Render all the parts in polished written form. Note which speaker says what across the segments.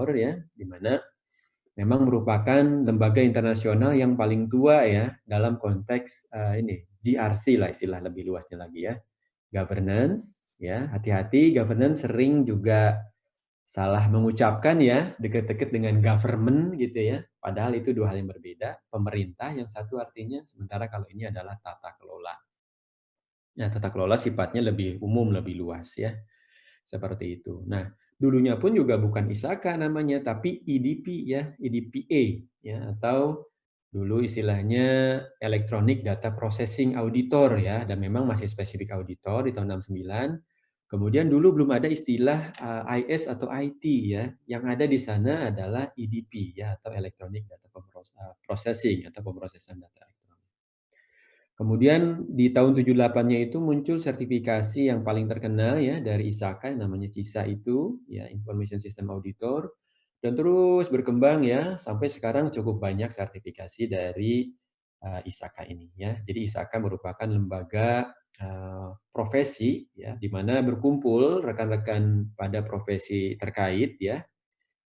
Speaker 1: Auditor ya, di mana memang merupakan lembaga internasional yang paling tua ya dalam konteks ini GRC lah istilah lebih luasnya lagi ya. Governance ya, hati-hati governance sering juga salah mengucapkan ya, deket-deket dengan government gitu ya. Padahal itu dua hal yang berbeda. Pemerintah yang satu artinya, sementara kalau ini adalah tata kelola. Nah, tata kelola sifatnya lebih umum, lebih luas ya. Seperti itu. Nah, dulunya pun juga bukan ISAKA namanya, tapi EDP ya, EDPA ya, atau dulu istilahnya Electronic Data Processing Auditor ya, dan memang masih spesifik auditor di tahun 69. Kemudian dulu belum ada istilah IS atau IT ya, yang ada di sana adalah EDP ya, atau Electronic Data Processing atau pemrosesan data elektronik. Kemudian di tahun 78-nya itu muncul sertifikasi yang paling terkenal ya dari ISAKA yang namanya CISA itu, ya Information System Auditor, dan terus berkembang ya sampai sekarang cukup banyak sertifikasi dari ISAKA ini ya. Jadi ISAKA merupakan lembaga profesi ya di mana berkumpul rekan-rekan pada profesi terkait ya,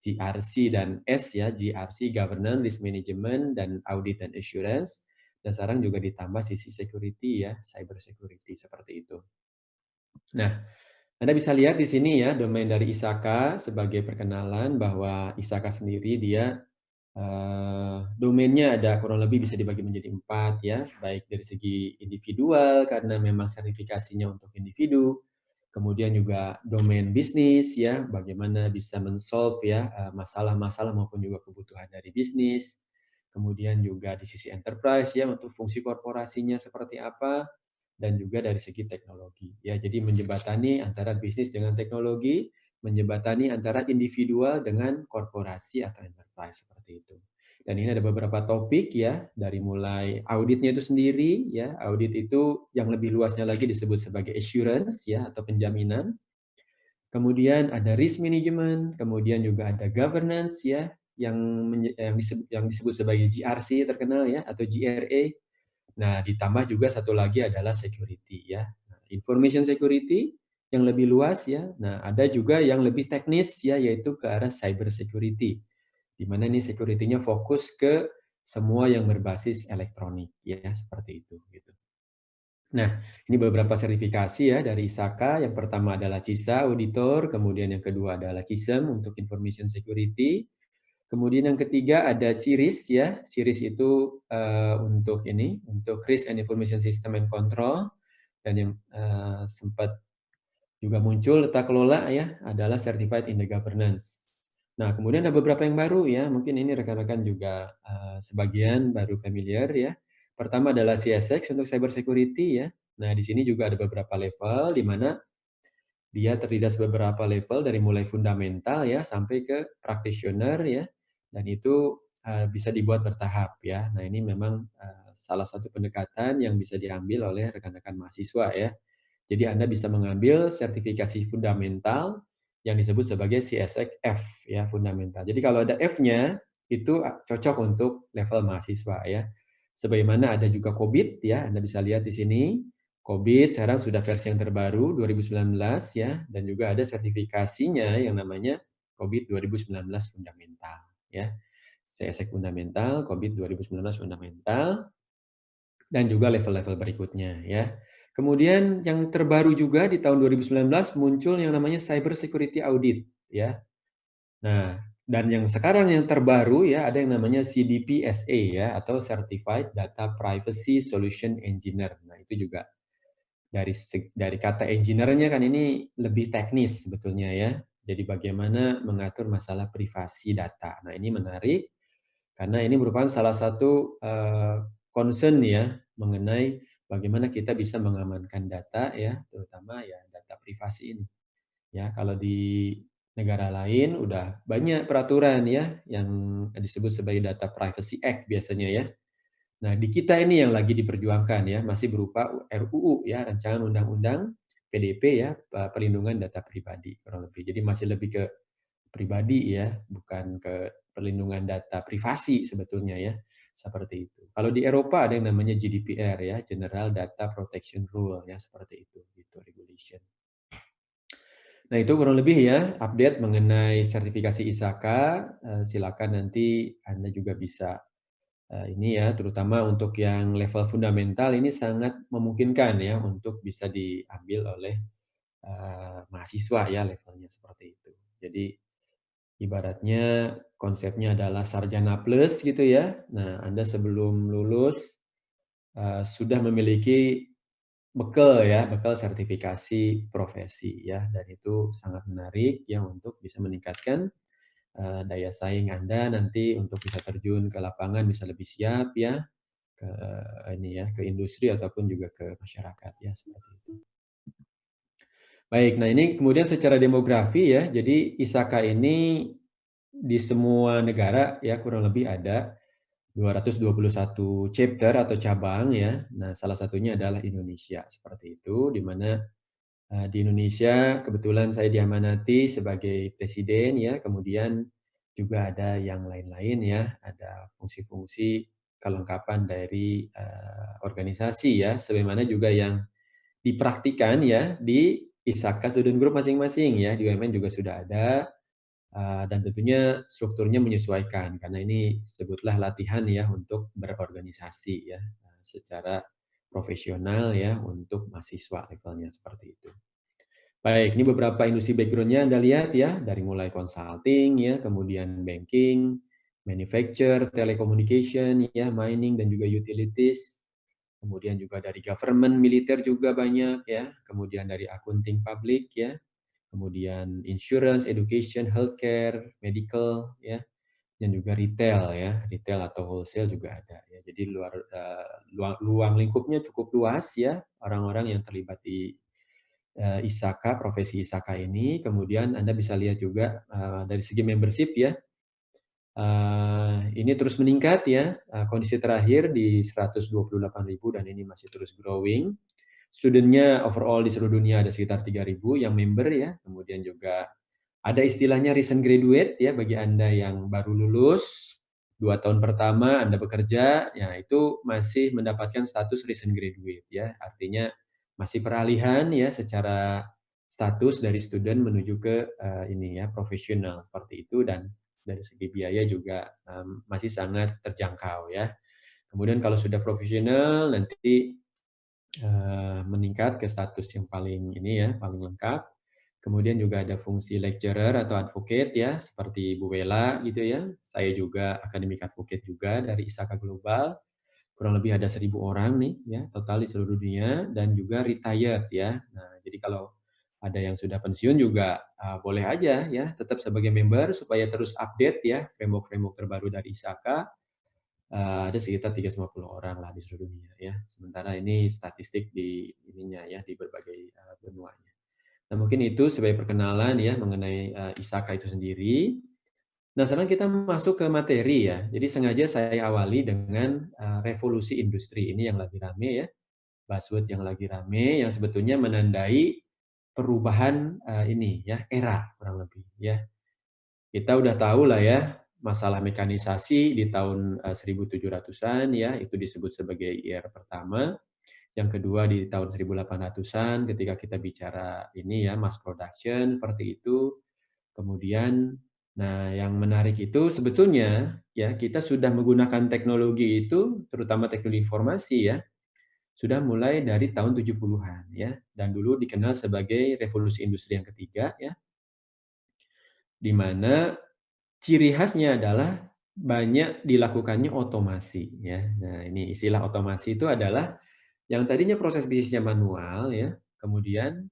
Speaker 1: GRC dan S ya, GRC Governance, Risk Management, dan Audit and Assurance. Dan sekarang juga ditambah sisi security ya, cyber security seperti itu. Nah, Anda bisa lihat di sini ya domain dari ISAKA sebagai perkenalan bahwa ISAKA sendiri dia domainnya ada kurang lebih bisa dibagi menjadi 4 ya, baik dari segi individual karena memang sertifikasinya untuk individu, kemudian juga domain bisnis ya, bagaimana bisa men-solve ya masalah-masalah maupun juga kebutuhan dari bisnis. Kemudian juga di sisi enterprise ya untuk fungsi korporasinya seperti apa dan juga dari segi teknologi. Ya, jadi menjembatani antara bisnis dengan teknologi, menjembatani antara individual dengan korporasi atau enterprise seperti itu. Dan ini ada beberapa topik ya, dari mulai auditnya itu sendiri ya, audit itu yang lebih luasnya lagi disebut sebagai assurance ya atau penjaminan. Kemudian ada risk management, kemudian juga ada governance ya, yang disebut sebagai GRC terkenal ya atau GRA. Nah, ditambah juga satu lagi adalah security ya. Information security yang lebih luas ya. Nah, ada juga yang lebih teknis ya, yaitu ke arah cyber security. Di mana ini security-nya fokus ke semua yang berbasis elektronik ya, seperti itu gitu. Nah, ini beberapa sertifikasi ya dari ISAKA. Yang pertama adalah CISA Auditor, kemudian yang kedua adalah CISM untuk Information Security. Kemudian yang ketiga ada CIRIS ya. CIRIS itu untuk ini, untuk Risk and Information System and Control. Dan yang sempat juga muncul tata kelola ya, adalah Certified in the Governance. Nah, kemudian ada beberapa yang baru ya, mungkin ini rekan-rekan juga sebagian baru familiar ya. Pertama adalah CSX untuk Cyber Security ya. Nah, di sini juga ada beberapa level di mana dia terdiri dari beberapa level dari mulai fundamental ya sampai ke practitioner ya. Dan itu bisa dibuat bertahap ya. Nah, ini memang salah satu pendekatan yang bisa diambil oleh rekan-rekan mahasiswa ya. Jadi Anda bisa mengambil sertifikasi fundamental yang disebut sebagai CSX F ya, fundamental. Jadi kalau ada F-nya itu cocok untuk level mahasiswa ya. Sebagaimana ada juga COBIT ya, Anda bisa lihat di sini. COBIT sekarang sudah versi yang terbaru 2019 ya, dan juga ada sertifikasinya yang namanya COBIT 2019 fundamental ya. CSX fundamental, COBIT 2019 fundamental, dan juga level-level berikutnya ya. Kemudian yang terbaru juga di tahun 2019 muncul yang namanya Cyber Security Audit ya. Nah, dan yang sekarang yang terbaru ya ada yang namanya CDPSA ya atau Certified Data Privacy Solution Engineer. Nah, itu juga dari kata engineer-nya kan ini lebih teknis sebetulnya ya. Jadi bagaimana mengatur masalah privasi data. Nah, ini menarik karena ini merupakan salah satu concern ya mengenai bagaimana kita bisa mengamankan data ya, terutama ya data privasi ini. Ya, kalau di negara lain udah banyak peraturan ya yang disebut sebagai Data Privacy Act biasanya ya. Nah, di kita ini yang lagi diperjuangkan ya, masih berupa RUU ya, Rancangan Undang-Undang PDP ya, Perlindungan Data Pribadi kurang lebih. Jadi masih lebih ke pribadi ya, bukan ke perlindungan data privasi sebetulnya ya, seperti itu. Kalau di Eropa ada yang namanya GDPR ya, General Data Protection Rule ya, seperti itu gitu regulation. Nah, itu kurang lebih ya update mengenai sertifikasi ISAKA, silakan nanti Anda juga bisa, ini ya, terutama untuk yang level fundamental ini sangat memungkinkan ya untuk bisa diambil oleh, mahasiswa ya levelnya seperti itu. Jadi ibaratnya konsepnya adalah sarjana plus gitu ya. Nah, Anda sebelum lulus, sudah memiliki bekal ya, bekal sertifikasi profesi ya, dan itu sangat menarik ya untuk bisa meningkatkan, daya saing Anda nanti untuk bisa terjun ke lapangan bisa lebih siap ya, ke ini ya, ke industri ataupun juga ke masyarakat ya, seperti itu. Baik, nah ini kemudian secara demografi ya, jadi ISAKA ini di semua negara ya kurang lebih ada 221 chapter atau cabang ya. Nah, salah satunya adalah Indonesia, seperti itu, di mana di Indonesia kebetulan saya diamanati sebagai presiden ya, kemudian juga ada yang lain-lain ya, ada fungsi-fungsi kelengkapan dari, organisasi ya, sebagaimana juga yang dipraktikkan ya di ISAKA Student Group masing-masing ya, di UMN juga sudah ada, dan tentunya strukturnya menyesuaikan karena ini sebutlah latihan ya untuk berorganisasi ya, secara profesional ya untuk mahasiswa levelnya, seperti itu. Baik, ini beberapa industri background-nya Anda lihat ya, dari mulai consulting ya, kemudian banking, manufacture, telecommunication ya, mining dan juga utilities. Kemudian juga dari government, militer juga banyak ya, kemudian dari accounting public ya, kemudian insurance, education, healthcare, medical ya, dan juga retail ya, retail atau wholesale juga ada ya. Jadi luang lingkupnya cukup luas ya, orang-orang yang terlibat di ISAKA, profesi ISAKA ini. Kemudian Anda bisa lihat juga, dari segi membership ya, ini terus meningkat ya, kondisi terakhir di 128.000 dan ini masih terus growing. Student-nya overall di seluruh dunia ada sekitar 3.000 yang member ya, kemudian juga ada istilahnya recent graduate ya, bagi Anda yang baru lulus, 2 tahun pertama Anda bekerja, ya itu masih mendapatkan status recent graduate ya. Artinya masih peralihan ya secara status dari student menuju ke, ini ya, profesional, seperti itu, dan dari segi biaya juga, masih sangat terjangkau ya. Kemudian kalau sudah profesional nanti meningkat ke status yang paling ini ya, paling lengkap. Kemudian juga ada fungsi lecturer atau advocate ya, seperti Bu Wela gitu ya. Saya juga akademik advocate juga dari ISAKA Global. Kurang lebih ada 1.000 orang nih ya, total di seluruh dunia dan juga retired ya. Nah, jadi kalau ada yang sudah pensiun juga boleh aja ya, tetap sebagai member supaya terus update ya framework-framework terbaru dari ISAKA. Ada sekitar 350 orang lah di seluruh dunia ya. Sementara ini statistik di ininya ya, di berbagai, benuanya. Nah, mungkin itu sebagai perkenalan ya mengenai, ISAKA itu sendiri. Nah, sekarang kita masuk ke materi ya. Jadi sengaja saya awali dengan, revolusi industri ini yang lagi rame ya, buzzword yang lagi rame, yang sebetulnya menandai perubahan, ini ya, era kurang lebih ya. Kita udah tahu lah ya, masalah mekanisasi di tahun, 1700-an ya, itu disebut sebagai IR pertama. Yang kedua di tahun 1800-an ketika kita bicara ini ya, mass production, seperti itu. Kemudian, nah yang menarik itu sebetulnya ya, kita sudah menggunakan teknologi itu, terutama teknologi informasi ya, sudah mulai dari tahun 70-an ya, dan dulu dikenal sebagai revolusi industri yang ketiga ya, di mana ciri khasnya adalah banyak dilakukannya otomasi ya. Nah, ini istilah otomasi itu adalah yang tadinya proses bisnisnya manual ya, kemudian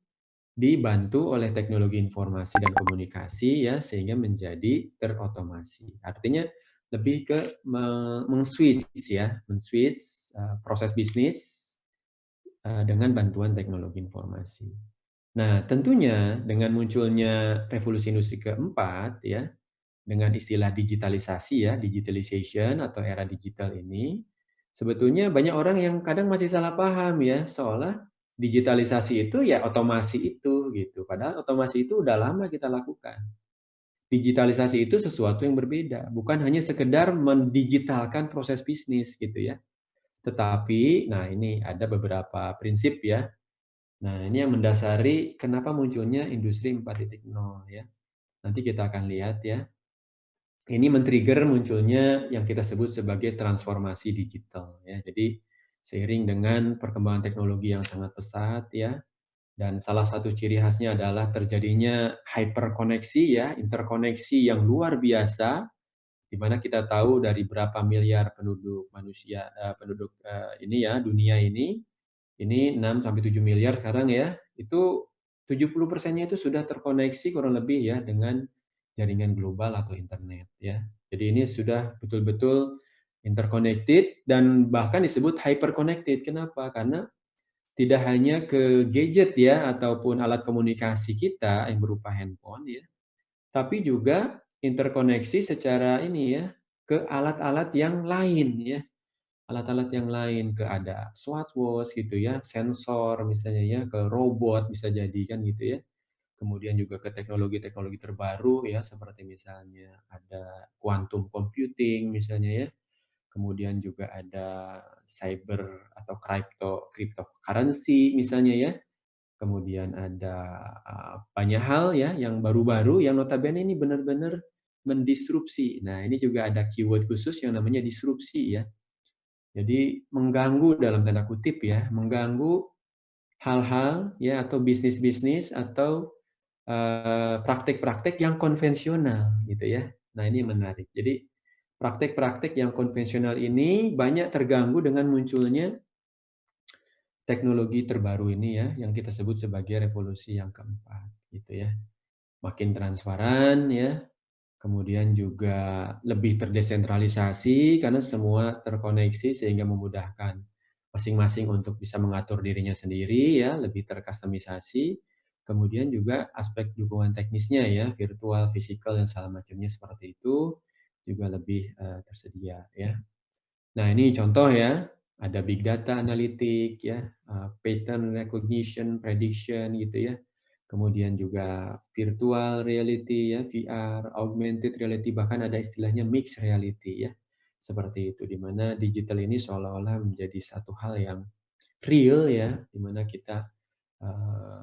Speaker 1: dibantu oleh teknologi informasi dan komunikasi ya, sehingga menjadi terotomasi. Artinya lebih ke meng-switch ya, men-switch, proses bisnis, dengan bantuan teknologi informasi. Nah, tentunya dengan munculnya revolusi industri keempat ya, dengan istilah digitalisasi ya, digitalization atau era digital ini, sebetulnya banyak orang yang kadang masih salah paham ya, seolah digitalisasi itu ya otomasi itu gitu, padahal otomasi itu udah lama kita lakukan. Digitalisasi itu sesuatu yang berbeda, bukan hanya sekedar mendigitalkan proses bisnis gitu ya. Tetapi, nah ini ada beberapa prinsip ya, Nah, ini yang mendasari kenapa munculnya industri 4.0 ya. Nanti kita akan lihat ya. Ini men-trigger munculnya yang kita sebut sebagai transformasi digital ya. Jadi seiring dengan perkembangan teknologi yang sangat pesat ya, dan salah satu ciri khasnya adalah terjadinya hyperkoneksi ya, interkoneksi yang luar biasa, di mana kita tahu dari berapa miliar penduduk manusia, ini ya, dunia ini 6 sampai 7 miliar sekarang ya, itu 70%-nya itu sudah terkoneksi kurang lebih ya dengan jaringan global atau internet ya. Jadi ini sudah betul-betul interconnected dan bahkan disebut hyperconnected. Kenapa? Karena tidak hanya ke gadget ya ataupun alat komunikasi kita yang berupa handphone ya, tapi juga interkoneksi secara ini ya ke alat-alat yang lain ya. Alat-alat yang lain, ke ada smartwatch gitu ya, sensor misalnya ya, ke robot bisa jadi kan gitu ya. Kemudian juga ke teknologi-teknologi terbaru ya, seperti misalnya ada quantum computing misalnya ya. Kemudian juga ada cyber atau cryptocurrency misalnya ya. Kemudian ada, banyak hal ya yang baru-baru yang notabene ini benar-benar mendisrupsi. Nah, ini juga ada keyword khusus yang namanya disrupsi ya. Jadi mengganggu dalam tanda kutip ya, mengganggu hal-hal ya atau bisnis-bisnis atau, praktek-praktek yang konvensional gitu ya. Nah ini yang menarik. Jadi praktek-praktek yang konvensional ini banyak terganggu dengan munculnya teknologi terbaru ini ya, yang kita sebut sebagai revolusi yang keempat gitu ya. Makin transparan ya, kemudian juga lebih terdesentralisasi karena semua terkoneksi sehingga memudahkan masing-masing untuk bisa mengatur dirinya sendiri ya, lebih terkustomisasi. Kemudian juga aspek dukungan teknisnya ya, virtual, fisikal dan segala macamnya seperti itu juga lebih tersedia ya. Nah, ini contoh ya, ada big data analytic ya, pattern recognition, prediction gitu ya. Kemudian juga virtual reality ya, VR, augmented reality, bahkan ada istilahnya mixed reality ya. Seperti itu, di mana digital ini seolah-olah menjadi satu hal yang real ya, di mana kita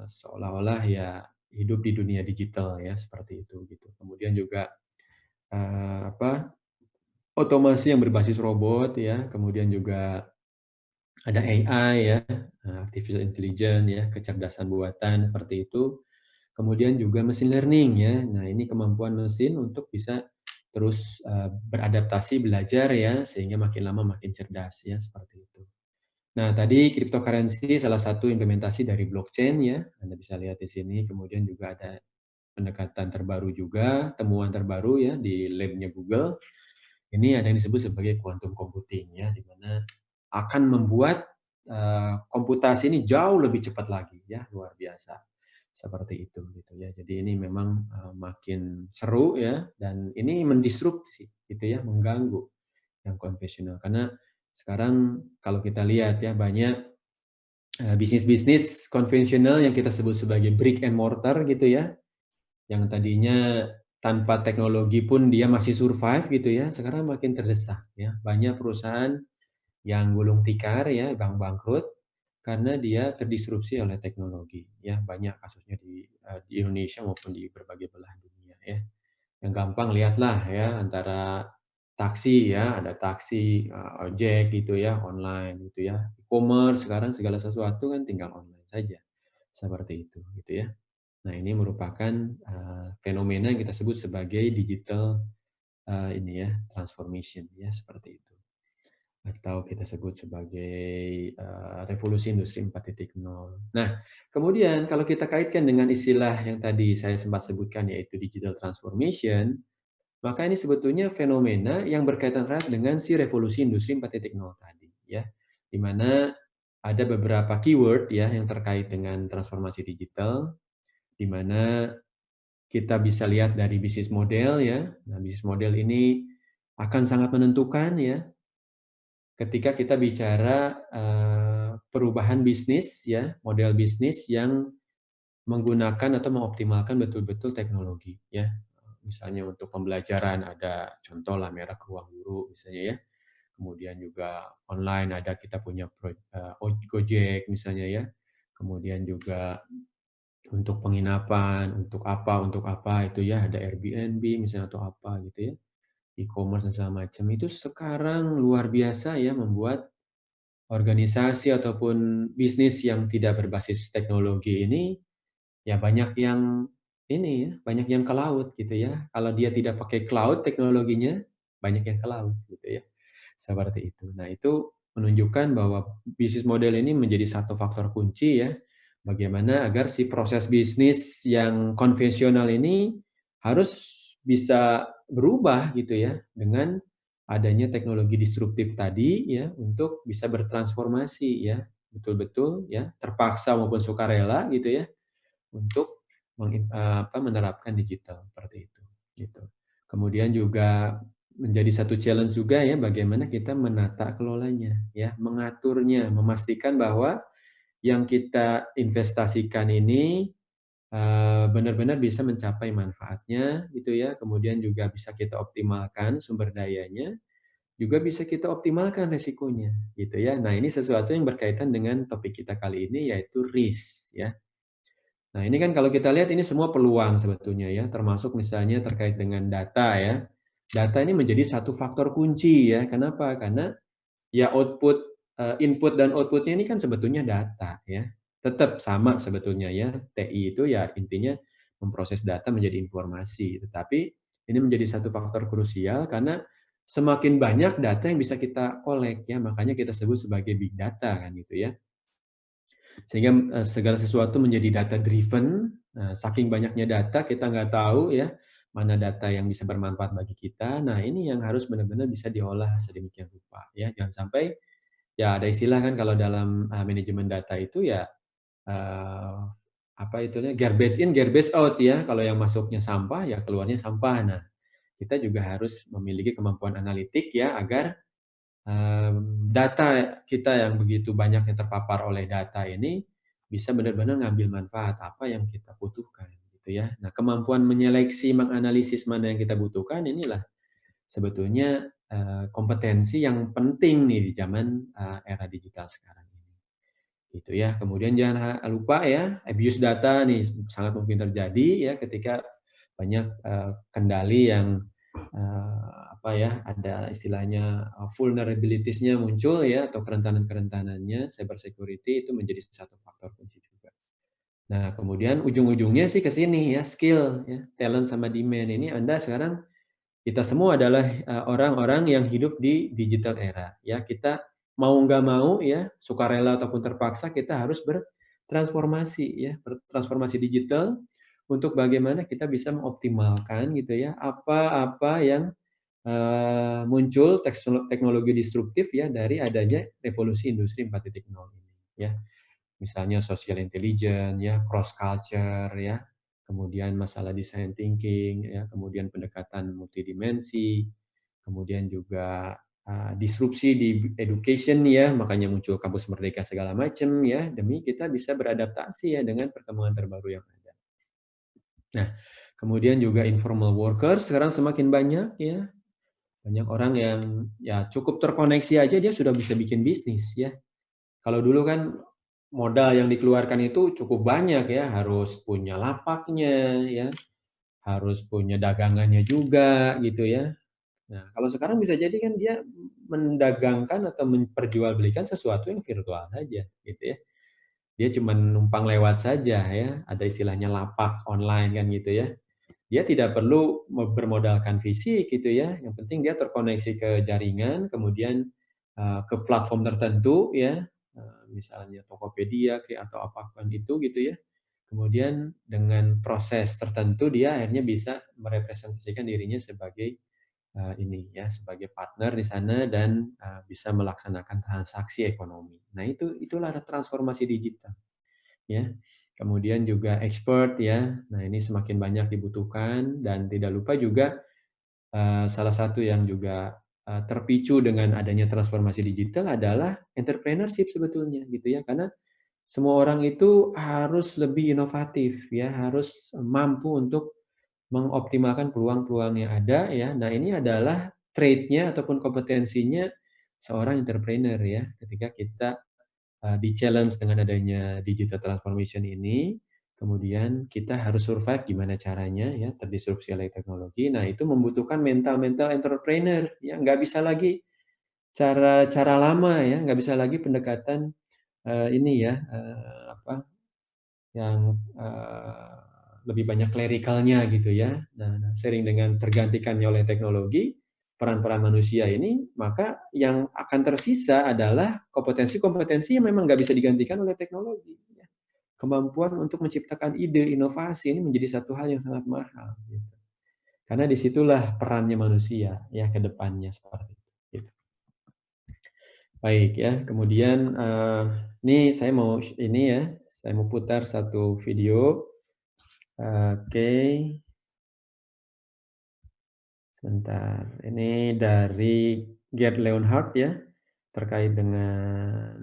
Speaker 1: seolah-olah ya hidup di dunia digital ya, seperti itu gitu. Kemudian juga apa, otomasi yang berbasis robot ya, kemudian juga ada AI ya, artificial intelligence ya, kecerdasan buatan seperti itu. Kemudian juga mesin learning ya. Nah, ini kemampuan mesin untuk bisa terus, beradaptasi, belajar ya, sehingga makin lama makin cerdas ya, seperti itu. Nah, tadi cryptocurrency salah satu implementasi dari blockchain ya, Anda bisa lihat di sini. Kemudian juga ada pendekatan terbaru juga, temuan terbaru ya di lab-nya Google. Ini ada yang disebut sebagai quantum computing ya, di mana akan membuat, komputasi ini jauh lebih cepat lagi ya, luar biasa. Seperti itu gitu ya. Jadi ini memang, makin seru ya, dan ini mendisrupsi gitu ya, mengganggu yang konvensional. Karena sekarang kalau kita lihat ya banyak, bisnis-bisnis konvensional yang kita sebut sebagai brick and mortar gitu ya, yang tadinya tanpa teknologi pun dia masih survive gitu ya, sekarang makin terdesak ya. Banyak perusahaan yang gulung tikar ya, bangkrut karena dia terdisrupsi oleh teknologi ya. Banyak kasusnya di Indonesia maupun di berbagai belahan dunia ya. Yang gampang lihatlah ya antara taksi ya, ada taksi, ojek gitu ya, online gitu ya. E-commerce sekarang segala sesuatu kan tinggal online saja. Seperti itu gitu ya. Nah, ini merupakan, fenomena yang kita sebut sebagai digital, ini ya, transformation ya, seperti itu. Atau kita sebut sebagai, revolusi industri 4.0. Nah, kemudian kalau kita kaitkan dengan istilah yang tadi saya sempat sebutkan yaitu digital transformation, maka ini sebetulnya fenomena yang berkaitan erat dengan si revolusi industri 4.0 tadi ya. Di mana ada beberapa keyword ya yang terkait dengan transformasi digital, di mana kita bisa lihat dari bisnis model ya. Nah, bisnis model ini akan sangat menentukan ya, ketika kita bicara, perubahan bisnis ya, model bisnis yang menggunakan atau mengoptimalkan betul-betul teknologi ya. Misalnya untuk pembelajaran ada contoh lah merek Ruang Guru misalnya ya. Kemudian juga online ada kita punya Gojek misalnya ya. kemudian juga untuk penginapan, untuk apa itu ya, ada Airbnb misalnya atau apa gitu ya, e-commerce dan segala macam. Itu sekarang luar biasa ya membuat organisasi ataupun bisnis yang tidak berbasis teknologi ini, ya banyak yang ini ya, banyak yang ke laut gitu ya. Kalau dia tidak pakai cloud teknologinya, banyak yang ke laut gitu ya. Seperti itu. Nah, itu menunjukkan bahwa bisnis model ini menjadi satu faktor kunci ya, bagaimana agar si proses bisnis yang konvensional ini harus bisa berubah gitu ya, dengan adanya teknologi disruptif tadi ya, untuk bisa bertransformasi ya, betul-betul ya, terpaksa maupun sukarela gitu ya, untuk menerapkan digital, seperti itu, gitu. Kemudian juga menjadi satu challenge juga ya, bagaimana kita menata kelolanya, ya, mengaturnya, memastikan bahwa yang kita investasikan ini, benar-benar bisa mencapai manfaatnya, gitu ya. Kemudian juga bisa kita optimalkan sumber dayanya, juga bisa kita optimalkan resikonya, gitu ya. Nah, ini sesuatu yang berkaitan dengan topik kita kali ini, yaitu risk, ya. Nah, ini kan kalau kita lihat ini semua peluang sebetulnya ya, termasuk misalnya terkait dengan data ya. Data ini menjadi satu faktor kunci ya. Kenapa? Karena ya input dan output-nya ini kan sebetulnya data ya. Tetap sama sebetulnya ya. TI itu ya intinya memproses data menjadi informasi. Tetapi ini menjadi satu faktor krusial karena semakin banyak data yang bisa kita kolek ya, makanya kita sebut sebagai big data kan gitu ya. Sehingga, segala sesuatu menjadi data driven, saking banyaknya data kita nggak tahu ya, mana data yang bisa bermanfaat bagi kita. Nah, ini yang harus benar-benar bisa diolah sedemikian rupa ya, jangan sampai ya ada istilah kan kalau dalam, manajemen data itu ya, eee, apa itunya, garbage in, garbage out ya, kalau yang masuknya sampah, ya keluarnya sampah. Nah, kita juga harus memiliki kemampuan analitik ya, agar data kita yang begitu banyak yang terpapar oleh data ini, bisa benar-benar ngambil manfaat apa yang kita butuhkan, gitu ya. Nah, kemampuan menyeleksi, menganalisis mana yang kita butuhkan, inilah sebetulnya, kompetensi yang penting nih di zaman, era digital sekarang ini, gitu ya. Kemudian jangan lupa ya, abuse data nih sangat mungkin terjadi ya ketika banyak, kendali yang apa ya, ada istilahnya, vulnerabilities-nya muncul ya, atau kerentanan-kerentanannya, cyber security itu menjadi satu faktor kunci juga. Nah, kemudian ujung-ujungnya sih ke sini ya, skill ya, talent sama demand ini Anda sekarang kita semua adalah, orang-orang yang hidup di digital era ya. Kita mau nggak mau ya, sukarela ataupun terpaksa kita harus bertransformasi ya, bertransformasi digital untuk bagaimana kita bisa mengoptimalkan gitu ya, apa-apa yang muncul teknologi disruptif ya dari adanya revolusi industri 4.0 ini ya. Misalnya social intelligence ya, cross culture ya, kemudian masalah design thinking ya, kemudian pendekatan multidimensi, kemudian juga, disrupsi di education ya, makanya muncul kampus merdeka segala macam ya, demi kita bisa beradaptasi ya dengan perkembangan terbaru yang ada. Nah, kemudian juga informal workers sekarang semakin banyak ya, banyak orang yang ya cukup terkoneksi aja dia sudah bisa bikin bisnis ya. Kalau dulu kan modal yang dikeluarkan itu cukup banyak ya, harus punya lapaknya ya, harus punya dagangannya juga gitu ya. Nah, kalau sekarang bisa jadi kan dia mendagangkan atau memperjualbelikan sesuatu yang virtual saja gitu ya. Dia cuma numpang lewat saja ya, ada istilahnya lapak online kan gitu ya. Dia tidak perlu bermodalkan fisik gitu ya, yang penting dia terkoneksi ke jaringan, kemudian, ke platform tertentu ya, misalnya Tokopedia atau apapun itu gitu ya. Kemudian dengan proses tertentu dia akhirnya bisa merepresentasikan dirinya sebagai, ini ya, sebagai partner di sana dan, bisa melaksanakan transaksi ekonomi. Nah itulah transformasi digital. Ya. Kemudian juga expert ya. Nah, ini semakin banyak dibutuhkan dan tidak lupa juga, salah satu yang juga, terpicu dengan adanya transformasi digital adalah entrepreneurship sebetulnya gitu ya. Karena semua orang itu harus lebih inovatif ya, harus mampu untuk mengoptimalkan peluang-peluang yang ada ya. Nah, ini adalah trait-nya ataupun kompetensinya seorang entrepreneur ya, ketika kita di-challenge dengan adanya digital transformation ini, kemudian kita harus survive gimana caranya ya, terdisrupsi oleh teknologi. Nah, itu membutuhkan mental-mental entrepreneur, ya. Nggak bisa lagi cara-cara lama ya, nggak bisa lagi pendekatan, ini ya, apa, yang, lebih banyak klerikalnya gitu ya. Nah, sering dengan tergantikannya oleh teknologi, peran-peran manusia ini, maka yang akan tersisa adalah kompetensi-kompetensi yang memang nggak bisa digantikan oleh teknologi, ya. Kemampuan untuk menciptakan ide, inovasi ini menjadi satu hal yang sangat mahal, gitu. Karena disitulah perannya manusia ya ke depannya seperti itu, gitu. Baik ya, kemudian, ini saya mau ini ya, saya mau putar satu video. Oke, sebentar. Ini dari Gerd Leonhard ya, terkait dengan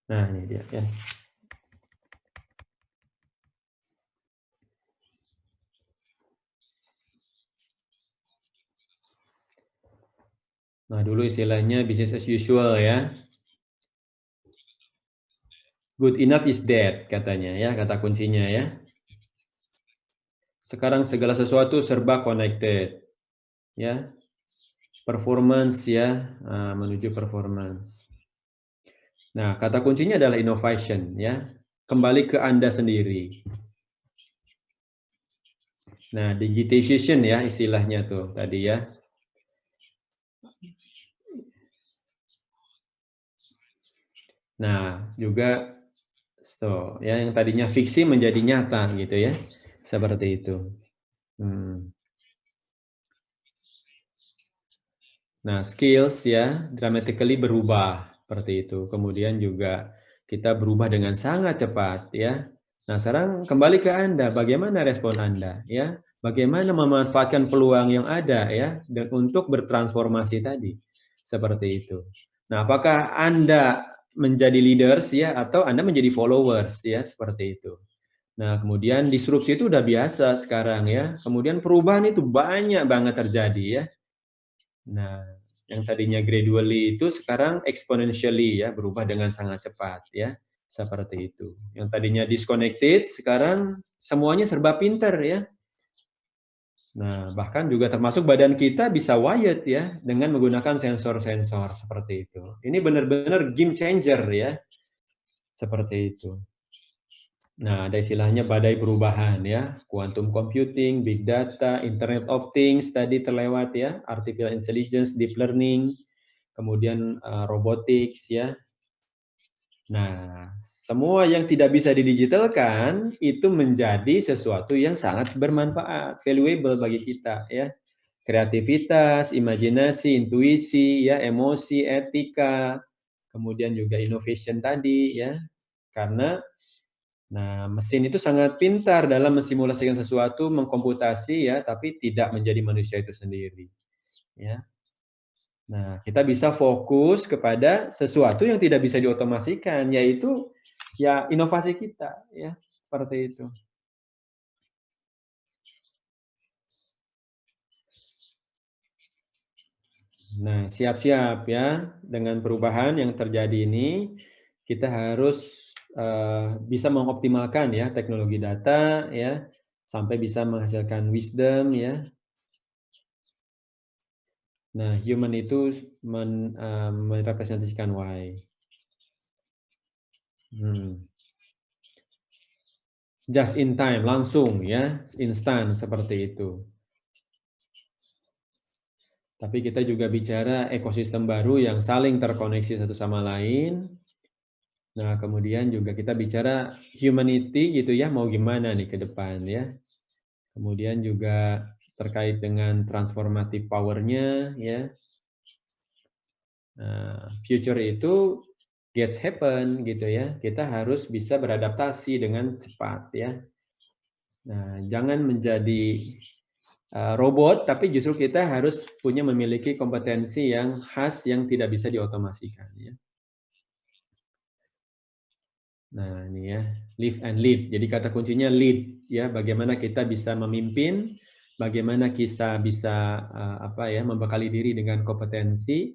Speaker 1: nah ini dia ya. Nah, dulu istilahnya business as usual ya. Good enough is dead katanya ya, kata kuncinya ya. Sekarang segala sesuatu serba connected ya. Performance ya, menuju performance. Nah, kata kuncinya adalah innovation ya. Kembali ke Anda sendiri. Nah, digitization ya istilahnya tuh tadi ya. Nah, juga ya yang tadinya fiksi menjadi nyata gitu ya. Seperti itu. Hmm. Nah, skills ya dramatically berubah seperti itu. Kemudian juga kita berubah dengan sangat cepat ya. Nah, sekarang kembali ke Anda, bagaimana respon Anda ya? Bagaimana memanfaatkan peluang yang ada ya dan untuk bertransformasi tadi. Seperti itu. Nah, apakah Anda menjadi leaders ya atau Anda menjadi followers ya seperti itu. Nah, kemudian disrupsi itu udah biasa sekarang ya. Kemudian perubahan itu banyak banget terjadi ya. Nah, yang tadinya gradually itu sekarang exponentially ya, berubah dengan sangat cepat ya, seperti itu. Yang tadinya disconnected sekarang semuanya serba pinter ya. Nah, bahkan juga termasuk badan kita bisa wired ya dengan menggunakan sensor-sensor seperti itu. Ini benar-benar game changer ya, seperti itu. Nah, ada istilahnya badai perubahan ya, quantum computing, big data, Internet of Things tadi terlewat ya, artificial intelligence, deep learning, kemudian robotics ya. Nah, semua yang tidak bisa didigitalkan itu menjadi sesuatu yang sangat bermanfaat, valuable bagi kita ya. Kreativitas, imajinasi, intuisi ya, emosi, etika, kemudian juga innovation tadi ya. Karena mesin itu sangat pintar dalam mensimulasikan sesuatu, mengkomputasi ya, tapi tidak menjadi manusia itu sendiri, ya. Nah, kita bisa fokus kepada sesuatu yang tidak bisa diotomasikan, yaitu ya inovasi kita, ya, seperti itu. Nah, siap-siap ya, dengan perubahan yang terjadi ini, kita harus bisa mengoptimalkan ya teknologi data ya, sampai bisa menghasilkan wisdom ya. Nah, human itu merepresentasikan why. Just in time, langsung ya, instan seperti itu. Tapi kita juga bicara ekosistem baru yang saling terkoneksi satu sama lain. Nah, kemudian juga kita bicara humanity gitu ya, mau gimana nih ke depan ya. Kemudian juga terkait dengan transformative power-nya ya. Nah, future itu gets happen gitu ya. Kita harus bisa beradaptasi dengan cepat ya. Nah, jangan menjadi robot, tapi justru kita harus memiliki kompetensi yang khas yang tidak bisa diotomasikan ya. Nah, ini ya, live and lead. Jadi kata kuncinya lead ya, bagaimana kita bisa memimpin, bagaimana kita bisa membekali diri dengan kompetensi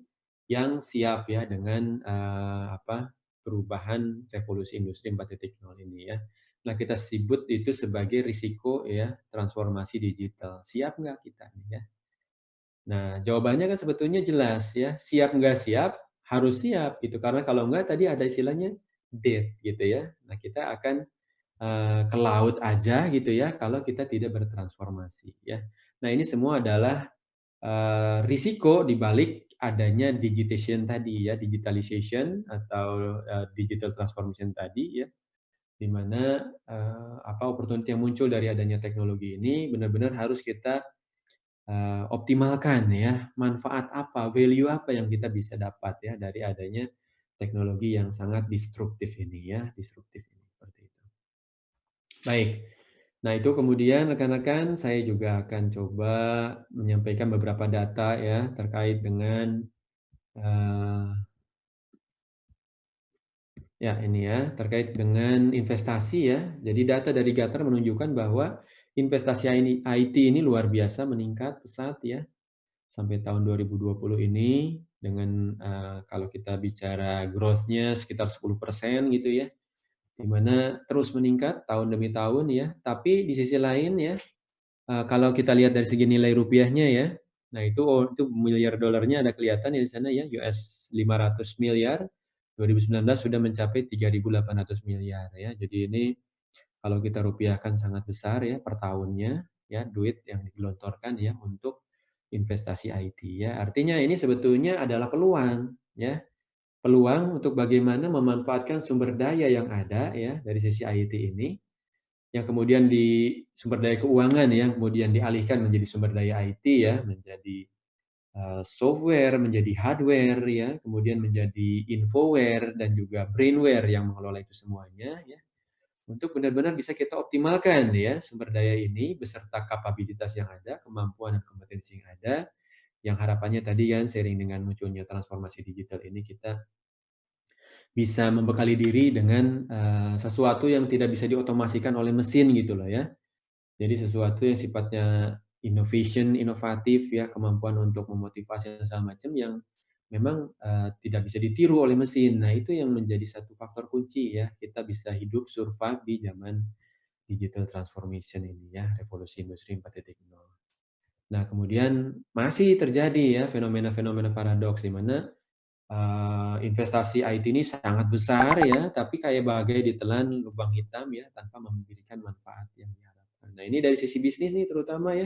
Speaker 1: yang siap ya dengan perubahan revolusi industri 4.0 ini ya. Nah, kita sebut itu sebagai risiko ya transformasi digital. Siap nggak kita nih ya? Nah, jawabannya kan sebetulnya jelas ya, siap nggak siap, harus siap gitu. Karena kalau nggak tadi ada istilahnya dead gitu ya. Nah, kita akan ke laut aja gitu ya kalau kita tidak bertransformasi ya. Nah, ini semua adalah risiko di balik adanya digitization tadi ya, digitalization atau digital transformation tadi ya, di mana opportunity yang muncul dari adanya teknologi ini benar-benar harus kita optimalkan ya, manfaat apa, value apa yang kita bisa dapat ya dari adanya teknologi yang sangat disruptif ini ya, disruptif ini, seperti itu. Baik. Nah, itu kemudian rekan-rekan saya juga akan coba menyampaikan beberapa data ya terkait dengan eee, ya ini ya, terkait dengan investasi ya. Jadi data dari Gartner menunjukkan bahwa investasi IT ini luar biasa meningkat pesat ya. Sampai tahun 2020 ini dengan, kalau kita bicara growth-nya sekitar 10% gitu ya, di mana terus meningkat tahun demi tahun ya. Tapi di sisi lain ya, kalau kita lihat dari segi nilai rupiahnya ya, nah itu miliar dolarnya ada kelihatan ya di sana ya, US 500 miliar, 2019 sudah mencapai 3.800 miliar ya. Jadi ini kalau kita rupiahkan sangat besar ya per tahunnya, ya duit yang digelontorkan ya untuk investasi IT ya. Artinya ini sebetulnya adalah peluang ya, peluang untuk bagaimana memanfaatkan sumber daya yang ada ya dari sisi IT ini, yang kemudian di sumber daya keuangan ya, kemudian dialihkan menjadi sumber daya IT ya, menjadi software, menjadi hardware ya, kemudian menjadi infoware dan juga brainware yang mengelola itu semuanya ya. Untuk benar-benar bisa kita optimalkan ya sumber daya ini beserta kapabilitas yang ada, kemampuan dan kompetensi yang ada, yang harapannya tadi kan seiring dengan munculnya transformasi digital ini kita bisa membekali diri dengan, sesuatu yang tidak bisa diotomasikan oleh mesin gitu loh ya. Jadi sesuatu yang sifatnya inovatif ya, kemampuan untuk memotivasi dan segala macam yang memang, tidak bisa ditiru oleh mesin. Nah, itu yang menjadi satu faktor kunci ya, kita bisa hidup survive di zaman digital transformation ini ya, revolusi industri 4.0. Nah, kemudian masih terjadi ya fenomena-fenomena paradoks di mana, investasi IT ini sangat besar ya, tapi kayak bagai ditelan lubang hitam ya, tanpa memberikan manfaat yang diharapkan. Nah, ini dari sisi bisnis nih terutama ya,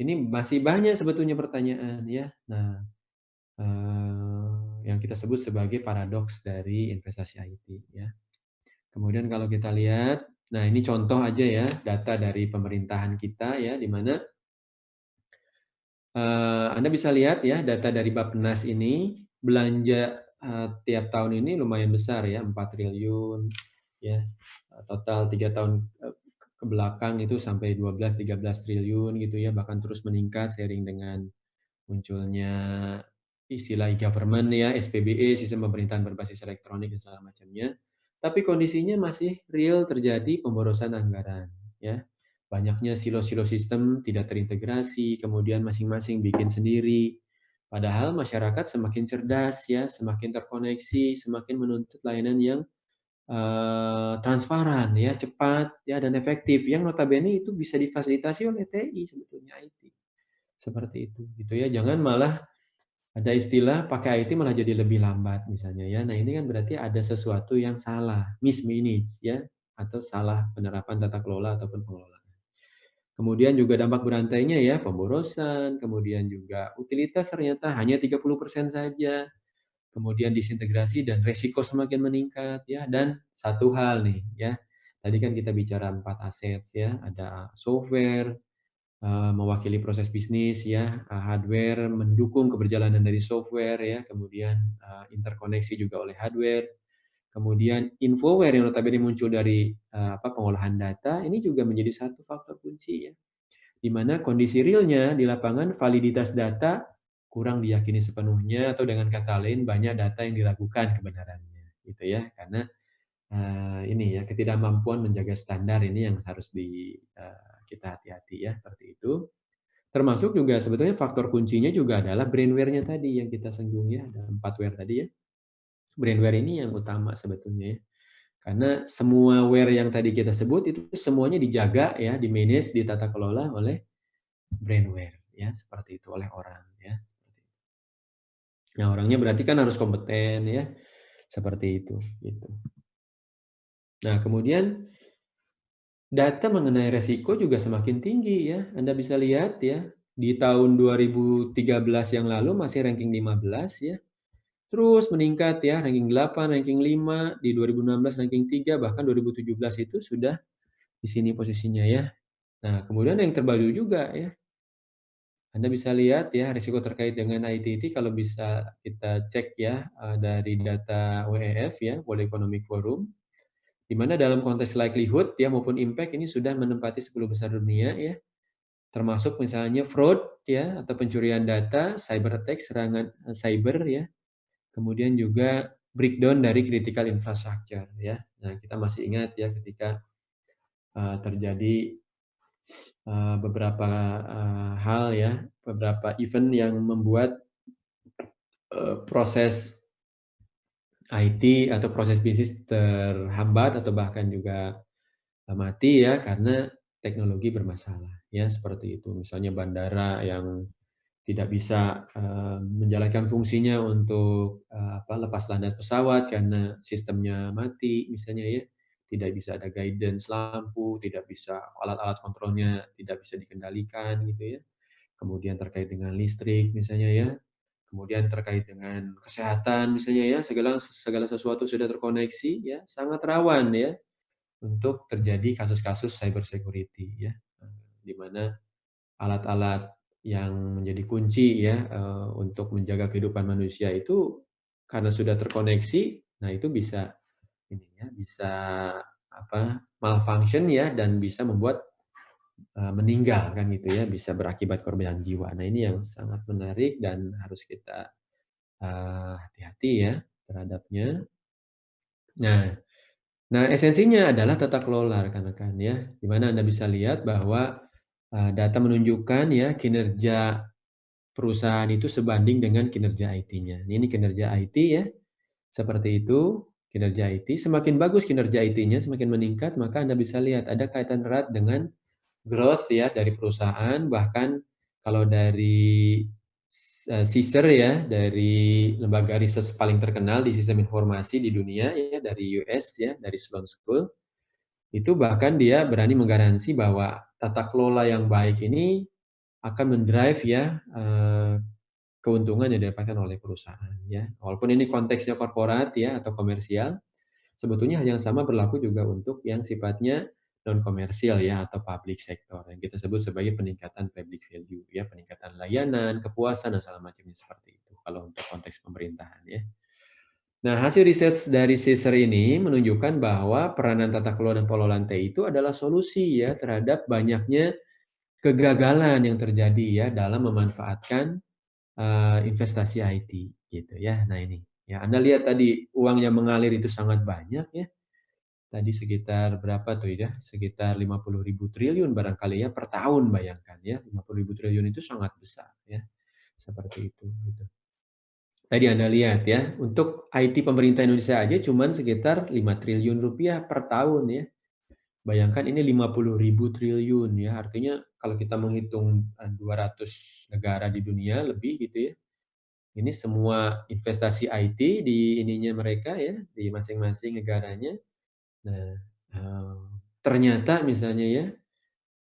Speaker 1: ini masih banyak sebetulnya pertanyaan ya. Nah, yang kita sebut sebagai paradoks dari investasi IT ya. Kemudian kalau kita lihat, nah ini contoh aja ya, data dari pemerintahan kita ya, di mana Anda bisa lihat ya data dari Bappenas ini, belanja, tiap tahun ini lumayan besar ya, 4 triliun ya, total 3 tahun, ke belakang itu sampai 12, 13 triliun gitu ya, bahkan terus meningkat seiring dengan munculnya istilah e-government ya, SPBE, sistem pemerintahan berbasis elektronik dan segala macamnya. Tapi kondisinya masih real terjadi pemborosan anggaran ya. Banyaknya silo-silo sistem tidak terintegrasi, kemudian masing-masing bikin sendiri. Padahal masyarakat semakin cerdas ya, semakin terkoneksi, semakin menuntut layanan yang transparan ya, cepat ya dan efektif yang notabene itu bisa difasilitasi oleh TI sebetulnya IT. Seperti itu gitu ya. Jangan malah ada istilah pakai IT malah jadi lebih lambat misalnya ya. Nah, ini kan berarti ada sesuatu yang salah, mismanage ya, atau salah penerapan tata kelola ataupun pengelolaan. Kemudian juga dampak berantainya ya, pemborosan, kemudian juga utilitas ternyata hanya 30% saja, kemudian disintegrasi dan resiko semakin meningkat ya. Dan satu hal nih ya, tadi kan kita bicara 4 aset ya, ada software, mewakili proses bisnis ya, hardware mendukung keberjalanan dari software ya, kemudian, interkoneksi juga oleh hardware, kemudian infoware yang notabene muncul dari, pengolahan data, ini juga menjadi satu faktor kunci ya, di mana kondisi realnya di lapangan validitas data kurang diyakini sepenuhnya atau dengan kata lain banyak data yang diragukan kebenarannya, gitu ya. Karena, ini ya, ketidakmampuan menjaga standar ini yang harus kita hati-hati ya, seperti itu. Termasuk juga sebetulnya faktor kuncinya juga adalah brainware-nya tadi yang kita singgung ya, ada 4 ware tadi ya. Brainware ini yang utama sebetulnya ya. Karena semua ware yang tadi kita sebut itu semuanya dijaga ya, di-manage, ditata kelola oleh brainware ya, seperti itu oleh orang ya. Nah, orangnya berarti kan harus kompeten ya, seperti itu gitu. Nah, kemudian data mengenai resiko juga semakin tinggi ya. Anda bisa lihat ya, di tahun 2013 yang lalu masih ranking 15 ya. Terus meningkat ya, ranking 8, ranking 5, di 2016 ranking 3, bahkan 2017 itu sudah di sini posisinya ya. Nah, kemudian yang terbaru juga ya, Anda bisa lihat ya risiko terkait dengan ITT kalau bisa kita cek ya dari data WEF ya, World Economic Forum, di mana dalam konteks likelihood ya maupun impact ini sudah menempati 10 besar dunia ya, termasuk misalnya fraud ya atau pencurian data, cyber attack, serangan cyber ya, kemudian juga breakdown dari critical infrastructure ya. Nah, kita masih ingat ya ketika terjadi beberapa hal ya, beberapa event yang membuat proses IT atau proses bisnis terhambat atau bahkan juga mati ya karena teknologi bermasalah ya seperti itu. Misalnya bandara yang tidak bisa menjalankan fungsinya untuk lepas landas pesawat karena sistemnya mati misalnya ya. Tidak bisa ada guidance lampu, tidak bisa alat-alat kontrolnya tidak bisa dikendalikan gitu ya. Kemudian terkait dengan listrik misalnya ya. Kemudian terkait dengan kesehatan misalnya ya, segala segala sesuatu sudah terkoneksi ya, sangat rawan ya untuk terjadi kasus-kasus cyber security ya. Di mana alat-alat yang menjadi kunci ya untuk menjaga kehidupan manusia itu karena sudah terkoneksi, nah itu bisa ini ya, bisa malfunction ya dan bisa membuat meninggal kan gitu ya, bisa berakibat korban jiwa. Nah, ini yang sangat menarik dan harus kita hati-hati ya terhadapnya. Nah nah esensinya adalah tata kelola rekan-rekan ya, di mana Anda bisa lihat bahwa data menunjukkan ya kinerja perusahaan itu sebanding dengan kinerja IT-nya. Ini kinerja IT ya, seperti itu kinerja IT. Semakin bagus kinerja IT-nya, semakin meningkat, maka Anda bisa lihat ada kaitan erat dengan growth ya dari perusahaan, bahkan kalau dari CISR ya, dari lembaga riset paling terkenal di sistem informasi di dunia ya, dari US ya, dari Sloan School, itu bahkan dia berani menggaransi bahwa tata kelola yang baik ini akan mendrive ya keuntungan yang didapatkan oleh perusahaan ya. Walaupun ini konteksnya korporat ya atau komersial, sebetulnya hal yang sama berlaku juga untuk yang sifatnya non komersial ya atau public sector yang kita sebut sebagai peningkatan public value ya, peningkatan layanan, kepuasan dan segala macamnya seperti itu kalau untuk konteks pemerintahan ya. Nah, hasil riset dari CISR ini menunjukkan bahwa peranan tata kelola dan pengelolaan TI itu adalah solusi ya terhadap banyaknya kegagalan yang terjadi ya dalam memanfaatkan investasi IT gitu ya. Nah ini, ya Anda lihat tadi uang yang mengalir itu sangat banyak ya. Tadi sekitar berapa tuh ya? Sekitar 50.000 triliun barangkali ya per tahun bayangkan ya. 50.000 triliun itu sangat besar ya. Seperti itu gitu. Tadi Anda lihat ya, untuk IT pemerintah Indonesia aja cuman sekitar 5 triliun rupiah per tahun ya. Bayangkan ini 50.000 triliun ya, artinya kalau kita menghitung 200 negara di dunia lebih gitu ya, ini semua investasi IT di ininya mereka ya, di masing-masing negaranya. Nah, eee, ternyata misalnya ya,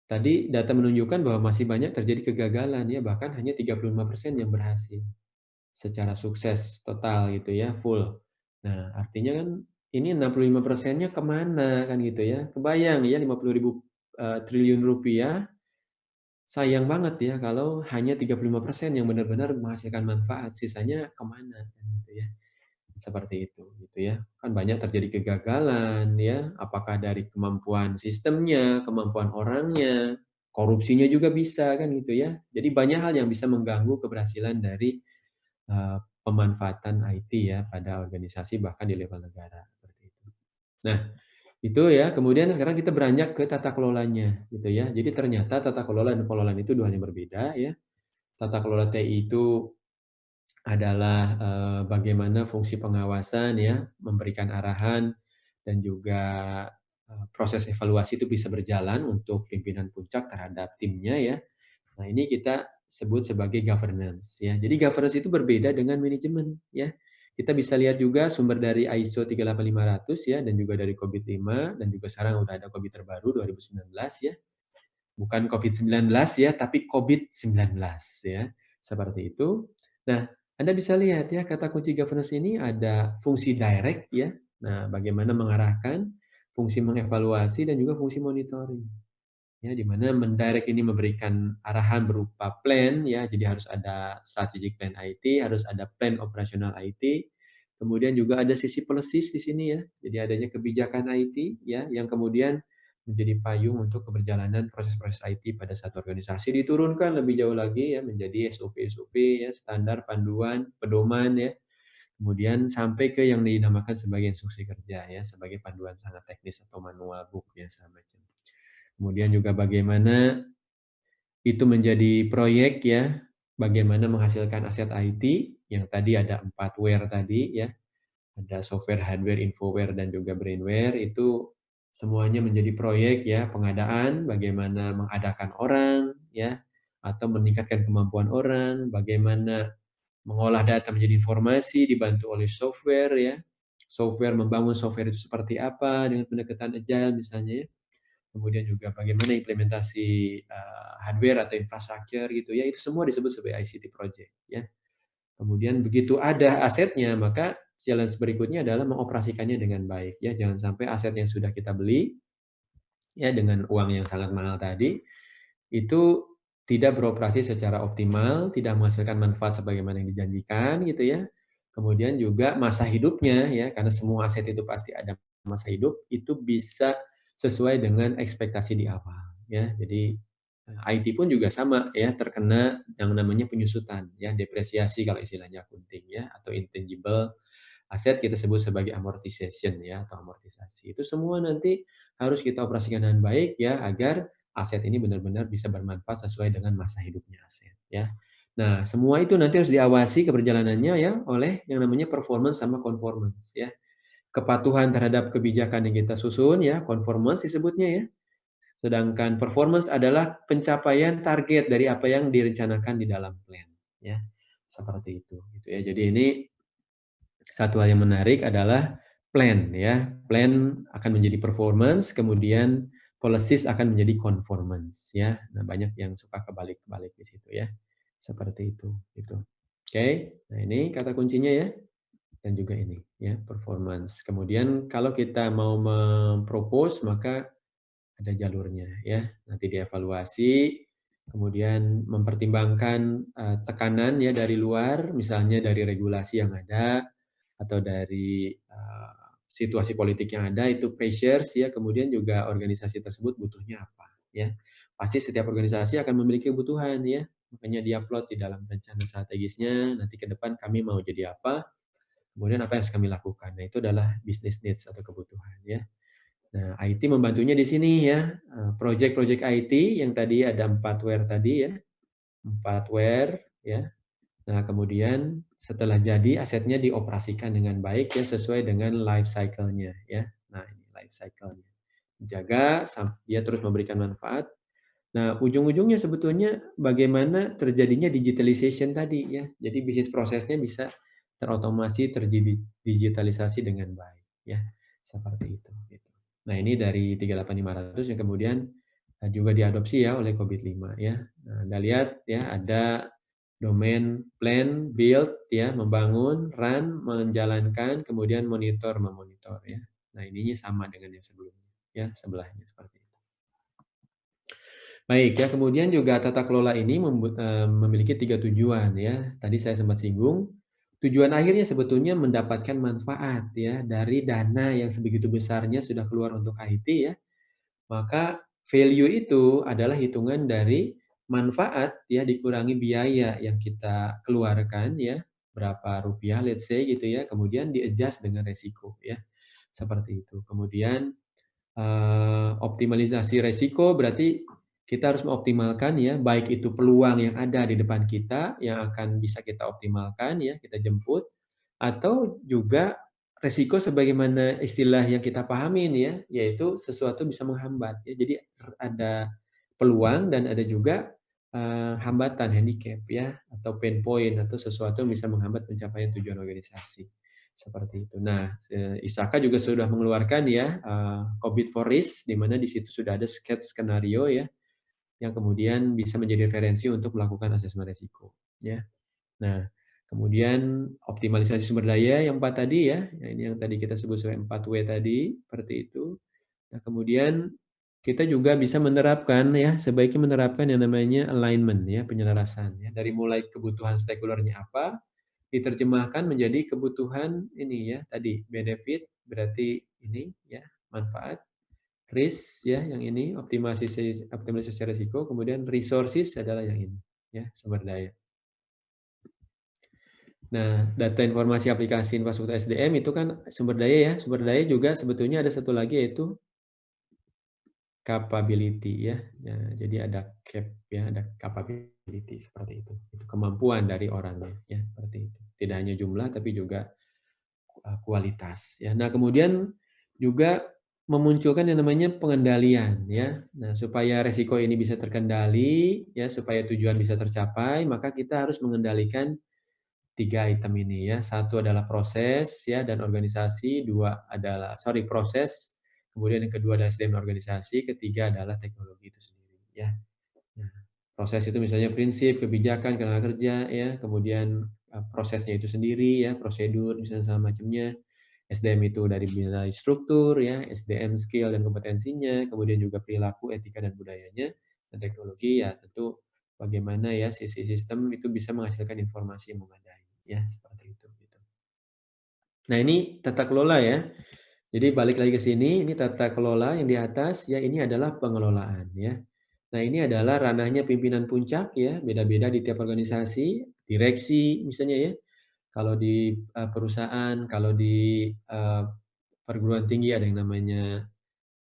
Speaker 1: tadi data menunjukkan bahwa masih banyak terjadi kegagalan ya, bahkan hanya 35% yang berhasil secara sukses total gitu ya, full. Nah, artinya kan ini 65%-nya kemana kan gitu ya. Kebayang ya 50.000 triliun rupiah, sayang banget ya kalau hanya 35% yang benar-benar menghasilkan manfaat, sisanya kemana kan gitu ya. Seperti itu, gitu ya. Kan banyak terjadi kegagalan ya, apakah dari kemampuan sistemnya, kemampuan orangnya, korupsinya juga bisa kan gitu ya. Jadi banyak hal yang bisa mengganggu keberhasilan dari pemanfaatan IT ya pada organisasi bahkan di level negara seperti itu. Nah, Itu ya, kemudian sekarang kita beranjak ke tata kelolanya, gitu ya. Jadi ternyata tata kelola dan pengelolaan itu 2 hal yang berbeda ya. Tata kelola TI itu adalah, bagaimana fungsi pengawasan ya, memberikan arahan dan juga, proses evaluasi itu bisa berjalan untuk pimpinan puncak terhadap timnya ya. Nah, ini kita sebut sebagai governance ya. Jadi governance itu berbeda dengan manajemen ya. Kita bisa lihat juga sumber dari ISO 38500 ya dan juga dari COVID 5 dan juga sekarang udah ada COVID terbaru 2019 ya. Bukan COVID-19 ya, tapi COVID-19 ya. Seperti itu. Nah, Anda bisa lihat ya kata kunci governance ini ada fungsi direct ya. Nah, bagaimana mengarahkan, fungsi mengevaluasi dan juga fungsi monitoring. Ya, di mana mendirect ini memberikan arahan berupa plan ya, jadi harus ada strategic plan IT, harus ada plan operasional IT. Kemudian juga ada sisi policies di sini ya. Jadi adanya kebijakan IT ya yang kemudian menjadi payung untuk keberjalanan proses-proses IT pada satu organisasi diturunkan lebih jauh lagi ya menjadi SOP-SOP ya, standar panduan, pedoman ya. Kemudian sampai ke yang dinamakan sebagai instruksi kerja ya, sebagai panduan sangat teknis atau manual book ya segala macam. Kemudian juga bagaimana itu menjadi proyek ya, bagaimana menghasilkan aset IT, yang tadi ada 4 where tadi ya, ada software, hardware, infoware, dan juga brainware, itu semuanya menjadi proyek ya, pengadaan, bagaimana mengadakan orang ya, atau meningkatkan kemampuan orang, bagaimana mengolah data menjadi informasi dibantu oleh software ya, software membangun software itu seperti apa dengan pendekatan agile misalnya ya. Kemudian juga bagaimana implementasi, hardware atau infrastruktur gitu ya, itu semua disebut sebagai ICT project ya. Kemudian begitu ada asetnya, maka challenge berikutnya adalah mengoperasikannya dengan baik ya. Jangan sampai aset yang sudah kita beli ya dengan uang yang sangat mahal tadi, itu tidak beroperasi secara optimal, tidak menghasilkan manfaat sebagaimana yang dijanjikan gitu ya. Kemudian juga masa hidupnya ya, karena semua aset itu pasti ada masa hidup, itu bisa sesuai dengan ekspektasi di awal ya. Jadi IT pun juga sama ya, terkena yang namanya penyusutan ya, depresiasi kalau istilahnya akunting ya, atau intangible aset kita sebut sebagai amortization ya, atau amortisasi. Itu semua nanti harus kita operasikan dengan baik ya, agar aset ini benar-benar bisa bermanfaat sesuai dengan masa hidupnya aset ya. Nah, semua itu nanti harus diawasi keberjalanannya ya oleh yang namanya performance sama conformance ya. Kepatuhan terhadap kebijakan yang kita susun ya, conformance disebutnya ya. Sedangkan performance adalah pencapaian target dari apa yang direncanakan di dalam plan ya. Seperti itu gitu ya. Jadi ini satu hal yang menarik adalah plan ya. Plan akan menjadi performance, kemudian policies akan menjadi conformance ya. Nah, banyak yang suka kebalik-kebalik di situ ya. Seperti itu gitu. Oke. Nah, ini kata kuncinya ya dan juga ini ya, performance. Kemudian kalau kita mau mempropose maka ada jalurnya ya. Nanti dievaluasi, kemudian mempertimbangkan tekanan ya dari luar, misalnya dari regulasi yang ada atau dari situasi politik yang ada itu pressures ya, kemudian juga organisasi tersebut butuhnya apa ya. Pasti setiap organisasi akan memiliki kebutuhan ya. Makanya diupload di dalam rencana strategisnya, nanti ke depan kami mau jadi apa, kemudian apa yang harus kami lakukan. Nah, itu adalah business needs atau kebutuhan ya. Nah, IT membantunya di sini ya, project-project IT yang tadi ada 4 where tadi ya, 4 where ya. Nah, kemudian setelah jadi asetnya dioperasikan dengan baik ya sesuai dengan life cycle-nya ya. Nah, ini life cycle-nya. Jaga dia terus memberikan manfaat. Nah, ujung-ujungnya sebetulnya bagaimana terjadinya digitalization tadi ya. Jadi bisnis prosesnya bisa terotomasi, terdigitalisasi dengan baik ya. Seperti itu gitu. Nah, ini dari 38500 yang kemudian juga diadopsi ya oleh COVID 5 ya. Nah, Anda lihat ya ada domain plan, build ya, membangun, run, menjalankan, kemudian monitor, memonitor ya. Nah, ininya sama dengan yang sebelumnya ya, sebelahnya seperti itu. Baik ya, kemudian juga tata kelola ini memiliki 3 tujuan ya. Tadi saya sempat singgung, tujuan akhirnya sebetulnya mendapatkan manfaat ya dari dana yang sebegitu besarnya sudah keluar untuk IT ya. Maka value itu adalah hitungan dari manfaat ya dikurangi biaya yang kita keluarkan ya, berapa rupiah let's say gitu ya, kemudian di-adjust dengan resiko ya. Seperti itu. Kemudian Optimalisasi resiko berarti kita harus mengoptimalkan ya, baik itu peluang yang ada di depan kita yang akan bisa kita optimalkan ya, kita jemput, atau juga resiko sebagaimana istilah yang kita pahamin ya, yaitu sesuatu bisa menghambat ya. Jadi ada peluang dan ada juga hambatan, handicap ya, atau pain point atau sesuatu yang bisa menghambat pencapaian tujuan organisasi. Seperti itu. Nah, ISAKA juga sudah mengeluarkan ya COVID for Risk, di mana di situ sudah ada sketch skenario ya, yang kemudian bisa menjadi referensi untuk melakukan asesmen resiko. Ya. Nah, kemudian optimalisasi sumber daya yang 4 tadi ya, ini yang tadi kita sebut sebagai 4W tadi, seperti itu. Nah, kemudian kita juga bisa menerapkan ya, sebaiknya menerapkan yang namanya alignment ya, penyelarasan ya. Dari mulai kebutuhan stakeholder-nya apa, diterjemahkan menjadi kebutuhan ini ya, tadi benefit berarti ini ya, manfaat, risk ya yang ini, optimalisasi optimalisasi risiko, kemudian resources adalah yang ini ya, sumber daya. Nah, data informasi aplikasi infrastruktur SDM itu kan sumber daya ya, sumber daya juga sebetulnya ada satu lagi yaitu capability ya. Nah, jadi ada cap ya, ada capability seperti itu. Itu kemampuan dari orangnya ya, seperti itu. Tidak hanya jumlah tapi juga kualitas ya. Nah, kemudian juga memunculkan yang namanya pengendalian ya. Nah, supaya resiko ini bisa terkendali ya, supaya tujuan bisa tercapai, maka kita harus mengendalikan 3 item ini ya. Satu adalah proses ya dan organisasi, proses, kemudian yang kedua adalah SDM organisasi, ketiga adalah teknologi itu sendiri ya. Nah, proses itu misalnya prinsip, kebijakan, tenaga kerja ya, kemudian prosesnya itu sendiri ya, prosedur misalnya segala macamnya. SDM itu dari nilai struktur ya, SDM skill dan kompetensinya, kemudian juga perilaku, etika dan budayanya, dan teknologi ya tentu bagaimana ya sisi sistem itu bisa menghasilkan informasi yang memadai ya, seperti itu gitu. Nah, ini tata kelola ya. Jadi balik lagi ke sini, ini tata kelola yang di atas ya, ini adalah pengelolaan ya. Nah, ini adalah ranahnya pimpinan puncak ya, beda-beda di tiap organisasi, direksi misalnya ya. Kalau di perusahaan, kalau di perguruan tinggi ada yang namanya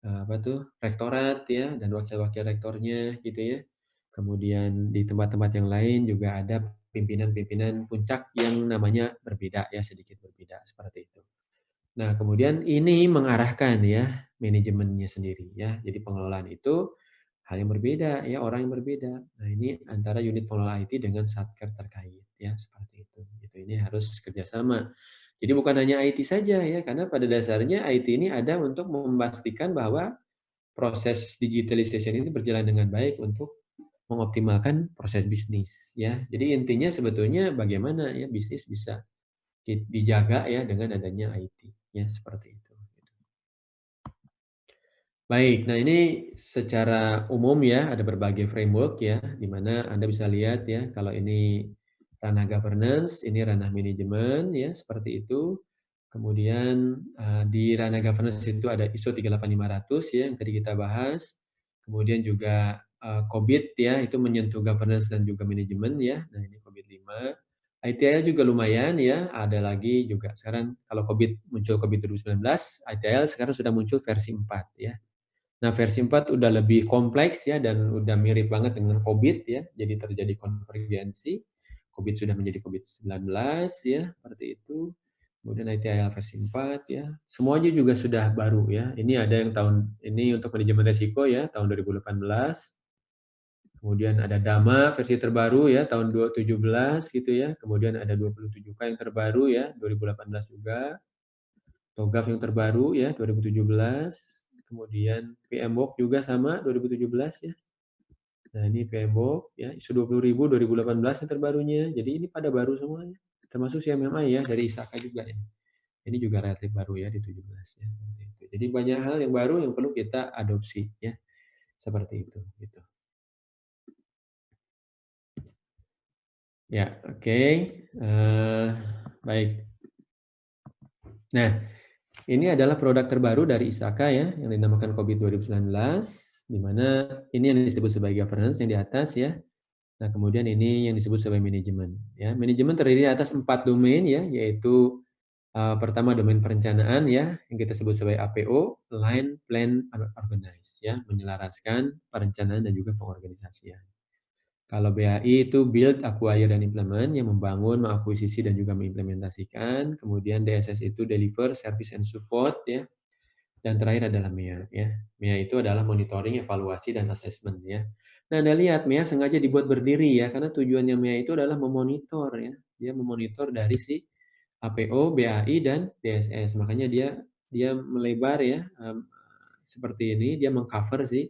Speaker 1: apa tuh, rektorat ya dan wakil-wakil rektornya gitu ya. Kemudian di tempat-tempat yang lain juga ada pimpinan-pimpinan puncak yang namanya berbeda ya, sedikit berbeda seperti itu. Nah, kemudian ini mengarahkan ya manajemennya sendiri ya. Jadi pengelolaan itu hal yang berbeda ya, orang yang berbeda. Nah, ini antara unit pengelola IT dengan satker terkait ya, seperti itu. Gitu. Ini harus kerjasama. Jadi bukan hanya IT saja ya, karena pada dasarnya IT ini ada untuk memastikan bahwa proses digitalization ini berjalan dengan baik untuk mengoptimalkan proses bisnis ya. Jadi intinya sebetulnya bagaimana ya bisnis bisa dijaga ya dengan adanya IT ya, seperti itu. Baik, nah ini secara umum ya ada berbagai framework ya, di mana Anda bisa lihat ya kalau ini ranah governance, ini ranah manajemen ya, seperti itu. Kemudian di ranah governance itu ada ISO 38500 ya yang tadi kita bahas. Kemudian juga COVID ya, itu menyentuh governance dan juga manajemen ya. Nah, ini COVID 5. ITIL juga lumayan ya, ada lagi juga sekarang kalau muncul COVID 2019, ITIL sekarang sudah muncul versi 4 ya. Nah, versi 4 udah lebih kompleks ya dan udah mirip banget dengan COVID ya. Jadi terjadi konvergensi. COVID sudah menjadi COVID-19 ya, seperti itu. Kemudian ITIL versi 4 ya. Semuanya juga sudah baru ya. Ini ada yang tahun ini untuk manajemen risiko ya, tahun 2018. Kemudian ada DAMA versi terbaru ya, tahun 2017 gitu ya. Kemudian ada 27K yang terbaru ya, 2018 juga. TOGAF yang terbaru ya 2017, kemudian PMBOK juga sama 2017 ya. Nah, ini PMBOK ya, ISO 20.000 2018 yang terbarunya. Jadi ini pada baru semuanya. Termasuk CMMI ya dari ISAKA juga ya. Ini juga relatif baru ya di 17 ya, seperti itu. Jadi banyak hal yang baru yang perlu kita adopsi ya. Seperti itu gitu. Ya, oke. Baik. Nah, ini adalah produk terbaru dari ISAKA ya, yang dinamakan COVID 2019, di mana ini yang disebut sebagai governance yang di atas ya. Nah, kemudian ini yang disebut sebagai manajemen. Ya, manajemen terdiri atas 4 domain ya, yaitu Pertama domain perencanaan ya, yang kita sebut sebagai APO, Align, Plan, Organize ya, menyelaraskan perencanaan dan juga pengorganisasian. Kalau BAI itu build, acquire, dan implement, yang membangun, mengakuisisi, dan juga mengimplementasikan. Kemudian DSS itu deliver, service and support ya. Dan terakhir adalah MEA ya. MEA itu adalah monitoring, evaluasi, dan assessment ya. Nah, Anda lihat MEA sengaja dibuat berdiri ya, karena tujuannya MEA itu adalah memonitor ya. Dia memonitor dari si APO, BAI, dan DSS. Makanya dia melebar ya, seperti ini, dia mengcover si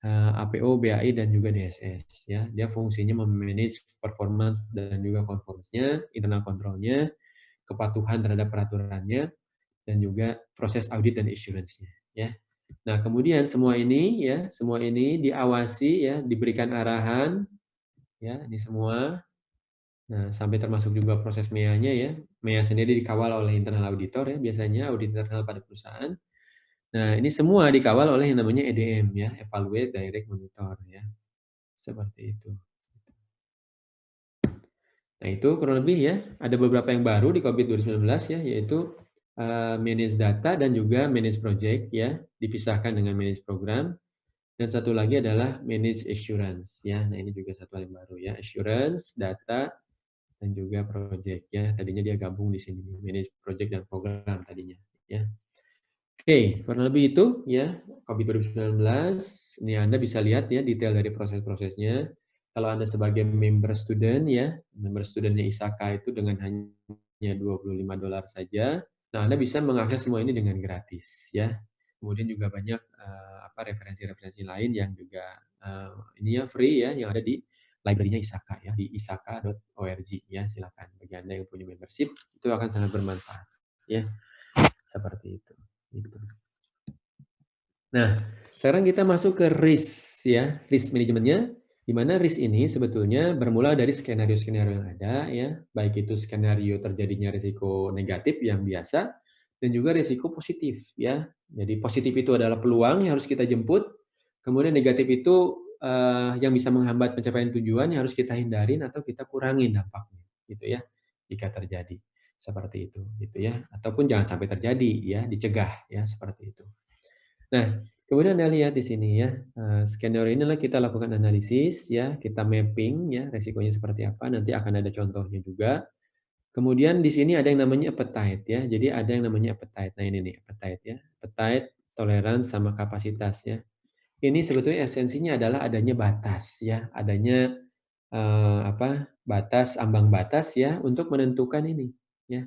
Speaker 1: APO, BAI, dan juga DSS ya. Dia fungsinya memanage performance dan juga conformance-nya, internal control-nya, kepatuhan terhadap peraturannya, dan juga proses audit dan assurance-nya ya. Nah, kemudian semua ini diawasi ya, diberikan arahan ya, ini semua. Nah, sampai termasuk juga proses MEA-nya ya. MEA sendiri dikawal oleh internal auditor ya, biasanya audit internal pada perusahaan. Nah, ini semua dikawal oleh yang namanya EDM ya, Evaluate, Direct, Monitor ya. Seperti itu. Nah, itu kurang lebih ya, ada beberapa yang baru di COVID 2019 ya, yaitu manage data dan juga manage project ya, dipisahkan dengan manage program. Dan satu lagi adalah manage assurance ya. Nah, ini juga satu hal yang baru ya, assurance, data, dan juga project ya. Tadinya dia gabung di sini, manage project dan program tadinya ya. Oke, kurang lebih itu ya, COVID 2019. Ini Anda bisa lihat ya detail dari proses-prosesnya. Kalau Anda sebagai member student ya, member studentnya ISAKA itu dengan hanya $25 saja. Nah, Anda bisa mengakses semua ini dengan gratis ya. Kemudian juga banyak referensi-referensi lain yang juga ini ya free ya, yang ada di library-nya ISAKA ya, di isaka.org ya. Silakan bagi Anda yang punya membership, itu akan sangat bermanfaat ya. Seperti itu. Gitu. Nah, sekarang kita masuk ke risk ya, risk manajemennya, di mana risk ini sebetulnya bermula dari skenario-skenario yang ada ya, baik itu skenario terjadinya risiko negatif yang biasa dan juga risiko positif ya. Jadi positif itu adalah peluang yang harus kita jemput, kemudian negatif itu yang bisa menghambat pencapaian tujuan yang harus kita hindarin atau kita kurangin dampaknya, gitu ya, jika terjadi seperti itu, gitu ya. Ataupun jangan sampai terjadi ya, dicegah ya seperti itu. Nah, kemudian Anda lihat di sini ya, skenario inilah kita lakukan analisis ya, kita mapping ya, resikonya seperti apa, nanti akan ada contohnya juga. Kemudian di sini ada yang namanya appetite ya, jadi ada yang namanya appetite. Nah ini nih appetite ya, appetite, toleransi, sama kapasitas ya. Ini sebetulnya esensinya adalah adanya batas ya, adanya batas, ambang batas ya untuk menentukan ini ya.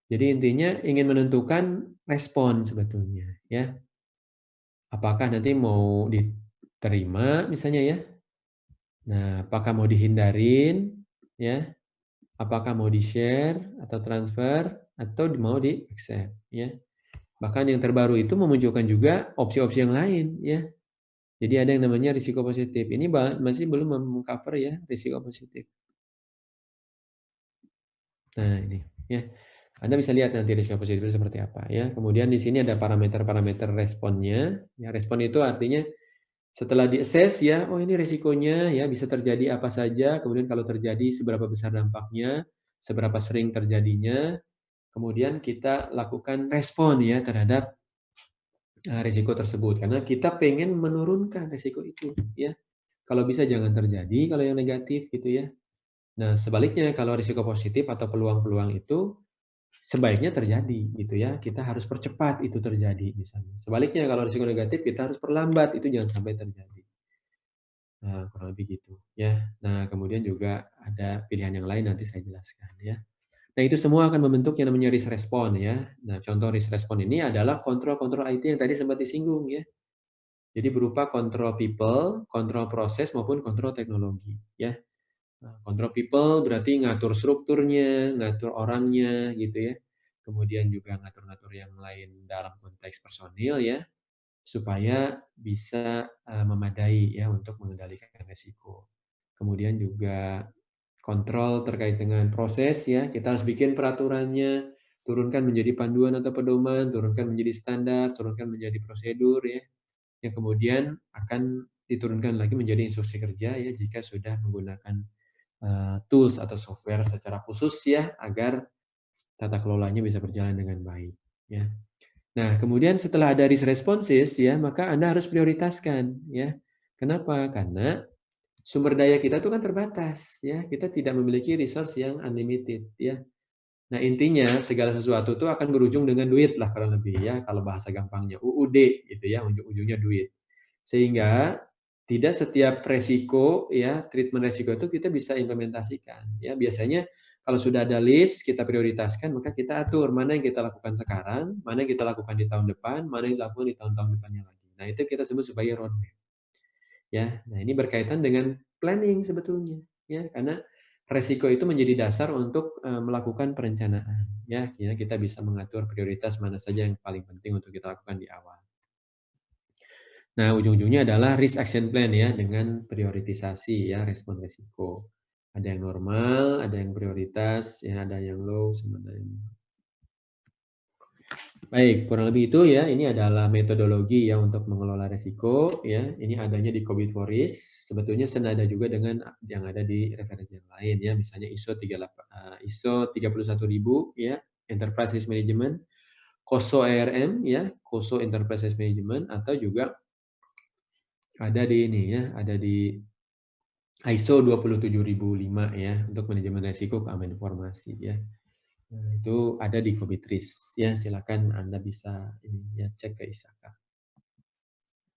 Speaker 1: Jadi intinya ingin menentukan respon sebetulnya ya. Apakah nanti mau diterima misalnya ya. Nah, apakah mau dihindarin ya, apakah mau di-share atau transfer atau mau di-accept ya. Bahkan yang terbaru itu memunculkan juga opsi-opsi yang lain ya. Jadi ada yang namanya risiko positif. Ini masih belum meng-cover ya risiko positif. Nah, ini ya. Anda bisa lihat nanti risiko positif itu seperti apa ya. Kemudian di sini ada parameter-parameter responnya. Ya, respon itu artinya setelah di-assess ya, oh ini risikonya ya bisa terjadi apa saja, kemudian kalau terjadi seberapa besar dampaknya, seberapa sering terjadinya, kemudian kita lakukan respon ya terhadap risiko tersebut karena kita pengen menurunkan risiko itu ya. Kalau bisa jangan terjadi kalau yang negatif gitu ya. Nah, sebaliknya kalau risiko positif atau peluang-peluang itu sebaiknya terjadi gitu ya. Kita harus percepat itu terjadi misalnya. Sebaliknya kalau risiko negatif kita harus perlambat, itu jangan sampai terjadi. Nah, kurang lebih gitu ya. Nah, kemudian juga ada pilihan yang lain nanti saya jelaskan ya. Nah, itu semua akan membentuk yang namanya risk response ya. Nah, contoh risk response ini adalah kontrol-kontrol IT yang tadi sempat disinggung ya. Jadi berupa kontrol people, kontrol proses maupun kontrol teknologi ya. Nah, kontrol people berarti ngatur strukturnya, ngatur orangnya gitu ya. Kemudian juga ngatur-ngatur yang lain dalam konteks personil ya, supaya bisa memadai ya untuk mengendalikan risiko. Kemudian juga kontrol terkait dengan proses ya, kita harus bikin peraturannya, turunkan menjadi panduan atau pedoman, turunkan menjadi standar, turunkan menjadi prosedur ya, yang kemudian akan diturunkan lagi menjadi instruksi kerja ya jika sudah menggunakan tools atau software secara khusus ya, agar tata kelolanya bisa berjalan dengan baik, ya. Nah, kemudian setelah ada risk responses ya, maka Anda harus prioritaskan ya. Kenapa? Karena sumber daya kita itu kan terbatas ya. Kita tidak memiliki resource yang unlimited ya. Nah, intinya segala sesuatu itu akan berujung dengan duit lah kurang lebih ya, kalau bahasa gampangnya UUD gitu ya, ujung-ujungnya duit. Sehingga tidak setiap resiko ya, treatment resiko itu kita bisa implementasikan ya. Biasanya kalau sudah ada list, kita prioritaskan, maka kita atur mana yang kita lakukan sekarang, mana yang kita lakukan di tahun depan, mana yang dilakukan di tahun-tahun depannya lagi. Nah, itu kita sebut sebagai roadmap ya. Nah, ini berkaitan dengan planning sebetulnya ya, karena resiko itu menjadi dasar untuk melakukan perencanaan ya. Ya, kita bisa mengatur prioritas mana saja yang paling penting untuk kita lakukan di awal. Nah, ujung-ujungnya adalah risk action plan ya, dengan prioritisasi ya, respon risiko. Ada yang normal, ada yang prioritas, ya, ada yang low, sama ada yang... Baik, kurang lebih itu ya, ini adalah metodologi ya untuk mengelola risiko ya. Ini adanya di COVID for Risk, sebetulnya senada juga dengan yang ada di referensi yang lain ya, misalnya ISO 31000 ya, Enterprise Risk Management, COSO ERM ya, COSO Enterprise Risk Management, atau juga ada di ini ya, ada di ISO 27005 ya, untuk manajemen risiko keamanan informasi ya. Nah, itu ada di Comitris ya, silakan Anda bisa ini ya, cek ke ISAKA.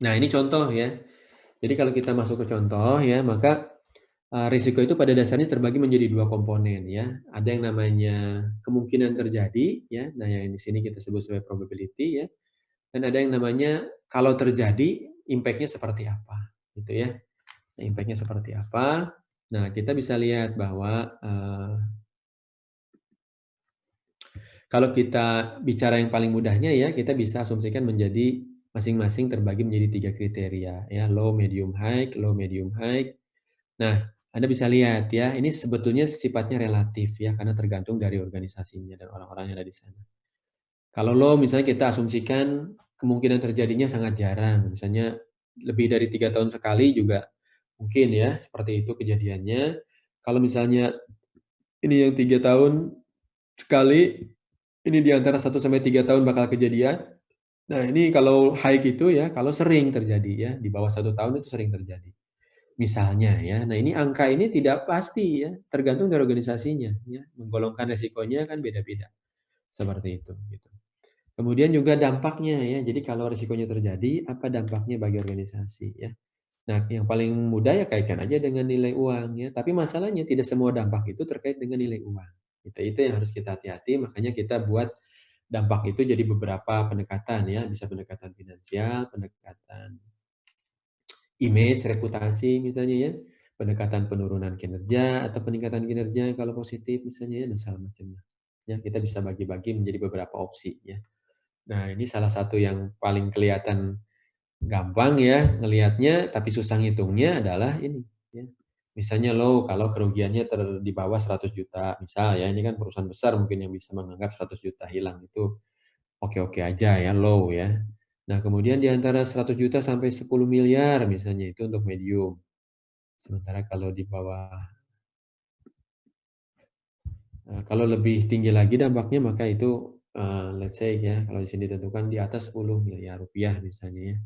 Speaker 1: Nah, ini contoh ya. Jadi kalau kita masuk ke contoh ya, maka risiko itu pada dasarnya terbagi menjadi dua komponen ya. Ada yang namanya kemungkinan terjadi ya. Nah, yang di sini kita sebut sebagai probability ya. Dan ada yang namanya kalau terjadi impact-nya seperti apa gitu ya. Nah, impact-nya seperti apa? Nah, kita bisa lihat bahwa kalau kita bicara yang paling mudahnya ya, kita bisa asumsikan menjadi masing-masing terbagi menjadi 3 kriteria ya, low, medium, high, low, medium, high. Nah, Anda bisa lihat ya, ini sebetulnya sifatnya relatif ya, karena tergantung dari organisasinya dan orang-orang yang ada di sana. Kalau low misalnya kita asumsikan kemungkinan terjadinya sangat jarang, misalnya lebih dari 3 tahun sekali juga mungkin ya, seperti itu kejadiannya. Kalau misalnya ini yang 3 tahun sekali, ini di antara 1 sampai 3 tahun bakal kejadian. Nah, ini kalau high itu ya, kalau sering terjadi ya, di bawah 1 tahun itu sering terjadi. Misalnya ya, nah ini angka ini tidak pasti ya, tergantung dari organisasinya ya, menggolongkan resikonya kan beda-beda, seperti itu gitu. Kemudian juga dampaknya ya, jadi kalau resikonya terjadi, apa dampaknya bagi organisasi ya. Nah, yang paling mudah ya kaitkan aja dengan nilai uang ya, tapi masalahnya tidak semua dampak itu terkait dengan nilai uang. Itu yang harus kita hati-hati, makanya kita buat dampak itu jadi beberapa pendekatan ya, bisa pendekatan finansial, pendekatan image, reputasi misalnya ya, pendekatan penurunan kinerja atau peningkatan kinerja kalau positif misalnya ya, dan segala macamnya. Ya, kita bisa bagi-bagi menjadi beberapa opsi ya. Nah, ini salah satu yang paling kelihatan gampang ya ngelihatnya, tapi susah ngitungnya adalah ini ya. Misalnya low kalau kerugiannya di bawah 100 juta, misal ya, ini kan perusahaan besar mungkin yang bisa menganggap 100 juta hilang itu oke-oke aja ya, low ya. Nah, kemudian di antara 100 juta sampai 10 miliar misalnya itu untuk medium. Sementara kalau di bawah, kalau lebih tinggi lagi dampaknya maka itu, let's say ya, kalau di sini ditentukan di atas 10 miliar rupiah misalnya ya.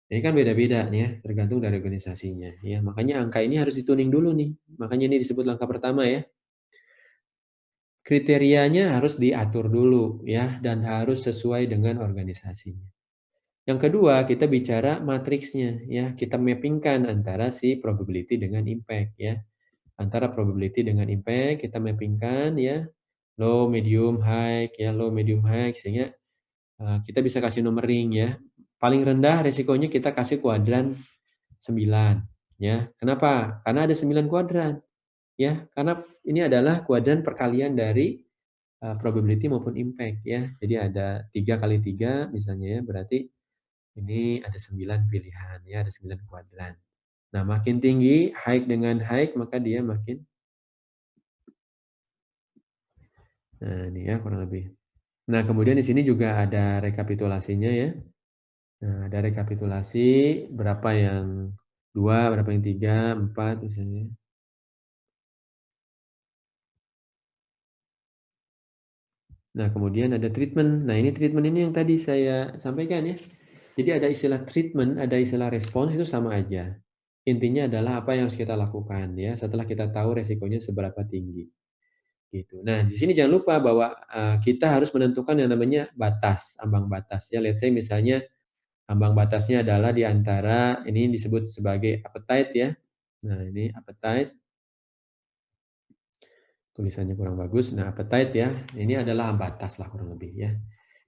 Speaker 1: Ini kan beda-beda nih ya, tergantung dari organisasinya ya. Makanya angka ini harus dituning dulu nih. Makanya ini disebut langkah pertama ya. Kriterianya harus diatur dulu ya, dan harus sesuai dengan organisasinya. Yang kedua, kita bicara matriksnya ya. Kita mappingkan antara si probability dengan impact ya. Antara probability dengan impact kita mappingkan ya. Low, medium, high ya, low, medium, high sehingga kita bisa kasih numbering ya. Paling rendah resikonya kita kasih kuadran 9 ya. Kenapa? Karena ada 9 kuadran ya. Karena ini adalah kuadran perkalian dari probability maupun impact ya. Jadi ada 3 kali 3 misalnya ya, berarti ini ada 9 pilihan ya, ada 9 kuadran. Nah, makin tinggi high dengan high maka dia makin, nah ini ya kurang lebih. Nah, kemudian di sini juga ada rekapitulasinya ya. Nah, ada rekapitulasi berapa yang 2, berapa yang 3, 4 misalnya. Nah, kemudian ada treatment. Nah, ini treatment ini yang tadi saya sampaikan ya. Jadi ada istilah treatment, ada istilah respons itu sama aja. Intinya adalah apa yang harus kita lakukan ya, setelah kita tahu resikonya seberapa tinggi, gitu. Nah, di sini jangan lupa bahwa, kita harus menentukan yang namanya batas, ambang batas ya. Let's say misalnya ambang batasnya adalah di antara ini disebut sebagai appetite ya. Nah, ini appetite, tulisannya kurang bagus. Nah, appetite ya, ini adalah batas lah kurang lebih ya.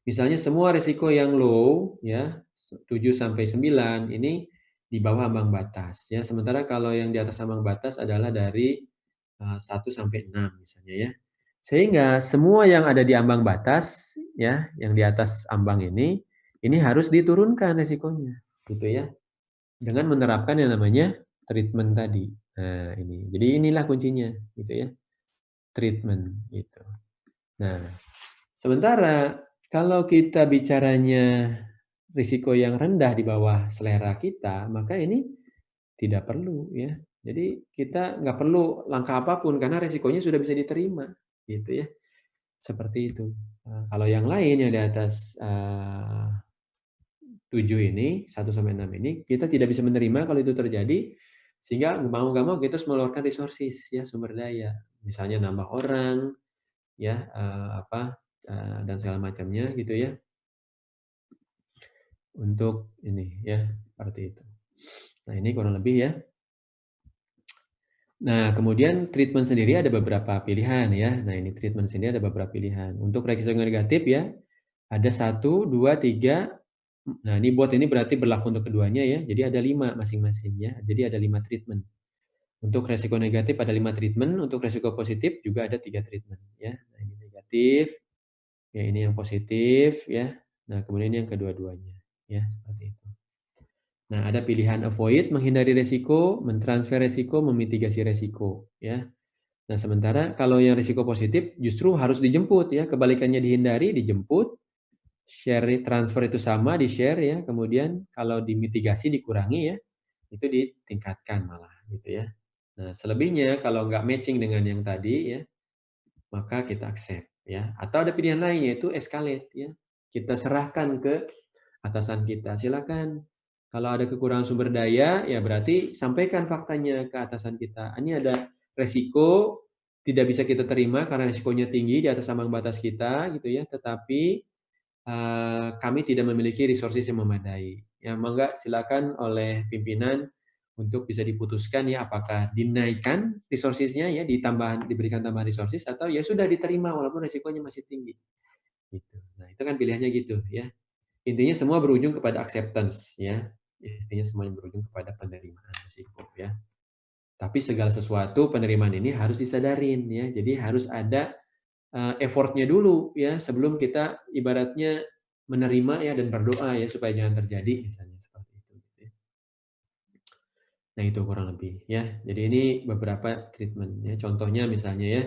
Speaker 1: Misalnya semua risiko yang low ya, 7 sampai 9 ini di bawah ambang batas ya. Sementara kalau yang di atas ambang batas adalah dari 1 sampai 6 misalnya ya. Sehingga semua yang ada di ambang batas ya, yang di atas ambang ini harus diturunkan resikonya gitu ya. Dengan menerapkan yang namanya treatment tadi. Nah, ini. Jadi inilah kuncinya gitu ya, treatment gitu. Nah, sementara kalau kita bicaranya risiko yang rendah di bawah selera kita, maka ini tidak perlu ya. Jadi kita nggak perlu langkah apapun karena risikonya sudah bisa diterima, gitu ya. Seperti itu. Kalau yang lain yang di atas 7 ini, 1 sampai 6 ini, kita tidak bisa menerima kalau itu terjadi, sehingga mau nggak mau kita harus mengeluarkan resources ya, sumber daya. Misalnya nambah orang, ya, dan segala macamnya gitu ya, untuk ini ya, seperti itu. Nah, ini kurang lebih ya. Nah, kemudian treatment sendiri ada beberapa pilihan ya. Nah, ini treatment sendiri ada beberapa pilihan. Untuk resiko negatif ya, ada 1, 2, 3. Nah, ini berarti berlaku untuk keduanya ya. Jadi ada 5 masing-masing ya. Jadi ada 5 treatment. Untuk resiko negatif ada 5 treatment, untuk resiko positif juga ada 3 treatment ya. Nah, ini negatif, ya ini yang positif ya. Nah, kemudian yang kedua-duanya ya, seperti itu. Nah, ada pilihan avoid, menghindari resiko, mentransfer resiko, memitigasi resiko ya. Nah, sementara kalau yang risiko positif justru harus dijemput ya, kebalikannya dihindari, dijemput, share transfer itu sama, di-share ya, kemudian kalau dimitigasi, dikurangi ya, itu ditingkatkan malah gitu ya. Nah, selebihnya kalau nggak matching dengan yang tadi ya, maka kita accept ya. Atau ada pilihan lain yaitu escalate ya. Kita serahkan ke atasan kita, silakan. Kalau ada kekurangan sumber daya, ya berarti sampaikan faktanya ke atasan kita. Ini ada resiko tidak bisa kita terima karena resikonya tinggi di atas ambang batas kita gitu ya, tetapi kami tidak memiliki resources yang memadai. Ya, mangga silakan oleh pimpinan untuk bisa diputuskan ya apakah dinaikkan resources-nya ya, diberikan tambahan resources atau ya sudah diterima walaupun resikonya masih tinggi, gitu. Nah, itu kan pilihannya gitu ya. Intinya semua berujung kepada acceptance ya. Intinya semuanya berujung kepada penerimaan risiko ya. Tapi segala sesuatu penerimaan ini harus disadarin ya. Jadi harus ada effort-nya dulu ya sebelum kita ibaratnya menerima ya dan berdoa ya supaya jangan terjadi misalnya seperti itu gitu ya. Nah, itu kurang lebih ya. Jadi ini beberapa treatment ya. Contohnya misalnya ya,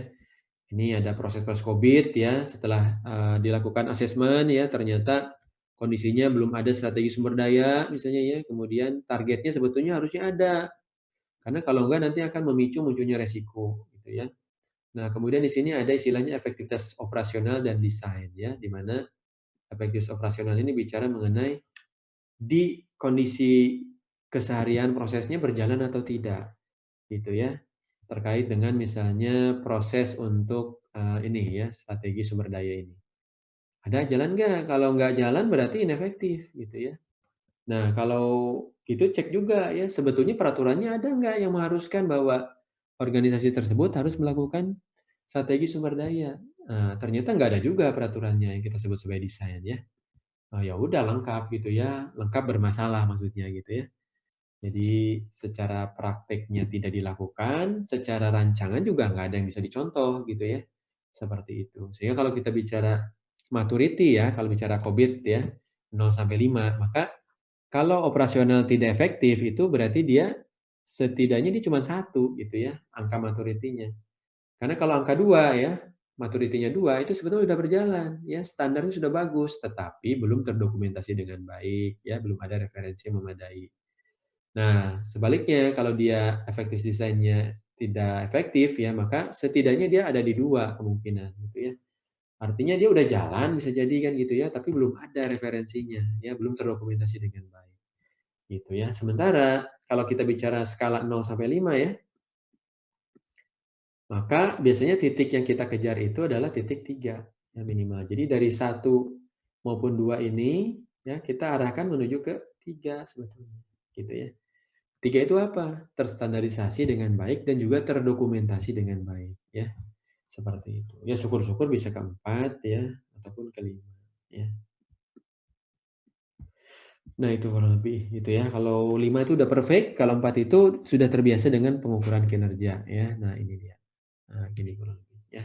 Speaker 1: ini ada proses COVID ya, setelah dilakukan asesmen ya, ternyata kondisinya belum ada strategi sumber daya misalnya ya, kemudian targetnya sebetulnya harusnya ada, karena kalau enggak nanti akan memicu munculnya resiko gitu ya. Nah, kemudian di sini ada istilahnya efektivitas operasional dan desain ya, di mana efektivitas operasional ini bicara mengenai di kondisi keseharian prosesnya berjalan atau tidak gitu ya. Terkait dengan misalnya proses untuk ini ya, strategi sumber daya ini. Ada jalan nggak? Kalau nggak jalan berarti inefektif gitu ya. Nah, kalau gitu cek juga ya, sebetulnya peraturannya ada nggak yang mengharuskan bahwa organisasi tersebut harus melakukan strategi sumber daya. Ternyata nggak ada juga peraturannya yang kita sebut sebagai desain ya. Oh, ya udah lengkap gitu ya, lengkap bermasalah maksudnya gitu ya. Jadi secara prakteknya tidak dilakukan, secara rancangan juga nggak ada yang bisa dicontoh gitu ya, seperti itu. Sehingga kalau kita bicara maturity ya, kalau bicara COVID ya, 0 sampai 5, maka kalau operasional tidak efektif itu berarti dia setidaknya dia cuma 1 gitu ya, angka maturity-nya. Karena kalau angka 2 ya, maturity-nya 2 itu sebetulnya sudah berjalan ya, standarnya sudah bagus, tetapi belum terdokumentasi dengan baik ya, belum ada referensi yang memadai. Nah, sebaliknya kalau dia efektif desainnya tidak efektif ya, maka setidaknya dia ada di 2 kemungkinan gitu ya. Artinya dia udah jalan bisa jadi kan gitu ya, tapi belum ada referensinya, ya belum terdokumentasi dengan baik, gitu ya. Sementara kalau kita bicara skala 0 sampai 5 ya, maka biasanya titik yang kita kejar itu adalah titik 3 ya minimal. Jadi dari 1 maupun 2 ini ya kita arahkan menuju ke 3 sebetulnya, gitu ya. 3 itu apa? Terstandarisasi dengan baik dan juga terdokumentasi dengan baik ya. Seperti itu. Ya syukur-syukur bisa ke 4 ya ataupun ke 5 ya. Nah itu kurang lebih gitu ya. Kalau 5 itu udah perfect, kalau 4 itu sudah terbiasa dengan pengukuran kinerja ya. Nah ini dia. Nah gini kurang lebih ya.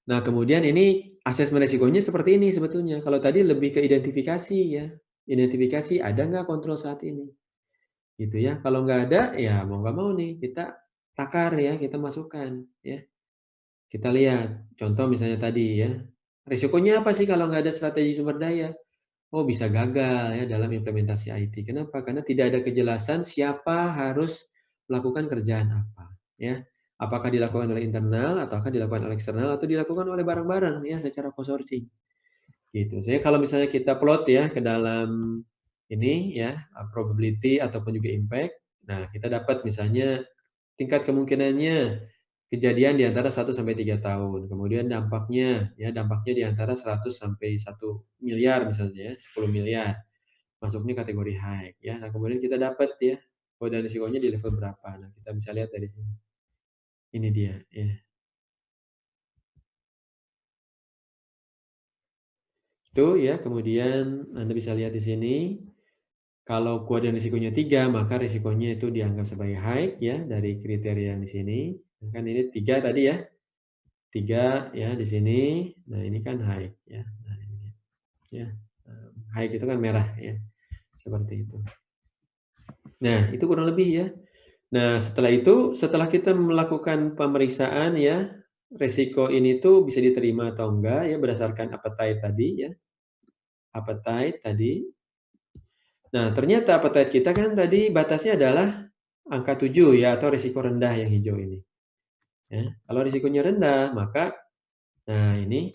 Speaker 1: Nah kemudian ini asesmen resikonya seperti ini sebetulnya. Kalau tadi lebih ke identifikasi ya. Identifikasi ada nggak kontrol saat ini. Gitu ya. Kalau nggak ada ya mau nggak mau nih kita takar ya, kita masukkan ya. Kita lihat contoh misalnya tadi ya. Risikonya apa sih kalau nggak ada strategi sumber daya? Oh, bisa gagal ya dalam implementasi IT. Kenapa? Karena tidak ada kejelasan siapa harus melakukan kerjaan apa, ya. Apakah dilakukan oleh internal ataukah dilakukan oleh eksternal atau dilakukan oleh bareng-bareng ya secara konsorsium. Gitu. Saya kalau misalnya kita plot ya ke dalam ini ya, probability ataupun juga impact. Nah, kita dapat misalnya tingkat kemungkinannya kejadian di antara 1 sampai 3 tahun. Kemudian dampaknya di antara 100 sampai 1 miliar misalnya ya, 10 miliar. Masuknya kategori high ya. Nah, kemudian kita dapat ya dan risikonya di level berapa. Nah, kita bisa lihat dari sini. Ini dia ya. Itu ya, kemudian Anda bisa lihat di sini. Kalau kuadran risikonya 3, maka risikonya itu dianggap sebagai high ya dari kriteria yang di sini. Kan ini 3 tadi ya. 3 ya di sini. Nah, ini kan high ya. Nah, ini dia. Ya. High itu kan merah ya. Seperti itu. Nah, itu kurang lebih ya. Nah, setelah itu, setelah kita melakukan pemeriksaan ya, resiko ini tuh bisa diterima atau enggak ya berdasarkan appetite tadi ya. Appetite tadi. Nah, ternyata appetite kita kan tadi batasnya adalah angka 7 ya atau risiko rendah yang hijau ini. Ya. Kalau risikonya rendah, maka nah ini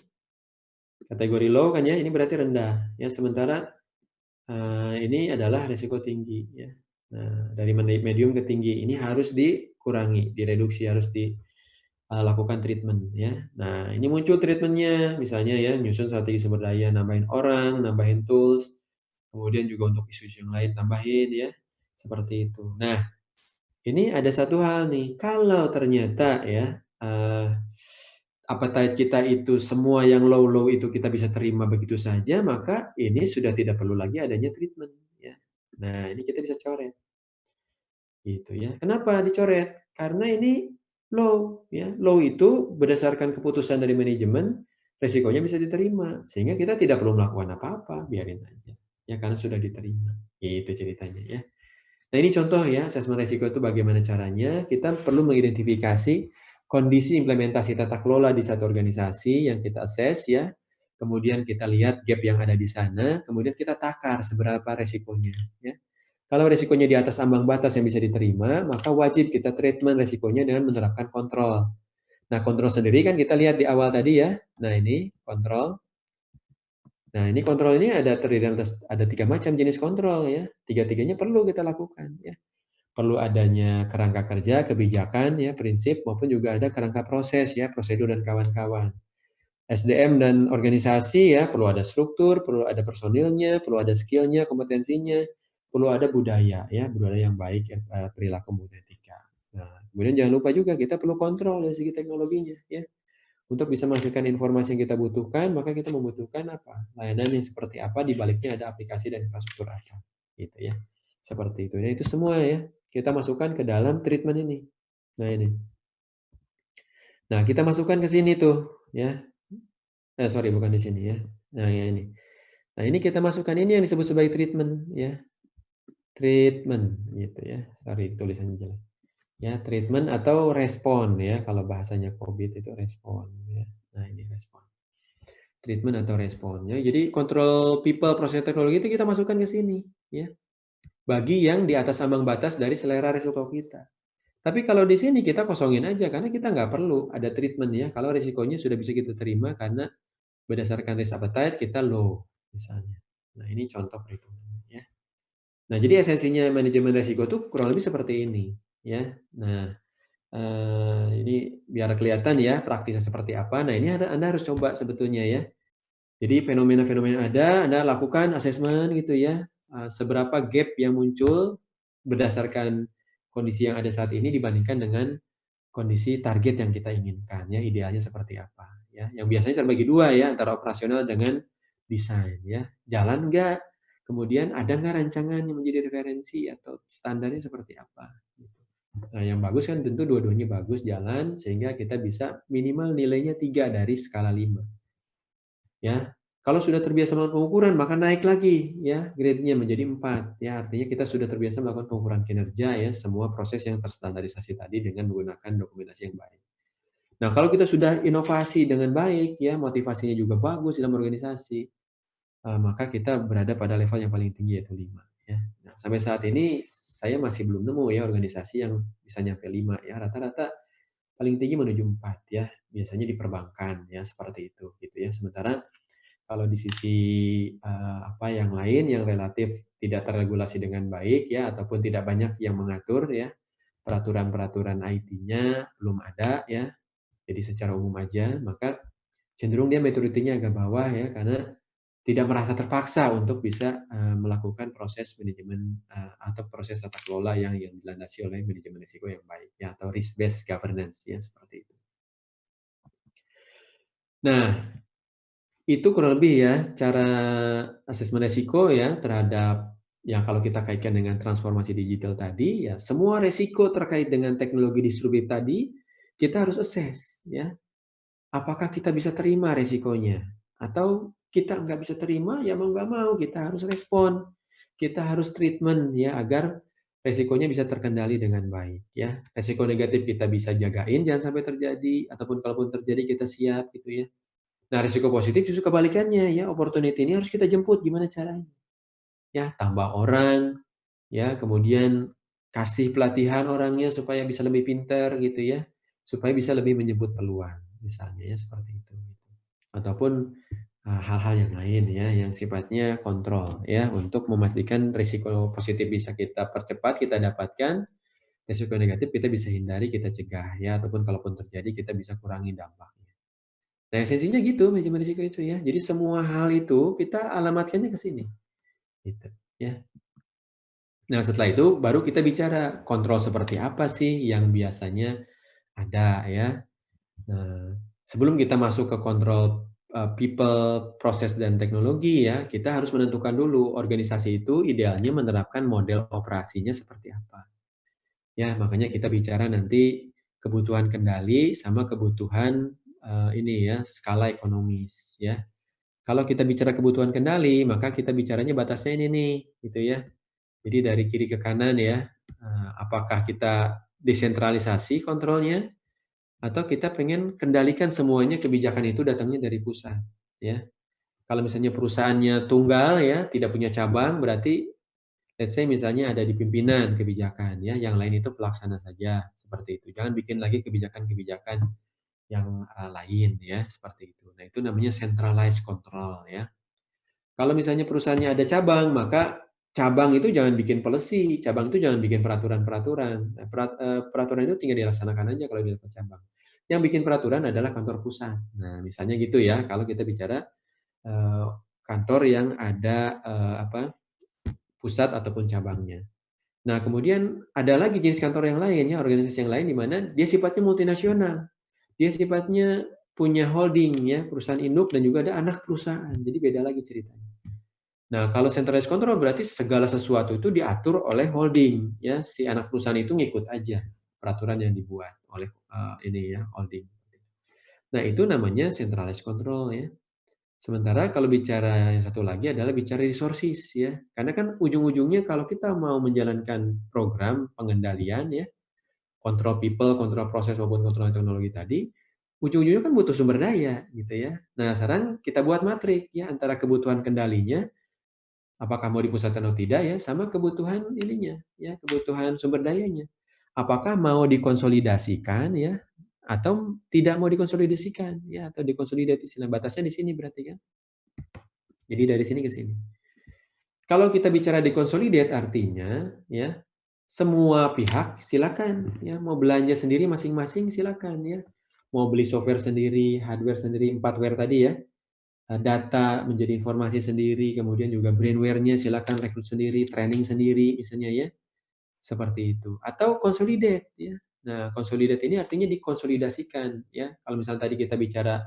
Speaker 1: kategori low kan ya, ini berarti rendah ya. Sementara ini adalah risiko tinggi ya. Nah, dari medium ke tinggi ini harus dikurangi, direduksi, harus dilakukan treatment ya. Nah, ini muncul treatmentnya, misalnya ya, nyusun strategi sumber daya, nambahin orang, nambahin tools, kemudian juga untuk isu-isu yang lain tambahin ya, seperti itu. Nah, ini ada satu hal nih, kalau ternyata ya, appetite kita itu semua yang low-low itu kita bisa terima begitu saja, maka ini sudah tidak perlu lagi adanya treatment ya. Nah, ini kita bisa coret. Gitu ya. Kenapa dicoret? Karena ini low ya. Low itu berdasarkan keputusan dari manajemen, resikonya bisa diterima. Sehingga kita tidak perlu melakukan apa-apa, biarin aja. Ya karena sudah diterima. Itu ceritanya ya. Nah, ini contoh ya, asesmen resiko itu bagaimana caranya. Kita perlu mengidentifikasi kondisi implementasi tata kelola di satu organisasi yang kita assess ya. Kemudian kita lihat gap yang ada di sana, kemudian kita takar seberapa resikonya ya. Kalau risikonya di atas ambang batas yang bisa diterima, maka wajib kita treatment risikonya dengan menerapkan kontrol. Nah, kontrol sendiri kan kita lihat di awal tadi ya. Nah, ini kontrol. Nah, ini kontrol ini terdiri atas ada 3 macam jenis kontrol ya. Tiga-tiganya perlu kita lakukan ya. Perlu adanya kerangka kerja, kebijakan ya, prinsip maupun juga ada kerangka proses ya, prosedur dan kawan-kawan. SDM dan organisasi ya, perlu ada struktur, perlu ada personilnya, perlu ada skillnya, kompetensinya, perlu ada budaya ya, budaya yang baik, perilaku mutu etika. Nah, kemudian jangan lupa juga kita perlu kontrol dari segi teknologinya ya. Untuk bisa menghasilkan informasi yang kita butuhkan, maka kita membutuhkan apa? Layanan yang seperti apa, di baliknya ada aplikasi dan infrastruktur apa, gitu ya. Seperti itu. Ya, itu semua ya, kita masukkan ke dalam treatment ini. Nah, ini. Nah, kita masukkan ke sini tuh, ya. Sorry, bukan di sini ya. Nah, ya ini. Nah, ini kita masukkan ini yang disebut sebagai treatment ya. Treatment gitu ya. Sorry, tulisannya jelek. Ya, treatment atau respon ya. Kalau bahasanya COVID itu respon ya. Nah, ini respon. Treatment atau respon ya. Jadi kontrol people, proses teknologi itu kita masukkan ke sini ya. Bagi yang di atas ambang batas dari selera risiko kita. Tapi kalau di sini kita kosongin aja karena kita nggak perlu ada treatment ya, kalau risikonya sudah bisa kita terima karena berdasarkan risk appetite kita low misalnya. Nah, ini contoh perhitungannya ya. Nah, jadi esensinya manajemen risiko tuh kurang lebih seperti ini ya. Nah, ini biar kelihatan ya praktisnya seperti apa. Nah, ini Anda harus coba sebetulnya ya. Jadi fenomena-fenomena yang ada, Anda lakukan asesmen gitu ya, seberapa gap yang muncul berdasarkan kondisi yang ada saat ini dibandingkan dengan kondisi target yang kita inginkan ya, idealnya seperti apa ya. Yang biasanya terbagi dua ya, antara operasional dengan desain ya. Jalan nggak? Kemudian ada nggak rancangan yang menjadi referensi atau standarnya seperti apa? Gitu. Nah, yang bagus kan tentu dua-duanya bagus jalan sehingga kita bisa minimal nilainya 3 dari skala 5. Ya. Kalau sudah terbiasa melakukan pengukuran, maka naik lagi ya grade-nya menjadi 4 ya. Artinya kita sudah terbiasa melakukan pengukuran kinerja ya, semua proses yang terstandarisasi tadi dengan menggunakan dokumentasi yang baik. Nah, kalau kita sudah inovasi dengan baik ya, motivasinya juga bagus dalam organisasi, maka kita berada pada level yang paling tinggi yaitu 5 ya. Nah, sampai saat ini saya masih belum nemu ya organisasi yang bisa nyampe 5 ya. Rata-rata paling tinggi menuju 4 ya. Biasanya di perbankan ya seperti itu gitu ya. Sementara kalau di sisi apa yang lain yang relatif tidak terregulasi dengan baik ya ataupun tidak banyak yang mengatur ya, peraturan-peraturan IT-nya belum ada ya. Jadi secara umum aja, maka cenderung dia maturity-nya agak bawah ya karena tidak merasa terpaksa untuk bisa melakukan proses manajemen atau proses tata kelola yang dilandasi oleh manajemen risiko yang baik ya atau risk based governance ya seperti itu. Nah, itu kurang lebih ya, cara asesmen resiko ya terhadap ya kalau kita kaitkan dengan transformasi digital tadi, ya semua resiko terkait dengan teknologi disruptif tadi, kita harus assess ya. Apakah kita bisa terima resikonya? Atau kita nggak bisa terima, ya mau nggak mau kita harus respon. Kita harus treatment ya agar resikonya bisa terkendali dengan baik ya. Resiko negatif kita bisa jagain jangan sampai terjadi, ataupun kalaupun terjadi kita siap gitu ya. Nah, risiko positif justru kebalikannya ya, opportunity ini harus kita jemput gimana caranya. Ya, tambah orang, ya, kemudian kasih pelatihan orangnya supaya bisa lebih pintar gitu ya, supaya bisa lebih menyebut peluang, misalnya ya seperti itu. Ataupun hal-hal yang lain ya, yang sifatnya kontrol ya, untuk memastikan risiko positif bisa kita percepat, kita dapatkan, risiko negatif kita bisa hindari, kita cegah ya, ataupun kalaupun terjadi kita bisa kurangi dampaknya. Nah, esensinya gitu manajemen risiko itu ya. Jadi semua hal itu kita alamatkannya ke sini, gitu, ya. Nah, setelah itu baru kita bicara kontrol seperti apa sih yang biasanya ada ya. Nah, sebelum kita masuk ke kontrol, people, proses, dan teknologi ya, kita harus menentukan dulu organisasi itu idealnya menerapkan model operasinya seperti apa. Ya, makanya kita bicara nanti kebutuhan kendali sama kebutuhan, ini ya, skala ekonomis ya. Kalau kita bicara kebutuhan kendali, maka kita bicaranya batasnya ini nih, gitu ya. Jadi dari kiri ke kanan ya, apakah kita desentralisasi kontrolnya, atau kita pengen kendalikan semuanya kebijakan itu datangnya dari pusat, ya. Kalau misalnya perusahaannya tunggal ya, tidak punya cabang, berarti let's say misalnya ada di pimpinan kebijakan ya, yang lain itu pelaksana saja, seperti itu. Jangan bikin lagi kebijakan-kebijakan yang, lain ya, seperti itu. Nah, itu namanya centralized control ya. Kalau misalnya perusahaannya ada cabang, maka cabang itu jangan bikin policy, cabang itu jangan bikin peraturan-peraturan. Nah, peraturan itu tinggal dilaksanakan aja kalau di level cabang. Yang bikin peraturan adalah kantor pusat. Nah, misalnya gitu ya, kalau kita bicara, eee, kantor yang ada, pusat ataupun cabangnya. Nah, kemudian ada lagi jenis kantor yang lain ya, organisasi yang lain di mana dia sifatnya multinasional. Dia sifatnya punya holding ya, perusahaan induk dan juga ada anak perusahaan. Jadi beda lagi ceritanya. Nah, kalau centralized control berarti segala sesuatu itu diatur oleh holding, ya. Si anak perusahaan itu ngikut aja peraturan yang dibuat oleh, ini ya, holding. Nah, itu namanya centralized control ya. Sementara kalau bicara yang satu lagi adalah bicara resources ya. Karena kan ujung-ujungnya kalau kita mau menjalankan program pengendalian ya, kontrol people, kontrol proses maupun kontrol teknologi tadi, ujung-ujungnya kan butuh sumber daya gitu ya. Nah, sekarang kita buat matrik ya antara kebutuhan kendalinya apakah mau dipusatkan atau tidak ya, sama kebutuhan ininya, ya kebutuhan sumber dayanya. apakah mau dikonsolidasikan ya atau tidak mau dikonsolidasikan ya atau dikonsolidasi. Nah, batasnya di sini berarti kan. Jadi dari sini ke sini. Kalau kita bicara dikonsolidate artinya ya semua pihak silakan ya mau belanja sendiri masing-masing silakan ya. Mau beli software sendiri, hardware sendiri, 4ware tadi ya. Data menjadi informasi sendiri, kemudian juga brainware-nya silakan rekrut sendiri, training sendiri misalnya ya. Seperti itu. Atau consolidate ya. Nah, consolidate ini artinya dikonsolidasikan ya. Kalau misalnya tadi kita bicara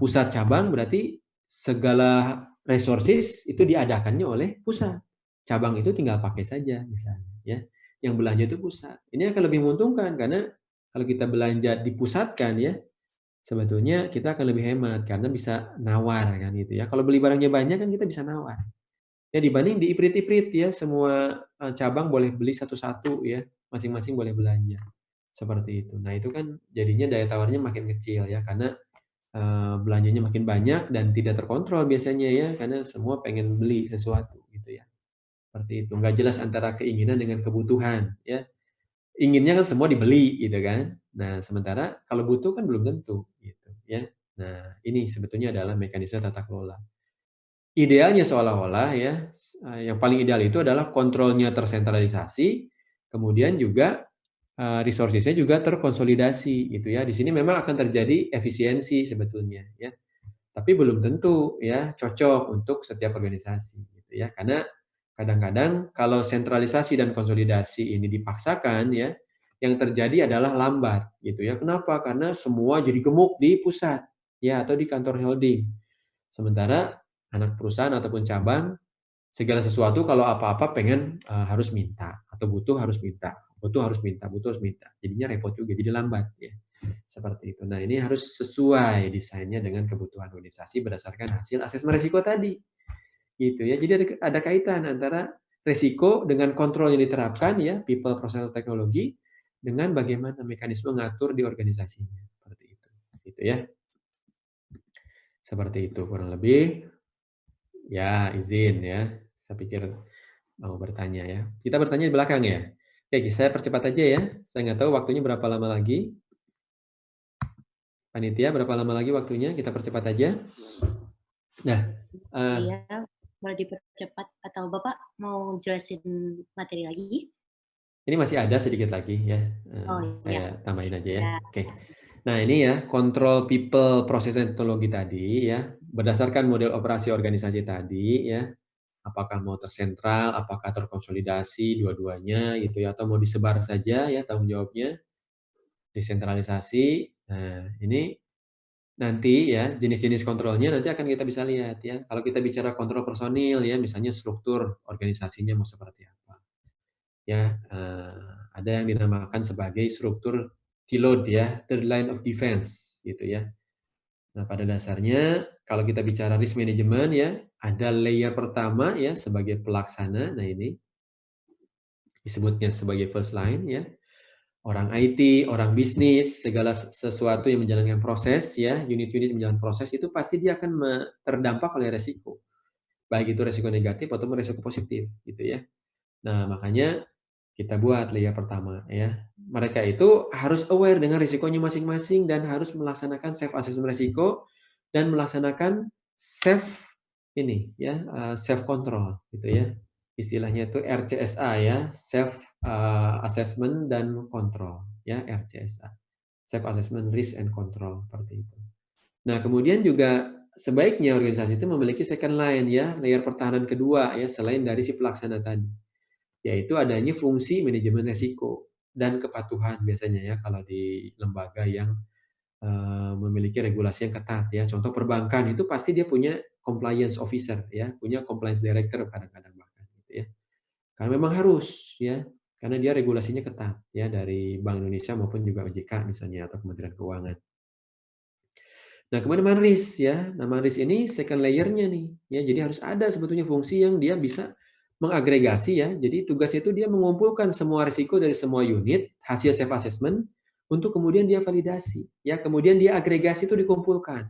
Speaker 1: pusat cabang berarti segala resources itu diadakannya oleh pusat. Cabang itu tinggal pakai saja misalnya ya. Yang belanja itu pusat. Ini akan lebih menguntungkan karena kalau kita belanja dipusatkan ya, sebetulnya kita akan lebih hemat karena bisa nawar kan gitu ya. Kalau beli barangnya banyak kan kita bisa nawar. Ya dibanding diiprit-iprit ya semua cabang boleh beli satu-satu ya, masing-masing boleh belanja. Seperti itu. Nah, itu kan jadinya daya tawarnya makin kecil ya karena belanjanya makin banyak dan tidak terkontrol biasanya ya karena semua pengen beli sesuatu gitu ya. Seperti itu. Nggak jelas antara keinginan dengan kebutuhan ya. Inginnya kan semua dibeli gitu kan. Nah, sementara kalau butuh kan belum tentu gitu ya. Nah, ini sebetulnya adalah mekanisme tata kelola. Idealnya seolah-olah ya, yang paling ideal itu adalah kontrolnya tersentralisasi, kemudian juga, resources-nya juga terkonsolidasi gitu ya. Di sini memang akan terjadi efisiensi sebetulnya ya, tapi belum tentu ya cocok untuk setiap organisasi gitu ya. Karena kadang-kadang kalau sentralisasi dan konsolidasi ini dipaksakan ya, yang terjadi adalah lambat gitu ya. Kenapa? Karena semua jadi gemuk di pusat ya atau di kantor holding. Sementara anak perusahaan ataupun cabang, segala sesuatu kalau apa-apa pengen, harus minta atau butuh harus minta, butuh harus minta, butuh harus minta. Jadinya repot juga, jadi lambat ya, seperti itu. Nah, ini harus sesuai desainnya dengan kebutuhan organisasi berdasarkan hasil asesmen risiko tadi, gitu ya. Jadi ada kaitan antara resiko dengan kontrol yang diterapkan ya, people, process, teknologi, dengan bagaimana mekanisme ngatur di organisasinya, seperti itu, gitu ya. Seperti itu kurang lebih. Ya, izin ya. Saya pikir mau bertanya ya. Kita bertanya di belakang ya. Oke, saya percepat aja ya. Saya nggak tahu waktunya berapa lama lagi. Panitia, berapa lama lagi waktunya? Kita percepat aja. Nah,
Speaker 2: Iya, boleh dipercepat atau Bapak mau jelasin materi lagi?
Speaker 1: ini masih ada sedikit lagi ya.
Speaker 2: Oh iya,
Speaker 1: Saya tambahin aja ya.
Speaker 2: ya.
Speaker 1: Oke. Nah, ini ya, kontrol people, proses, dan teknologi tadi ya. Berdasarkan model operasi organisasi tadi ya, apakah mau tersentral, apakah terkonsolidasi dua-duanya gitu ya, atau mau disebar saja ya tanggung jawabnya, desentralisasi. Nah, ini nanti ya jenis-jenis kontrolnya nanti akan kita bisa lihat ya. Kalau kita bicara kontrol personil ya, misalnya struktur organisasinya mau seperti apa. Ya, ada yang dinamakan sebagai struktur TLOD ya, Third Line of Defense gitu ya. Nah, pada dasarnya kalau kita bicara risk management ya, ada layer pertama ya sebagai pelaksana. Nah, ini disebutnya sebagai first line ya. Orang IT, orang bisnis, segala sesuatu yang menjalankan proses ya, unit-unit menjalankan proses itu pasti dia akan terdampak oleh resiko. Baik itu resiko negatif ataupun resiko positif gitu ya. Nah, makanya kita buat layer pertama ya. Mereka itu harus aware dengan risikonya masing-masing dan harus melaksanakan self assessment risiko dan melaksanakan self ini ya, self control gitu ya. Istilahnya itu RCSA ya, self assessment dan control ya, RCSA. Self assessment risk and control seperti itu. Nah, kemudian juga sebaiknya organisasi itu memiliki second line ya, layer pertahanan kedua ya selain dari si pelaksana tadi, yaitu adanya fungsi manajemen risiko dan kepatuhan biasanya ya kalau di lembaga yang memiliki regulasi yang ketat ya. Contoh perbankan itu pasti dia punya compliance officer ya, punya compliance director kadang-kadang bahkan gitu ya. Karena memang harus ya, karena dia regulasinya ketat ya dari Bank Indonesia maupun juga OJK misalnya atau Kementerian Keuangan. Nah, kemudian Manris ya. Nah, Manris ini second layer-nya nih ya. Jadi harus ada sebetulnya fungsi yang dia bisa mengagregasi ya. Jadi tugasnya itu dia mengumpulkan semua risiko dari semua unit, hasil self assessment untuk kemudian dia validasi ya. Kemudian dia agregasi itu dikumpulkan.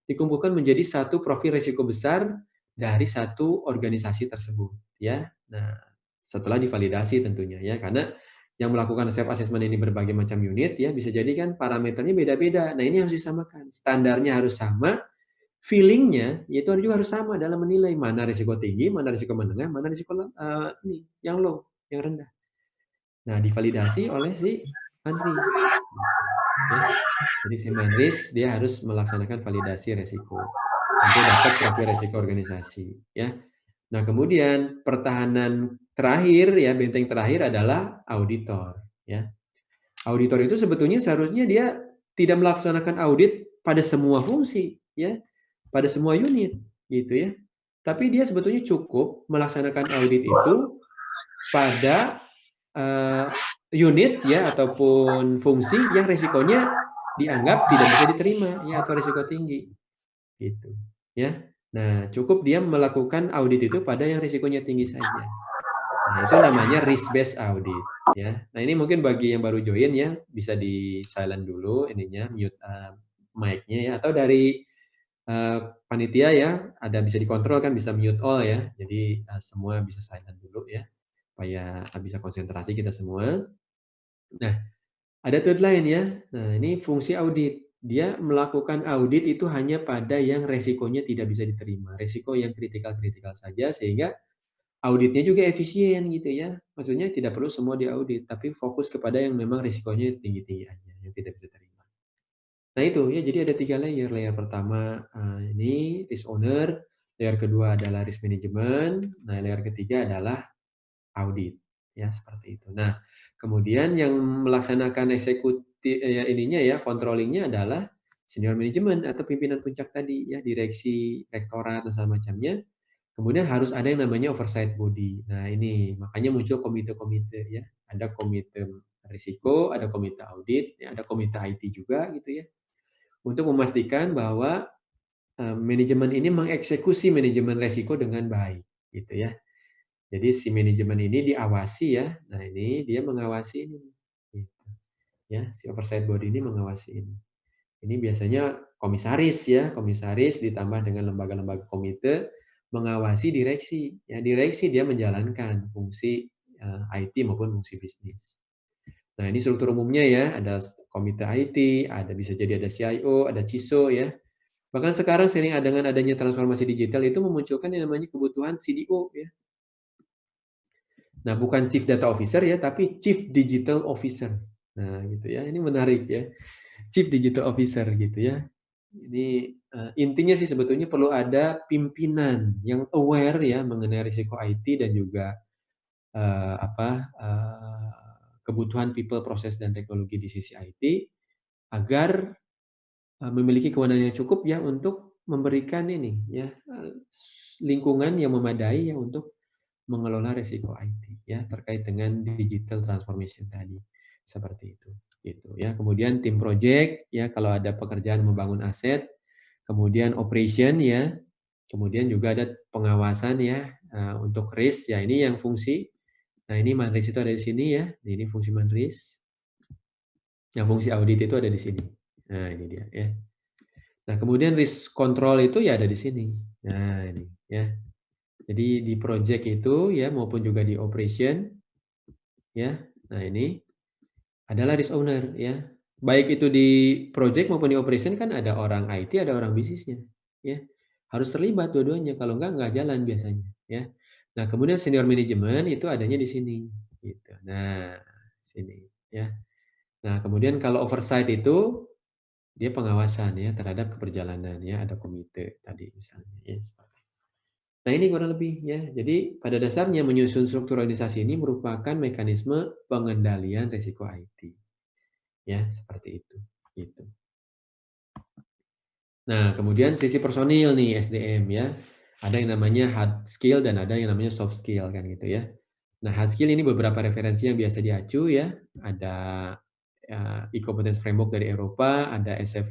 Speaker 1: Dikumpulkan menjadi satu profil risiko besar dari satu organisasi tersebut ya. Nah, setelah divalidasi tentunya ya. Karena yang melakukan self assessment ini berbagai macam unit ya, bisa jadi kan parameternya beda-beda. Nah, ini harus disamakan. Standarnya harus sama, feeling-nya itu juga harus sama dalam menilai mana risiko tinggi, mana risiko menengah, mana risiko ini yang low, yang rendah. Nah, divalidasi oleh si Manris. Ya. Jadi si Manris dia harus melaksanakan validasi resiko untuk dapat profil resiko organisasi. Ya. Nah, kemudian pertahanan terakhir ya, benteng terakhir adalah auditor. Ya. Auditor itu sebetulnya seharusnya dia tidak melaksanakan audit pada semua fungsi, ya, pada semua unit, gitu ya. Tapi dia sebetulnya cukup melaksanakan audit itu pada unit ya ataupun fungsi yang resikonya dianggap tidak bisa diterima ya atau risiko tinggi, gitu ya. Nah, cukup dia melakukan audit itu pada yang risikonya tinggi saja. Nah, itu namanya risk based audit ya. Nah, ini mungkin bagi yang baru join ya, bisa di silent dulu ininya, mute mic-nya ya, atau dari panitia ya, ada bisa dikontrol kan, bisa mute all ya. Jadi semua bisa silent dulu ya, supaya bisa konsentrasi kita semua. Nah, ada third line ya. Nah, ini fungsi audit. Dia melakukan audit itu hanya pada yang resikonya tidak bisa diterima. Resiko yang kritikal-kritikal saja, sehingga auditnya juga efisien gitu ya. Maksudnya tidak perlu semua diaudit, tapi fokus kepada yang memang risikonya tinggi-tinggi aja, yang tidak bisa terima. Nah itu ya, jadi ada 3 layer. Layer pertama ini risk owner, layer kedua adalah risk management, nah layer ketiga adalah audit. Ya, seperti itu. Nah, kemudian yang melaksanakan eksekutif ya ininya ya, controllingnya adalah senior management atau pimpinan puncak tadi ya, direksi, rektorat dan segala macamnya. Kemudian harus ada yang namanya oversight body. Nah, ini makanya muncul komite-komite ya. Ada komite risiko, ada komite audit, ya, ada komite IT juga gitu ya. Untuk memastikan bahwa manajemen ini mengeksekusi manajemen risiko dengan baik gitu ya. Jadi si manajemen ini diawasi ya. Nah, ini dia mengawasi ini. Gitu. Ya, si oversight body ini mengawasi ini. Ini biasanya komisaris ya, komisaris ditambah dengan lembaga-lembaga komite mengawasi direksi. Ya, direksi dia menjalankan fungsi IT maupun fungsi bisnis. Nah, ini struktur umumnya ya, ada komite IT, ada bisa jadi ada CIO, ada CISO ya. Bahkan sekarang sering dengan adanya transformasi digital itu memunculkan yang namanya kebutuhan CDO ya. Nah, bukan Chief Data Officer ya, tapi Chief Digital Officer. Nah, gitu ya. Ini menarik ya. Chief Digital Officer gitu ya. Ini intinya sih sebetulnya perlu ada pimpinan yang aware ya mengenai risiko IT dan juga kebutuhan people, proses dan teknologi di sisi IT agar memiliki kewenangan yang cukup ya untuk memberikan ini ya lingkungan yang memadai ya untuk mengelola risiko IT ya terkait dengan digital transformation tadi seperti itu gitu ya. Kemudian tim project ya kalau ada pekerjaan membangun aset, kemudian operation ya, kemudian juga ada pengawasan ya untuk risk ya, ini yang fungsi. Nah, ini Manris itu ada di sini ya. Ini fungsi Manris. Yang fungsi audit itu ada di sini. Nah, ini dia ya. Nah, kemudian risk control itu ya ada di sini. Nah, ini ya. Jadi di project itu ya maupun juga di operation ya. Nah, ini adalah risk owner ya. Baik itu di project maupun di operation kan ada orang IT, ada orang bisnisnya ya. Harus terlibat dua-duanya, kalau enggak jalan biasanya ya. Nah, kemudian senior management itu adanya di sini gitu. Nah, sini ya. Nah, kemudian kalau oversight itu dia pengawasan ya terhadap keberjalanan ya, ada komite tadi misalnya ya seperti. Nah, ini kurang lebih ya. Jadi pada dasarnya menyusun struktur organisasi ini merupakan mekanisme pengendalian risiko IT. Ya, seperti itu. Gitu. Nah, kemudian sisi personil nih SDM ya. Ada yang namanya hard skill dan ada yang namanya soft skill kan gitu ya. Nah, hard skill ini beberapa referensi yang biasa diacu ya. Ada e-competence framework dari Eropa, ada SF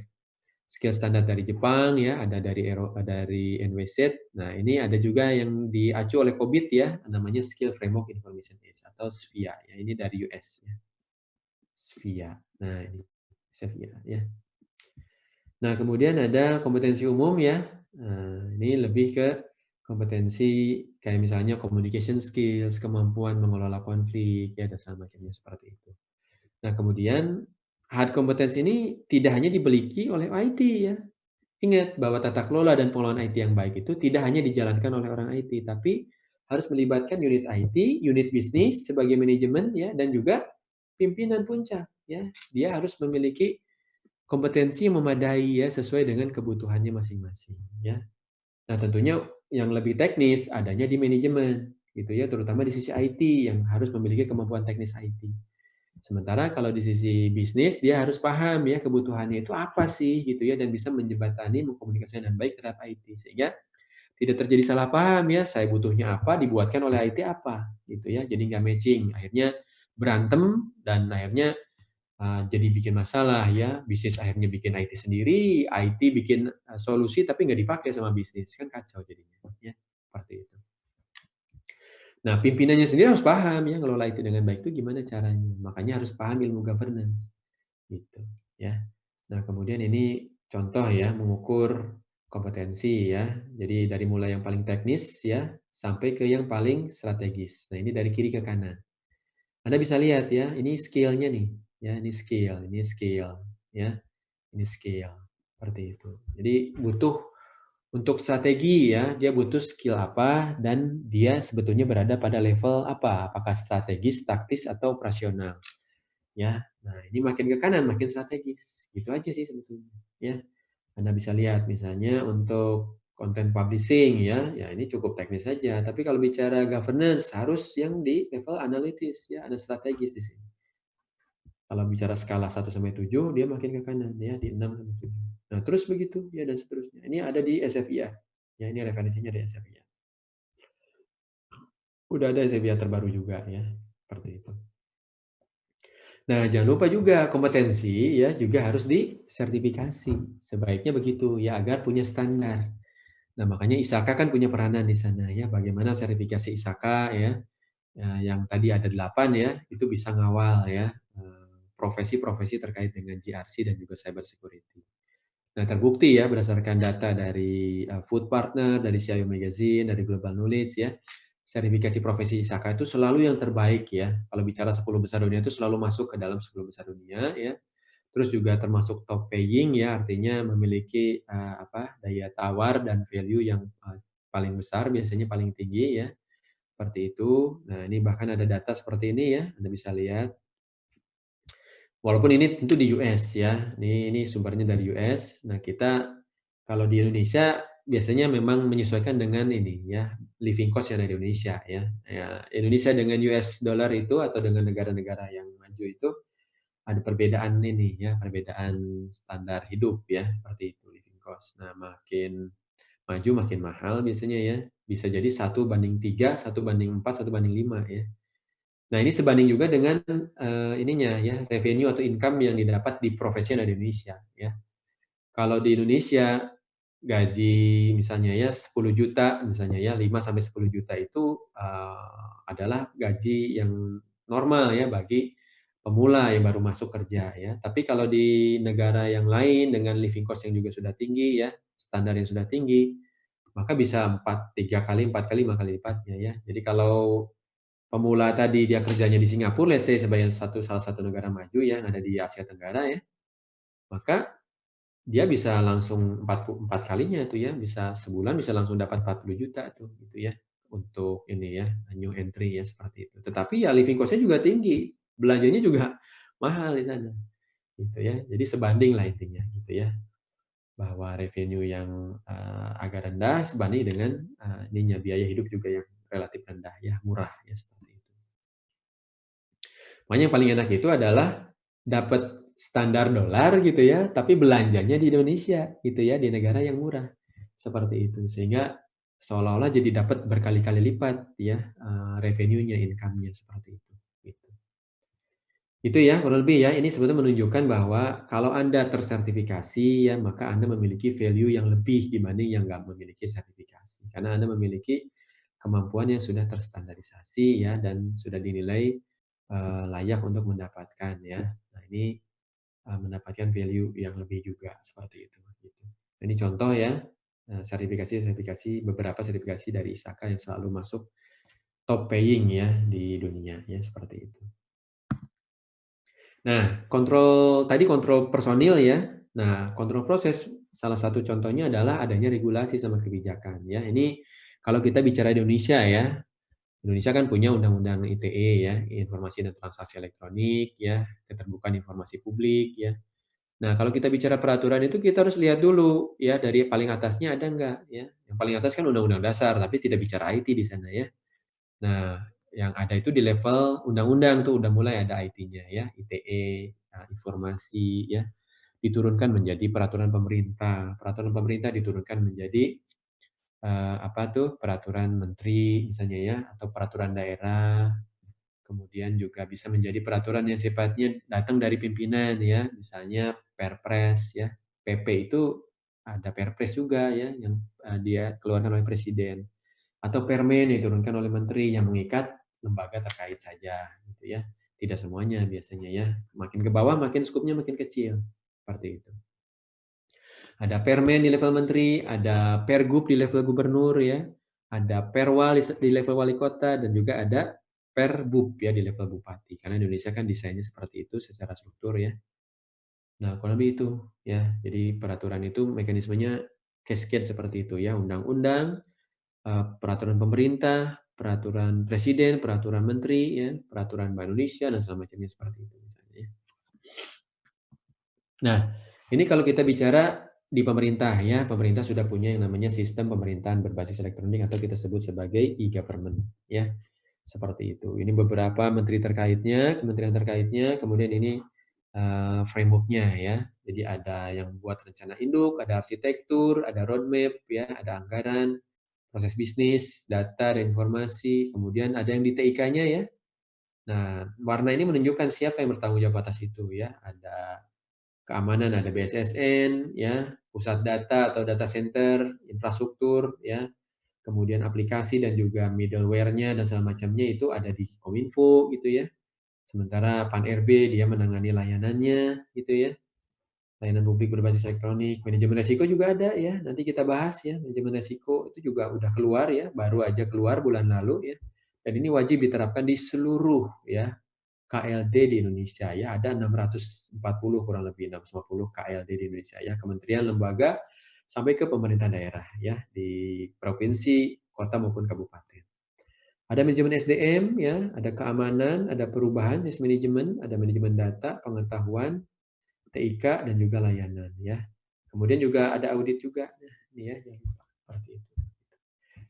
Speaker 1: skill standar dari Jepang ya, ada dari NWZ. Nah, ini ada juga yang diacu oleh COBIT ya, namanya Skill Framework Information Age atau SFIA ya. Ini dari US ya. SFIA. Nah, ini SFIA ya. Nah, kemudian ada kompetensi umum ya. Nah, ini lebih ke kompetensi kayak misalnya communication skills, kemampuan mengelola konflik, ya dan segala macamnya seperti itu. Nah, kemudian hard competence ini tidak hanya dimiliki oleh IT ya. Ingat bahwa tata kelola dan pengelolaan IT yang baik itu tidak hanya dijalankan oleh orang IT, tapi harus melibatkan unit IT, unit bisnis sebagai manajemen ya, dan juga pimpinan puncak ya. Dia harus memiliki kompetensi yang memadai ya sesuai dengan kebutuhannya masing-masing ya. Nah, tentunya yang lebih teknis adanya di manajemen gitu ya, terutama di sisi IT yang harus memiliki kemampuan teknis IT. Sementara kalau di sisi bisnis dia harus paham ya kebutuhannya itu apa sih gitu ya dan bisa menjembatani mengkomunikasikan dengan baik terhadap IT sehingga tidak terjadi salah paham ya, saya butuhnya apa dibuatkan oleh IT apa gitu ya. Jadi nggak matching, akhirnya berantem dan akhirnya jadi bikin masalah ya. Bisnis akhirnya bikin IT sendiri, IT bikin solusi tapi nggak dipakai sama bisnis kan kacau jadinya ya. Seperti itu. Nah, pimpinannya sendiri harus paham ya ngelola IT dengan baik itu gimana caranya. Makanya harus paham ilmu governance gitu ya. Nah, kemudian ini contoh ya mengukur kompetensi ya. Jadi dari mulai yang paling teknis ya sampai ke yang paling strategis. Nah, ini dari kiri ke kanan. Anda bisa lihat ya, ini skill-nya nih. Ya, ini skill ya. Ini skill. Seperti itu. Jadi butuh untuk strategi ya, dia butuh skill apa dan dia sebetulnya berada pada level apa? Apakah strategis, taktis atau operasional? Ya. Nah, ini makin ke kanan makin strategis. Gitu aja sih sebetulnya, ya. Anda bisa lihat misalnya untuk content publishing ya, ya ini cukup teknis saja. Tapi kalau bicara governance harus yang di level analitis ya, ada strategis di sini. Kalau bicara skala 1 sampai 7 dia makin ke kanan ya, di 6 sampai 7. Nah, terus begitu ya dan seterusnya. Ini ada di SFIA. Ya, ini referensinya di SFIA. Udah ada SFIA terbaru juga ya, seperti itu. Nah, jangan lupa juga kompetensi ya juga harus disertifikasi. Sebaiknya begitu ya agar punya standar. Nah, makanya ISAKA kan punya peranan di sana ya. Bagaimana sertifikasi ISAKA ya, yang tadi ada 8 ya, itu bisa ngawal ya profesi-profesi terkait dengan GRC dan juga cyber security. Nah, terbukti ya berdasarkan data dari Food Partner, dari CIO Magazine, dari Global Knowledge ya, sertifikasi profesi ISAKA itu selalu yang terbaik ya. Kalau bicara 10 besar dunia itu selalu masuk ke dalam 10 besar dunia ya. Terus juga termasuk top paying ya, artinya memiliki daya tawar dan value yang paling besar, biasanya paling tinggi ya. Seperti itu. Nah, ini bahkan ada data seperti ini ya, Anda bisa lihat. Walaupun ini tentu di US ya, ini sumbernya dari US. Nah, kita kalau di Indonesia biasanya memang menyesuaikan dengan ini ya, living cost yang ada di Indonesia ya. Ya, Indonesia dengan US dollar itu atau dengan negara-negara yang maju itu ada perbedaan ini ya, perbedaan standar hidup ya, seperti itu living cost. Nah, makin maju makin mahal biasanya ya. Bisa jadi 1:3, 1:4, 1:5 ya. Nah, ini sebanding juga dengan ininya ya, revenue atau income yang didapat di profesi yang ada di Indonesia ya. Kalau di Indonesia gaji misalnya ya 10 juta misalnya ya, 5 sampai 10 juta itu adalah gaji yang normal ya bagi pemula yang baru masuk kerja ya. Tapi kalau di negara yang lain dengan living cost yang juga sudah tinggi ya, standar yang sudah tinggi, maka bisa 3 kali, 4 kali, 5 kali lipatnya ya. Jadi kalau pemula tadi dia kerjanya di Singapura, let's say sebagai salah satu negara maju yang ada di Asia Tenggara ya, maka dia bisa langsung 44 kalinya tuh ya, bisa sebulan bisa langsung dapat 40 juta tuh gitu ya, untuk ini ya, new entry ya seperti itu. Tetapi ya living cost-nya juga tinggi, belanjanya juga mahal di sana, gitu ya. Jadi sebanding lah intinya gitu ya, bahwa revenue yang agak rendah sebanding dengan ininya biaya hidup juga yang relatif rendah ya, murah ya seperti itu. Makanya yang paling enak itu adalah dapat standar dolar gitu ya, tapi belanjanya di Indonesia gitu ya, di negara yang murah. Seperti itu. Sehingga seolah-olah jadi dapat berkali-kali lipat ya, revenue-nya, income-nya seperti itu, gitu. Itu ya kurang lebih ya, ini sebetulnya menunjukkan bahwa kalau Anda tersertifikasi ya, maka Anda memiliki value yang lebih dibanding yang nggak memiliki sertifikasi. Karena Anda memiliki kemampuan yang sudah terstandarisasi ya, dan sudah dinilai layak untuk mendapatkan ya. Nah, ini mendapatkan value yang lebih juga seperti itu gitu. Ini contoh ya, sertifikasi beberapa sertifikasi dari ISAKA yang selalu masuk top paying ya di dunia ya, seperti itu. Nah, kontrol personil ya. Nah, kontrol proses salah satu contohnya adalah adanya regulasi sama kebijakan ya. Ini kalau kita bicara di Indonesia ya. Indonesia kan punya undang-undang ITE ya, Informasi dan Transaksi Elektronik ya, keterbukaan informasi publik ya. Nah, kalau kita bicara peraturan itu kita harus lihat dulu ya, dari paling atasnya ada enggak ya. Yang paling atas kan Undang-Undang Dasar, tapi tidak bicara IT di sana ya. Nah, yang ada itu di level undang-undang tuh udah mulai ada IT-nya ya, ITE, informasi ya, diturunkan menjadi peraturan pemerintah. Peraturan pemerintah diturunkan menjadi apa tuh peraturan menteri misalnya ya, atau peraturan daerah. Kemudian juga bisa menjadi peraturan yang sifatnya datang dari pimpinan ya, misalnya Perpres ya. PP itu ada Perpres juga ya yang dia keluarkan oleh presiden, atau Permen yang diturunkan oleh menteri yang mengikat lembaga terkait saja gitu ya. Tidak semuanya biasanya ya. Makin ke bawah makin skupnya makin kecil. Seperti itu. Ada Permen di level menteri, ada Pergub di level gubernur ya, ada Perwal di level wali kota, dan juga ada Perbub ya di level bupati. Karena Indonesia kan desainnya seperti itu secara struktur ya. Nah, kurang lebih itu ya. Jadi peraturan itu mekanismenya cascade seperti itu ya, undang-undang, peraturan pemerintah, peraturan presiden, peraturan menteri ya, peraturan Bank Indonesia dan segala macamnya seperti itu misalnya ya. Nah, ini kalau kita bicara di pemerintah ya, pemerintah sudah punya yang namanya sistem pemerintahan berbasis elektronik atau kita sebut sebagai e-government ya. Seperti itu. Ini beberapa menteri terkaitnya, kementerian terkaitnya, kemudian ini framework-nya ya. Jadi ada yang buat rencana induk, ada arsitektur, ada roadmap ya, ada anggaran, proses bisnis, data dan informasi, kemudian ada yang di TIK-nya ya. Nah, warna ini menunjukkan siapa yang bertanggung jawab atas itu ya. Ada keamanan, ada BSSN ya, pusat data atau data center, infrastruktur ya, kemudian aplikasi dan juga middleware-nya dan segala macamnya itu ada di Kominfo gitu ya. Sementara Pan-RB dia menangani layanannya gitu ya. Layanan publik berbasis elektronik, manajemen resiko juga ada ya. Nanti kita bahas ya, manajemen resiko itu juga udah keluar ya, baru aja keluar bulan lalu ya. Dan ini wajib diterapkan di seluruh ya KLD di Indonesia ya. Ada 640 kurang lebih 650 KLD di Indonesia ya, kementerian, lembaga sampai ke pemerintah daerah ya di provinsi, kota maupun kabupaten. Ada manajemen SDM ya, ada keamanan, ada perubahan sistem manajemen, ada manajemen data, pengetahuan, TIK dan juga layanan ya. Kemudian juga ada audit juga. Nah, ini ya jangan lupa seperti itu.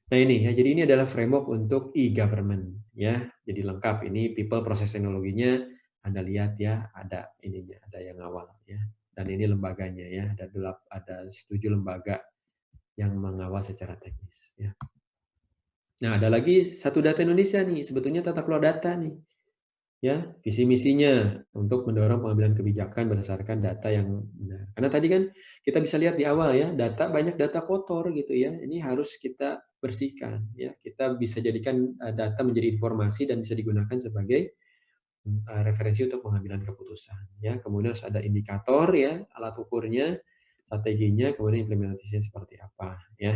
Speaker 1: Nah ini ya, jadi ini adalah framework untuk e-government ya. Jadi lengkap ini people proses teknologinya Anda lihat ya, ada ininya, ada yang awal ya. Dan ini lembaganya ya, ada 7 lembaga yang mengawal secara teknis ya. Nah, ada lagi satu data Indonesia nih, sebetulnya tata kelola data nih. Ya, visi misinya untuk mendorong pengambilan kebijakan berdasarkan data yang benar. Karena tadi kan kita bisa lihat di awal ya, banyak data kotor gitu ya. Ini harus kita bersihkan ya. Kita bisa jadikan data menjadi informasi dan bisa digunakan sebagai referensi untuk pengambilan keputusan ya. Kemudian harus ada indikator ya, alat ukurnya, strateginya, kemudian implementasinya seperti apa ya.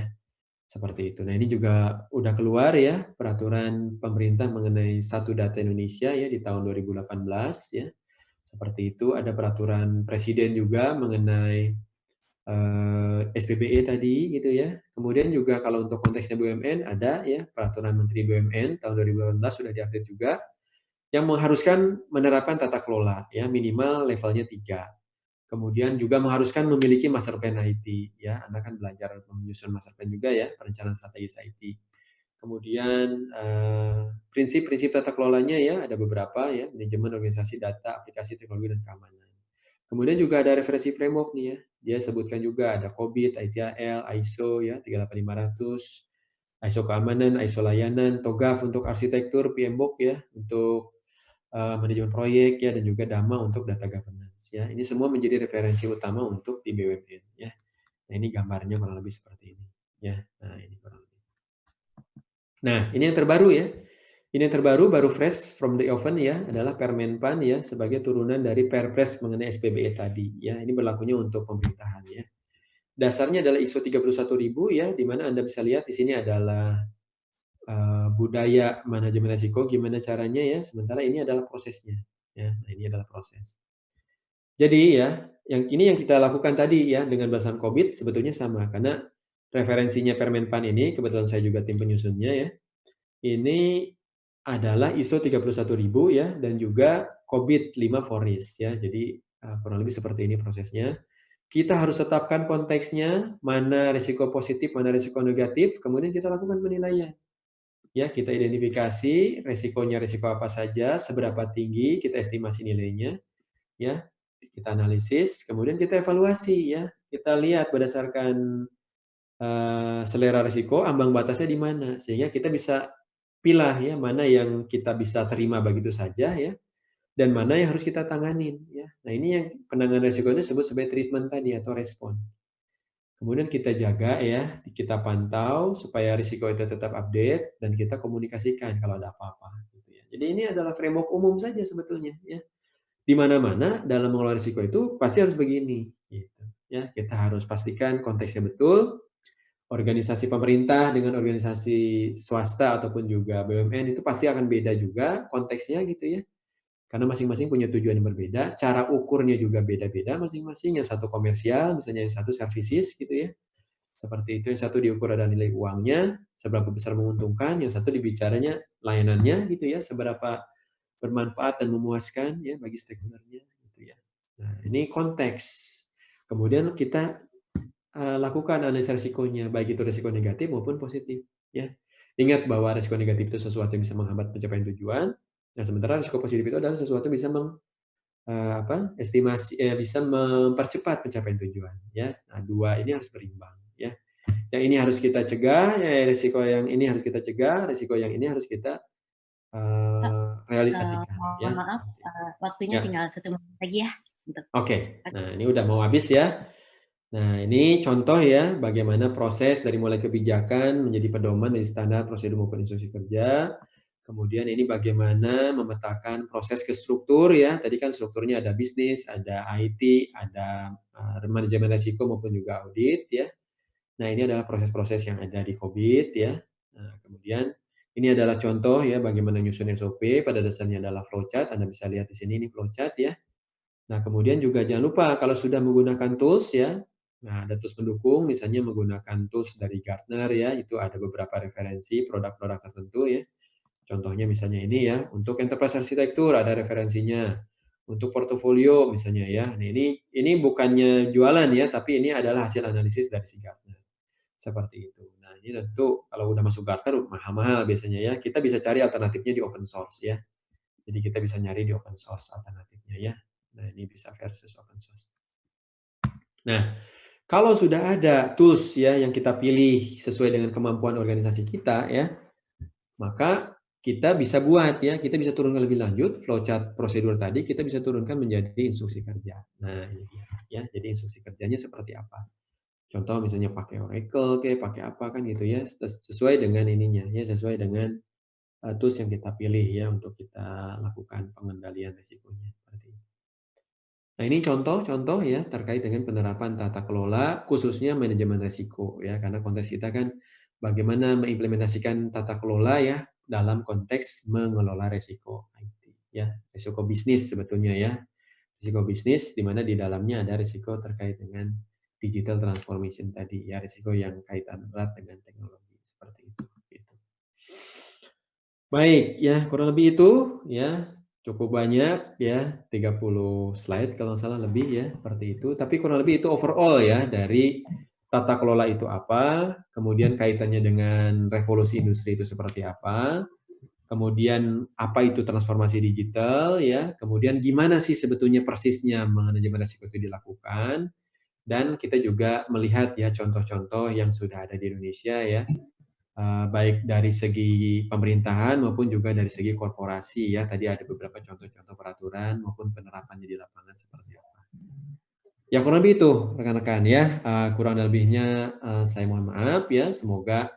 Speaker 1: Seperti itu. Nah, ini juga udah keluar ya peraturan pemerintah mengenai Satu Data Indonesia ya di tahun 2018 ya. Seperti itu, ada peraturan presiden juga mengenai SPBE tadi gitu ya. Kemudian juga kalau untuk konteksnya BUMN ada ya peraturan Menteri BUMN tahun 2018 sudah diupdate juga yang mengharuskan menerapkan tata kelola ya minimal levelnya 3. Kemudian juga mengharuskan memiliki master plan IT ya. Anda kan belajar menyusun master plan juga ya, perencanaan strategis IT. Kemudian prinsip-prinsip tata kelolanya ya ada beberapa ya, manajemen organisasi data, aplikasi teknologi dan keamanan. Kemudian juga ada referensi framework nih ya. Dia sebutkan juga ada COBIT, ITIL, ISO ya 38500, ISO keamanan, ISO layanan, TOGAF untuk arsitektur, PMBOK ya untuk manajemen proyek ya dan juga DAMA untuk data governance ya. Ini semua menjadi referensi utama untuk di BUMN ya. Nah, ini gambarnya kurang lebih seperti ini ya. Nah, ini kurang lebih. Nah, ini yang terbaru ya. Ini yang terbaru baru fresh from the oven ya, adalah Permenpan ya sebagai turunan dari Perpres mengenai SPBE tadi ya. Ini berlakunya untuk pemerintahan ya. dasarnya adalah ISO 31000 ya, di mana Anda bisa lihat di sini adalah budaya manajemen risiko, gimana caranya ya, sementara ini adalah prosesnya. Ya, nah ini adalah proses. Jadi ya, yang kita lakukan tadi ya dengan berdasarkan COVID sebetulnya sama, karena referensinya Permenpan ini, kebetulan saya juga tim penyusunnya ya, ini adalah ISO 31000 ya, dan juga COVID 5 FORIS ya. Jadi kurang lebih seperti ini prosesnya. Kita harus tetapkan konteksnya, mana risiko positif, mana risiko negatif, kemudian kita lakukan penilaian. Ya, kita identifikasi risikonya risiko apa saja, seberapa tinggi, kita estimasi nilainya, ya. Kita analisis, kemudian kita evaluasi ya. Kita lihat berdasarkan selera risiko, ambang batasnya di mana, sehingga kita bisa pilah ya mana yang kita bisa terima begitu saja ya, dan mana yang harus kita tanganin ya. Nah ini yang penanganan risiko ini disebut sebagai treatment tadi atau respon. Kemudian kita jaga ya, kita pantau supaya risiko itu tetap update dan kita komunikasikan kalau ada apa-apa. Gitu ya. Jadi ini adalah framework umum saja sebetulnya ya. Di mana-mana dalam mengelola risiko itu pasti harus begini. Gitu. Ya, kita harus pastikan konteksnya betul. Organisasi pemerintah dengan organisasi swasta ataupun juga BUMN itu pasti akan beda juga konteksnya gitu ya. Karena masing-masing punya tujuan yang berbeda, cara ukurnya juga beda-beda masing-masing, yang satu komersial, misalnya yang satu services gitu ya. Seperti itu, yang satu diukur adalah nilai uangnya, seberapa besar menguntungkan, yang satu dibicaranya layanannya gitu ya, seberapa bermanfaat dan memuaskan ya bagi stakeholder-nya gitu ya. Nah, ini konteks. Kemudian kita lakukan analisa risikonya, baik itu risiko negatif maupun positif ya. Ingat bahwa risiko negatif itu sesuatu yang bisa menghambat pencapaian tujuan, nah sementara risiko positif itu adalah sesuatu yang bisa bisa mempercepat pencapaian tujuan ya. Nah, dua ini harus berimbang ya. Yang ini harus kita cegah, risiko yang ini harus kita cegah, risiko yang ini harus kita
Speaker 2: Kak,
Speaker 1: realisasikan
Speaker 2: mohon
Speaker 1: ya.
Speaker 2: maaf, waktunya
Speaker 1: Ya.
Speaker 2: tinggal 1 menit lagi ya untuk
Speaker 1: Oke. Nah, ini udah mau habis ya. Nah, ini contoh ya bagaimana proses dari mulai kebijakan menjadi pedoman dari standar prosedur maupun instruksi kerja. Kemudian ini bagaimana memetakan proses ke struktur ya. Tadi kan strukturnya ada bisnis, ada IT, ada manajemen risiko maupun juga audit ya. Nah, ini adalah proses-proses yang ada di COVID ya. Nah, kemudian ini adalah contoh ya bagaimana nyusun SOP, pada dasarnya adalah flowchart. Anda bisa lihat di sini ini flowchart ya. Nah, kemudian juga jangan lupa kalau sudah menggunakan tools ya, nah ada tools pendukung, misalnya menggunakan tools dari Gartner ya, itu ada beberapa referensi produk-produk tertentu ya. Contohnya misalnya ini ya, untuk enterprise arsitektur ada referensinya. Untuk portofolio misalnya ya. Nah, ini bukannya jualan ya, tapi ini adalah hasil analisis dari si Gartner. Seperti itu. Nah, ini tentu kalau udah masuk Gartner mahal-mahal biasanya ya. Kita bisa cari alternatifnya di open source ya. Jadi kita bisa nyari di open source alternatifnya ya. Nah, ini bisa versus open source. Nah, kalau sudah ada tools ya yang kita pilih sesuai dengan kemampuan organisasi kita ya, maka kita bisa buat ya, kita bisa turunkan lebih lanjut flowchart prosedur tadi kita bisa turunkan menjadi instruksi kerja. Nah, ini dia ya. Jadi instruksi kerjanya seperti apa? Contoh misalnya pakai Oracle kayak pakai apa kan gitu ya, sesuai dengan ininya ya, sesuai dengan tools yang kita pilih ya untuk kita lakukan pengendalian risikonya seperti itu. Nah, ini contoh-contoh ya terkait dengan penerapan tata kelola khususnya manajemen risiko ya, karena konteks kita kan bagaimana mengimplementasikan tata kelola ya dalam konteks mengelola risiko IT ya, risiko bisnis sebetulnya ya. Risiko bisnis di mana di dalamnya ada risiko terkait dengan digital transformation tadi ya, risiko yang kaitan erat dengan teknologi seperti itu gitu. Baik ya, kurang lebih itu ya. Cukup banyak ya, 30 slide kalau nggak salah lebih ya, seperti itu. Tapi kurang lebih itu overall ya, dari tata kelola itu apa, kemudian kaitannya dengan revolusi industri itu seperti apa, kemudian apa itu transformasi digital ya, kemudian gimana sih sebetulnya persisnya manajemen risiko itu dilakukan, dan kita juga melihat ya contoh-contoh yang sudah ada di Indonesia ya, baik dari segi pemerintahan maupun juga dari segi korporasi ya. Tadi ada beberapa contoh-contoh peraturan maupun penerapannya di lapangan seperti apa. Ya kurang lebih itu rekan-rekan ya, kurang lebihnya saya mohon maaf ya. Semoga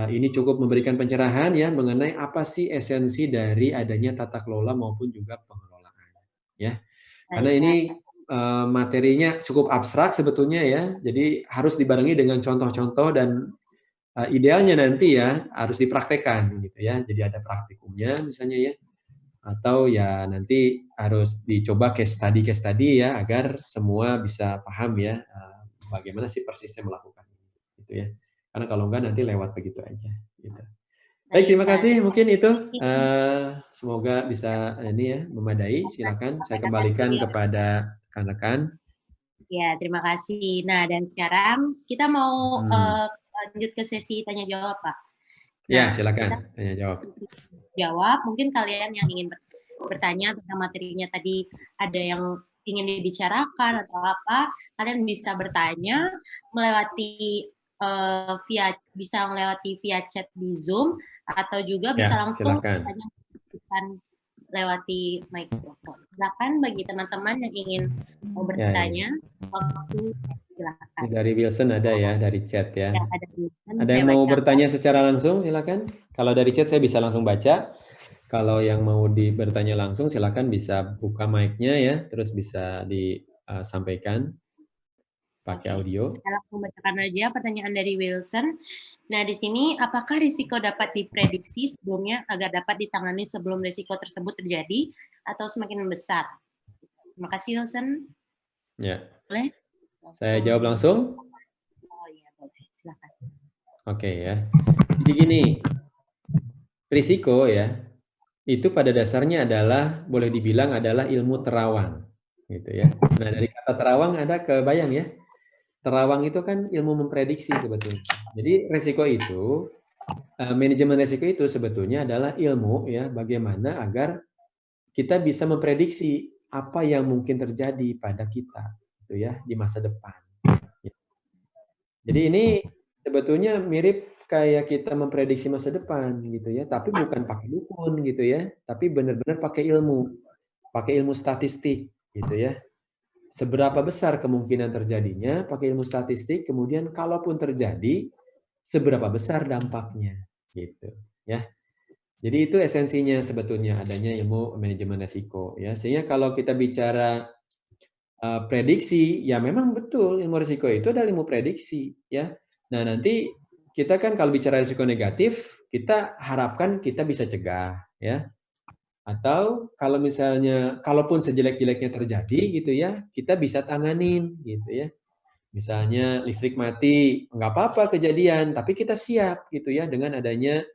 Speaker 1: ini cukup memberikan pencerahan ya mengenai apa sih esensi dari adanya tata kelola maupun juga pengelolaan ya. Karena
Speaker 2: baik,
Speaker 1: ini
Speaker 2: Kak.
Speaker 1: materinya cukup abstrak sebetulnya ya. Jadi harus dibarengi dengan contoh-contoh dan idealnya nanti ya harus dipraktekkan gitu ya. Jadi ada praktikumnya misalnya ya. Atau ya nanti harus dicoba case study ya agar semua bisa paham ya bagaimana sih persisnya melakukan gitu ya. Karena kalau enggak nanti lewat begitu aja gitu. Baik, terima
Speaker 2: Baiklah,
Speaker 1: kasih.
Speaker 2: terima
Speaker 1: Mungkin itu
Speaker 2: kasih.
Speaker 1: semoga bisa ini ya memadai. Silakan saya kembalikan
Speaker 2: Ya,
Speaker 1: kepada rekan-rekan.
Speaker 2: ya, terima kasih. Nah, dan sekarang kita mau
Speaker 1: Hmm.
Speaker 2: lanjut ke sesi tanya jawab, Pak.
Speaker 1: Ya,
Speaker 2: Nah, kita
Speaker 1: silakan tanya jawab.
Speaker 2: jawab. Mungkin kalian yang ingin bertanya tentang materinya tadi ada yang ingin dibicarakan atau apa, kalian bisa bertanya melewati bisa melewati via chat di Zoom atau juga bisa
Speaker 1: Ya,
Speaker 2: langsung
Speaker 1: silakan.
Speaker 2: bertanya lewati mikrofon. Silakan bagi teman-teman yang ingin mau
Speaker 1: Ya, ya.
Speaker 2: bertanya, waktu silakan.
Speaker 1: Dari Wilson ada ya, dari chat ya.
Speaker 2: Ya, ada tulisan,
Speaker 1: Ada
Speaker 2: saya
Speaker 1: yang mau
Speaker 2: bacakan.
Speaker 1: bertanya secara langsung, silakan. Kalau dari chat saya bisa langsung baca. Kalau yang mau bertanya langsung, silakan bisa buka mic-nya ya, terus bisa disampaikan pakai
Speaker 2: Oke,
Speaker 1: audio.
Speaker 2: saya langsung bacakan aja pertanyaan dari Wilson. Nah, di sini, apakah risiko dapat diprediksi sebelumnya agar dapat ditangani sebelum risiko tersebut terjadi atau semakin membesar? Terima kasih, Wilson.
Speaker 1: Ya,
Speaker 2: Boleh?
Speaker 1: saya jawab langsung.
Speaker 2: Oh iya, boleh. Silakan.
Speaker 1: Oke ya. Jadi gini, risiko ya, itu pada dasarnya adalah, boleh dibilang adalah ilmu terawang. Gitu ya. Nah, dari kata terawang ada kebayang ya. Terawang itu kan ilmu memprediksi sebetulnya. Jadi risiko itu, manajemen risiko itu sebetulnya adalah ilmu ya, bagaimana agar kita bisa memprediksi apa yang mungkin terjadi pada kita, gitu ya, di masa depan. Jadi ini sebetulnya mirip kayak kita memprediksi masa depan gitu ya, tapi bukan pakai dukun gitu ya, tapi benar-benar pakai ilmu statistik gitu ya. Seberapa besar kemungkinan terjadinya pakai ilmu statistik, kemudian kalaupun terjadi, seberapa besar dampaknya gitu ya. Jadi itu esensinya sebetulnya adanya ilmu manajemen risiko ya. Sehingga kalau kita bicara prediksi, ya memang betul ilmu risiko itu adalah ilmu prediksi ya. Nah, nanti kita kan kalau bicara risiko negatif, kita harapkan kita bisa cegah ya. Atau kalau misalnya kalaupun sejelek-jeleknya terjadi gitu ya, kita bisa tanganin gitu ya. Misalnya listrik mati, nggak apa-apa kejadian, tapi kita siap gitu ya dengan adanya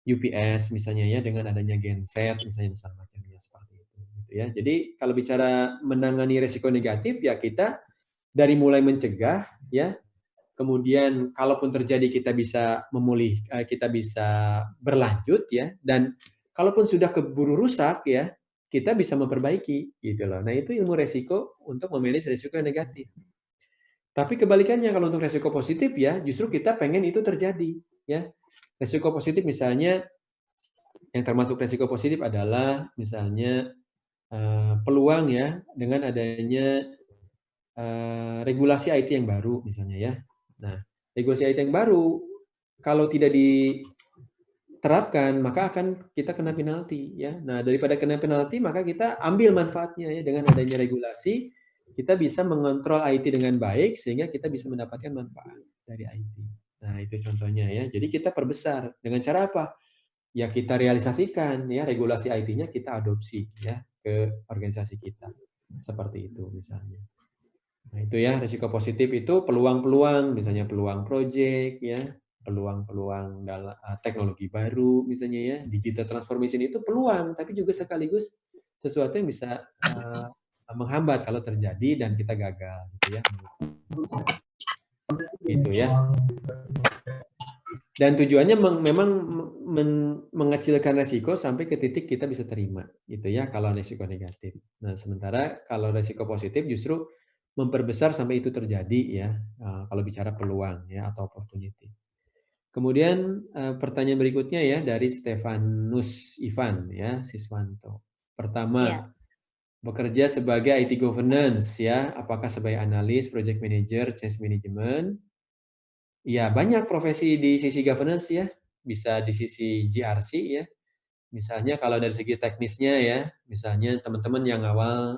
Speaker 1: UPS misalnya ya, dengan adanya genset misalnya dan macamnya seperti itu gitu ya. Jadi kalau bicara menangani risiko negatif ya kita dari mulai mencegah ya, kemudian kalaupun terjadi kita bisa kita bisa berlanjut ya, dan kalaupun sudah keburu rusak ya, kita bisa memperbaiki gitu loh. Nah, itu ilmu resiko untuk memanage resiko yang negatif. Tapi kebalikannya kalau untuk resiko positif ya, justru kita pengen itu terjadi ya. Resiko positif misalnya yang termasuk resiko positif adalah misalnya peluang ya dengan adanya regulasi IT yang baru misalnya ya. Nah, regulasi IT yang baru kalau tidak diterapkan maka akan kita kena penalti ya. Nah, daripada kena penalti maka kita ambil manfaatnya ya, dengan adanya regulasi kita bisa mengontrol IT dengan baik sehingga kita bisa mendapatkan manfaat dari IT. Nah, itu contohnya ya. Jadi kita perbesar dengan cara apa? Ya kita realisasikan ya regulasi IT-nya kita adopsi ya ke organisasi kita. Seperti itu misalnya. Nah, itu ya risiko positif itu peluang-peluang, misalnya peluang proyek ya, peluang-peluang dalam teknologi baru misalnya ya, digital transformation itu peluang, tapi juga sekaligus sesuatu yang bisa menghambat kalau terjadi dan kita gagal gitu ya. Gitu ya. Dan tujuannya memang mengecilkan resiko sampai ke titik kita bisa terima gitu ya kalau resiko negatif. Nah, sementara kalau resiko positif justru memperbesar sampai itu terjadi ya, kalau bicara peluang ya atau opportunity. Kemudian pertanyaan berikutnya ya dari Stefanus Ivan ya, Siswanto. Pertama,
Speaker 2: Ya.
Speaker 1: bekerja sebagai IT governance ya, apakah sebagai analis, project manager, change management? Ya, banyak profesi di sisi governance ya, bisa di sisi GRC ya, Misalnya kalau dari segi teknisnya ya, misalnya teman-teman yang awal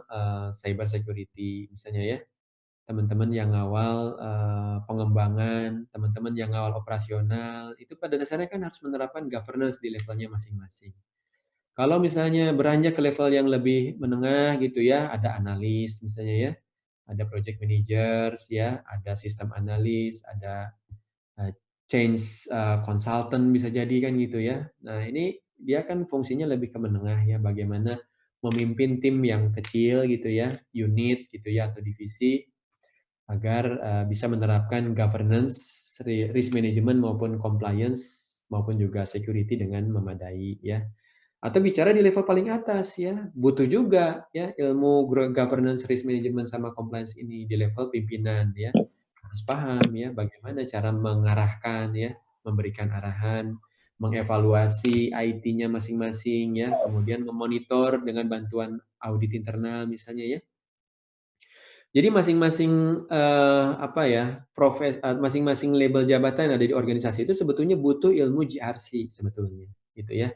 Speaker 1: cyber security misalnya ya, teman-teman yang awal pengembangan, teman-teman yang awal operasional, itu pada dasarnya kan harus menerapkan governance di levelnya masing-masing. Kalau misalnya beranjak ke level yang lebih menengah gitu ya, ada analis misalnya ya, ada project managers ya, ada sistem analis, ada change consultant bisa jadi kan gitu ya. Nah, ini dia kan fungsinya lebih ke menengah ya, bagaimana memimpin tim yang kecil gitu ya, unit gitu ya atau divisi agar bisa menerapkan governance, risk management maupun compliance maupun juga security dengan memadai ya. Atau bicara di level paling atas ya, butuh juga ya ilmu governance, risk management sama compliance ini di level pimpinan ya. Harus paham ya bagaimana cara mengarahkan ya, memberikan arahan, mengevaluasi IT-nya masing-masing ya, kemudian memonitor dengan bantuan audit internal misalnya ya. Jadi masing-masing apa ya, masing-masing label jabatan yang ada di organisasi itu sebetulnya butuh ilmu GRC sebetulnya, gitu ya.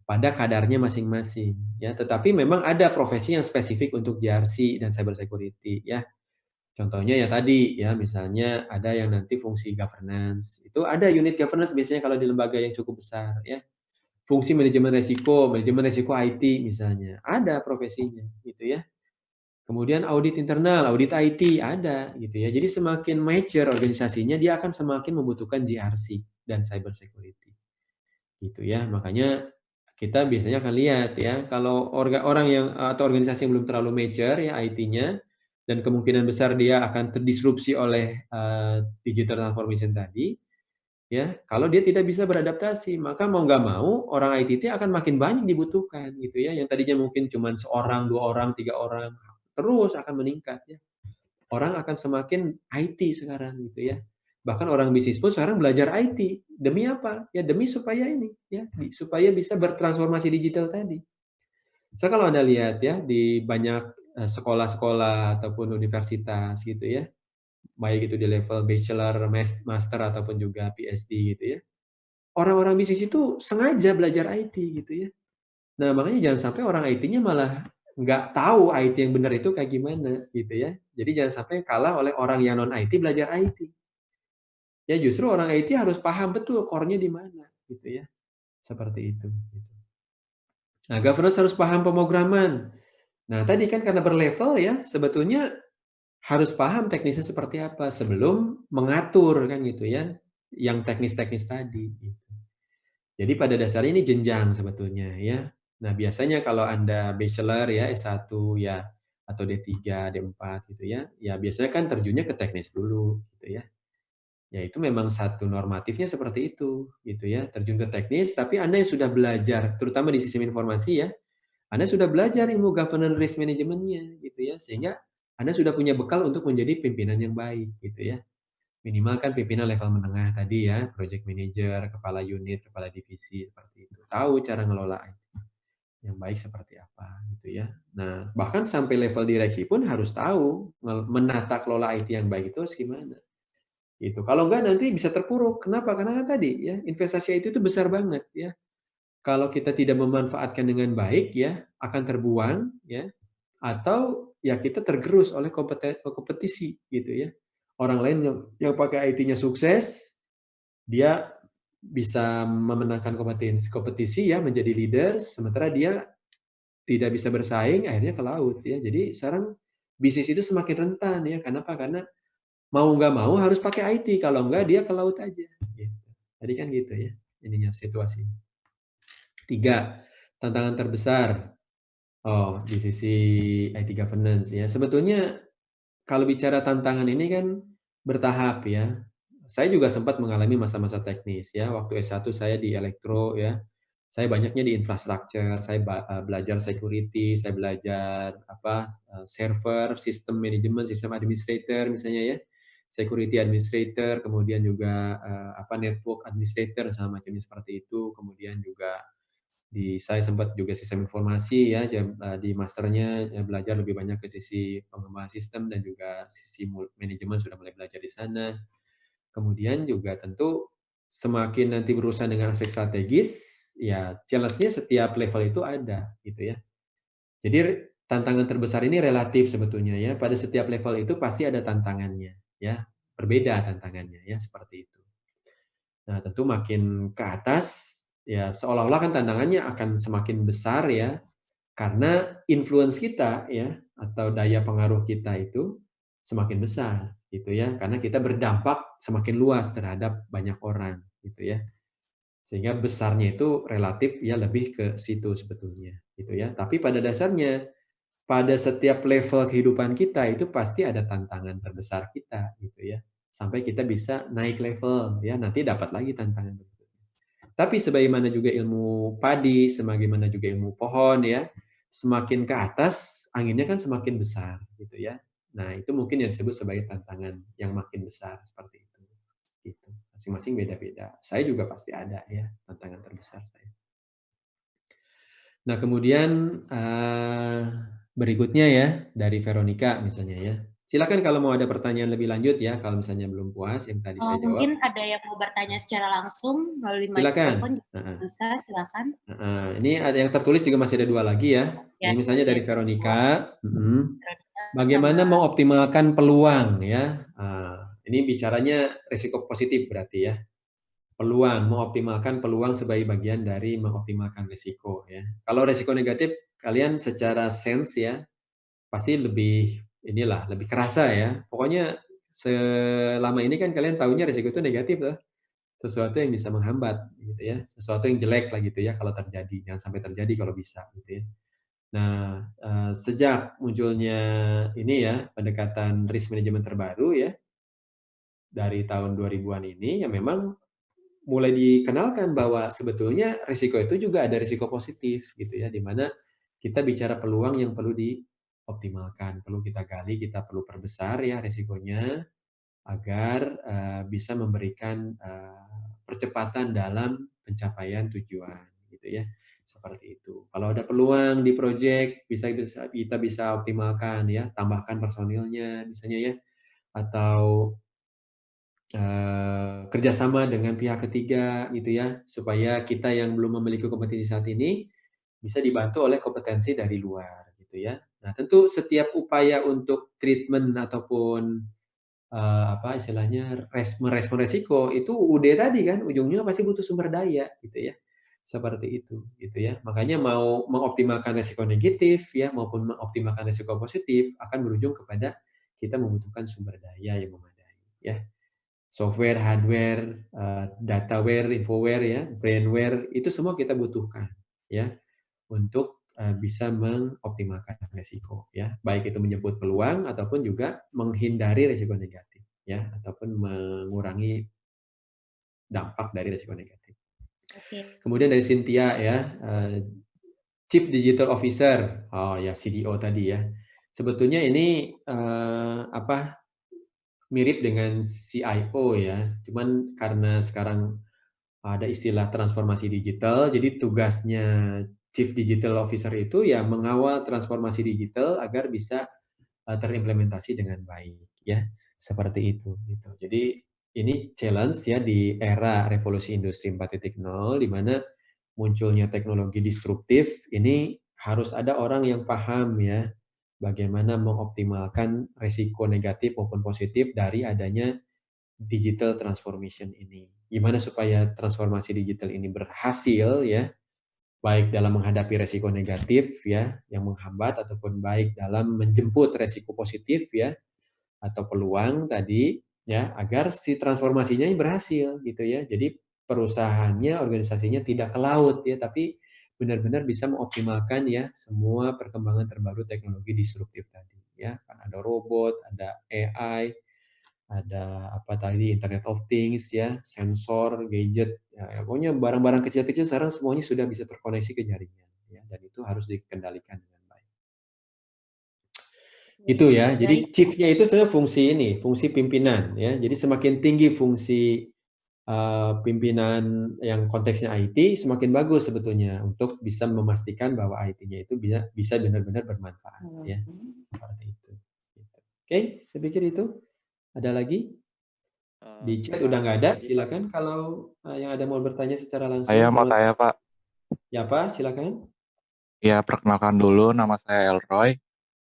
Speaker 1: Pada kadarnya masing-masing ya, tetapi memang ada profesi yang spesifik untuk GRC dan cyber security ya. Contohnya ya tadi ya, misalnya ada yang nanti fungsi governance, itu ada unit governance biasanya kalau di lembaga yang cukup besar ya. Fungsi manajemen resiko IT misalnya, ada profesinya gitu ya. Kemudian audit internal, audit IT ada gitu ya. Jadi semakin mature organisasinya, dia akan semakin membutuhkan GRC dan cyber security. Gitu ya. Makanya kita biasanya akan lihat ya, kalau orang yang atau organisasi yang belum terlalu mature ya IT-nya dan kemungkinan besar dia akan terdisrupsi oleh digital transformation tadi, ya. Kalau dia tidak bisa beradaptasi, maka mau nggak mau orang IT itu akan makin banyak dibutuhkan gitu ya. Yang tadinya mungkin cuma seorang, 2 orang, 3 orang, terus akan meningkat ya. Orang akan semakin IT sekarang gitu ya. Bahkan orang bisnis pun sekarang belajar IT. Demi apa? Ya demi supaya ini ya, supaya bisa bertransformasi digital tadi. Saya kalau Anda lihat ya di banyak sekolah-sekolah ataupun universitas gitu ya, baik itu di level bachelor, master ataupun juga PhD gitu ya. Orang-orang bisnis itu sengaja belajar IT gitu ya. Nah, makanya jangan sampai orang IT-nya malah nggak tahu IT yang benar itu kayak gimana gitu ya. Jadi jangan sampai kalah oleh orang yang non IT belajar IT. Ya justru orang IT harus paham betul core-nya di mana gitu ya. Seperti itu gitu. Nah, governance harus paham pemrograman. Nah, tadi kan karena berlevel ya, sebetulnya harus paham teknisnya seperti apa sebelum mengatur kan gitu ya, yang teknis-teknis tadi gitu. Jadi pada dasarnya ini jenjang sebetulnya ya. Nah, biasanya kalau Anda bachelor ya, S1 ya, atau D3, D4 gitu ya, ya biasanya kan terjunnya ke teknis dulu gitu ya. Ya itu memang satu normatifnya seperti itu gitu ya, terjun ke teknis tapi Anda yang sudah belajar, terutama di sistem informasi ya, Anda sudah belajar ilmu governance risk management-nya gitu ya, sehingga Anda sudah punya bekal untuk menjadi pimpinan yang baik gitu ya. Minimal kan pimpinan level menengah tadi ya, project manager, kepala unit, kepala divisi, seperti itu. Tahu cara ngelola yang baik seperti apa gitu ya. Nah, bahkan sampai level direksi pun harus tahu menata kelola IT yang baik itu harus gimana. Gitu. Kalau enggak nanti bisa terpuruk. Kenapa? Karena kan tadi ya, investasi IT itu besar banget ya. Kalau kita tidak memanfaatkan dengan baik ya, akan terbuang ya, atau ya kita tergerus oleh kompetisi gitu ya. Orang lain yang pakai IT-nya sukses, dia bisa memenangkan kompetisi ya, menjadi leader, sementara dia tidak bisa bersaing, akhirnya ke laut ya. Jadi sekarang bisnis itu semakin rentan ya. Kenapa? Karena mau nggak mau harus pakai IT, kalau nggak dia ke laut aja. Gitu. Tadi kan gitu ya, ininya situasi. 3, tantangan terbesar. Oh, di sisi IT governance ya. Sebetulnya kalau bicara tantangan ini kan bertahap ya. Saya juga sempat mengalami masa-masa teknis ya. Waktu S1 saya di elektro ya. Saya banyaknya di infrastruktur, saya belajar security, saya belajar apa server, sistem manajemen, sistem administrator misalnya ya. Security administrator, kemudian juga apa network administrator sama macamnya seperti itu. Kemudian juga saya sempat juga sistem informasi ya, di masternya ya belajar lebih banyak ke sisi pengembangan sistem dan juga sisi manajemen sudah mulai belajar di sana. Kemudian juga tentu semakin nanti berurusan dengan aspek strategis, ya challenge-nya setiap level itu ada gitu ya. Jadi tantangan terbesar ini relatif sebetulnya ya. Pada setiap level itu pasti ada tantangannya ya. Berbeda tantangannya ya, seperti itu. Nah, tentu makin ke atas ya seolah-olah kan tantangannya akan semakin besar ya, karena influence kita ya atau daya pengaruh kita itu semakin besar gitu ya, karena kita berdampak semakin luas terhadap banyak orang gitu ya. Sehingga besarnya itu relatif ya lebih ke situ sebetulnya gitu ya. Tapi pada dasarnya pada setiap level kehidupan kita itu pasti ada tantangan terbesar kita gitu ya. Sampai kita bisa naik level ya, nanti dapat lagi tantangan berikutnya. Tapi sebagaimana juga ilmu padi, sebagaimana juga ilmu pohon ya, semakin ke atas anginnya kan semakin besar gitu ya. Nah, itu mungkin yang disebut sebagai tantangan yang makin besar seperti itu. Gitu. Masing-masing beda-beda. Saya juga pasti ada ya tantangan terbesar saya. Nah, kemudian berikutnya ya dari Veronica misalnya ya. Silakan kalau mau ada pertanyaan lebih lanjut ya, kalau misalnya belum puas yang tadi saya jawab.
Speaker 2: Mungkin ada yang mau bertanya secara langsung melalui
Speaker 1: Silakan.
Speaker 2: mikrofon, bisa silakan.
Speaker 1: Ini ada yang tertulis juga masih ada 2 lagi ya.
Speaker 2: Ya,
Speaker 1: Ini misalnya dari Veronica. Bagaimana
Speaker 2: sama
Speaker 1: mengoptimalkan peluang ya? Ini bicaranya risiko positif berarti ya. Peluang, mengoptimalkan peluang sebagai bagian dari mengoptimalkan risiko ya. Kalau risiko negatif, kalian secara sense ya, pasti lebih kerasa ya. Pokoknya selama ini kan kalian tahunya risiko itu negatif loh. Sesuatu yang bisa menghambat gitu ya. Sesuatu yang jelek lah gitu ya kalau terjadi. Jangan sampai terjadi kalau bisa gitu ya. Nah, sejak munculnya ini ya, pendekatan risk management terbaru ya, dari tahun 2000-an ini, ya memang mulai dikenalkan bahwa sebetulnya risiko itu juga ada risiko positif gitu ya, di mana kita bicara peluang yang perlu dioptimalkan, perlu kita gali, kita perlu perbesar ya risikonya agar bisa memberikan percepatan dalam pencapaian tujuan gitu ya. Seperti itu. Kalau ada peluang di proyek kita bisa optimalkan ya, tambahkan personilnya misalnya ya, atau kerjasama dengan pihak ketiga gitu ya, supaya kita yang belum memiliki kompetensi saat ini bisa dibantu oleh kompetensi dari luar gitu ya. Nah, tentu setiap upaya untuk treatment ataupun apa istilahnya merespon resiko itu UD tadi kan ujungnya pasti butuh sumber daya gitu ya. Seperti itu gitu ya. Makanya mau mengoptimalkan resiko negatif ya maupun mengoptimalkan resiko positif akan berujung kepada kita membutuhkan sumber daya yang memadai ya. Software, hardware, dataware, infoware ya, brainware itu semua kita butuhkan ya untuk bisa mengoptimalkan resiko ya, baik itu menyebut peluang ataupun juga menghindari resiko negatif ya, ataupun mengurangi dampak dari resiko negatif. Kemudian dari Cynthia ya, Chief Digital Officer, oh ya CDO tadi ya. Sebetulnya ini apa mirip dengan CIO ya, cuman karena sekarang ada istilah transformasi digital, jadi tugasnya Chief Digital Officer itu ya mengawal transformasi digital agar bisa terimplementasi dengan baik ya. Seperti itu gitu. Jadi ini challenge ya di era revolusi industri 4.0 di mana munculnya teknologi disruptif ini harus ada orang yang paham ya bagaimana mengoptimalkan resiko negatif maupun positif dari adanya digital transformation ini. Gimana supaya transformasi digital ini berhasil ya, baik dalam menghadapi resiko negatif ya yang menghambat ataupun baik dalam menjemput resiko positif ya atau peluang tadi ya agar si transformasinya berhasil gitu ya. Jadi perusahaannya, organisasinya tidak ke laut ya, tapi benar-benar bisa mengoptimalkan ya semua perkembangan terbaru teknologi disruptif tadi ya. Kan ada robot, ada AI, ada apa tadi Internet of Things ya, sensor, gadget, ya, pokoknya barang-barang kecil-kecil sekarang semuanya sudah bisa terkoneksi ke jaringan ya, dan itu harus dikendalikan dengan baik. Itu ya. Jadi chief-nya itu sebenarnya fungsi ini, fungsi pimpinan ya. Jadi semakin tinggi fungsi pimpinan yang konteksnya IT, semakin bagus sebetulnya untuk bisa memastikan bahwa IT-nya itu bisa benar-benar bermanfaat ya. Seperti itu. Oke, saya pikir itu. Ada lagi? Di chat udah nggak ada, silakan kalau yang ada mau bertanya secara langsung.
Speaker 3: Saya mau tanya Pak.
Speaker 1: Ya, Pak, silakan.
Speaker 3: Ya, perkenalkan dulu nama saya Elroy.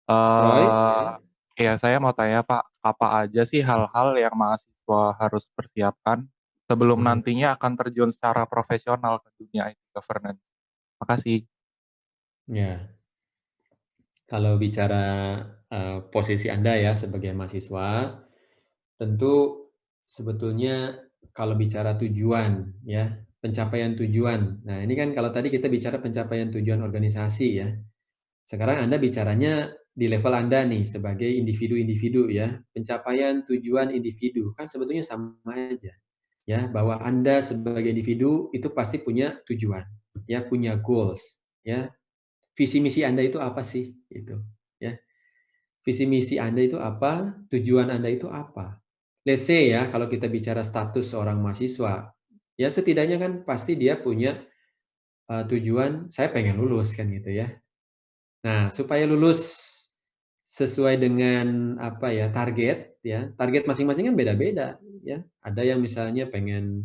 Speaker 1: Roy,
Speaker 3: Eh,
Speaker 1: ya.
Speaker 3: ya, saya mau tanya Pak, apa aja sih hal-hal yang mahasiswa harus persiapkan sebelum
Speaker 1: Mhm.
Speaker 3: nantinya akan terjun secara profesional ke dunia IT governance? Makasih.
Speaker 1: Ya, kalau bicara posisi Anda ya sebagai mahasiswa, tentu sebetulnya kalau bicara tujuan ya, pencapaian tujuan. Nah, ini kan kalau tadi kita bicara pencapaian tujuan organisasi ya. Sekarang Anda bicaranya di level Anda nih sebagai individu-individu ya. Pencapaian tujuan individu kan sebetulnya sama aja ya, bahwa Anda sebagai individu itu pasti punya tujuan, ya, punya goals, ya. Visi misi Anda itu apa sih? Gitu, ya. Visi misi Anda itu apa? Tujuan Anda itu apa? Let's say ya, kalau kita bicara status seorang mahasiswa, ya setidaknya kan pasti dia punya tujuan, saya pengen lulus kan gitu ya. Nah, supaya lulus sesuai dengan apa ya, target masing-masing kan beda-beda ya. Ada yang misalnya pengen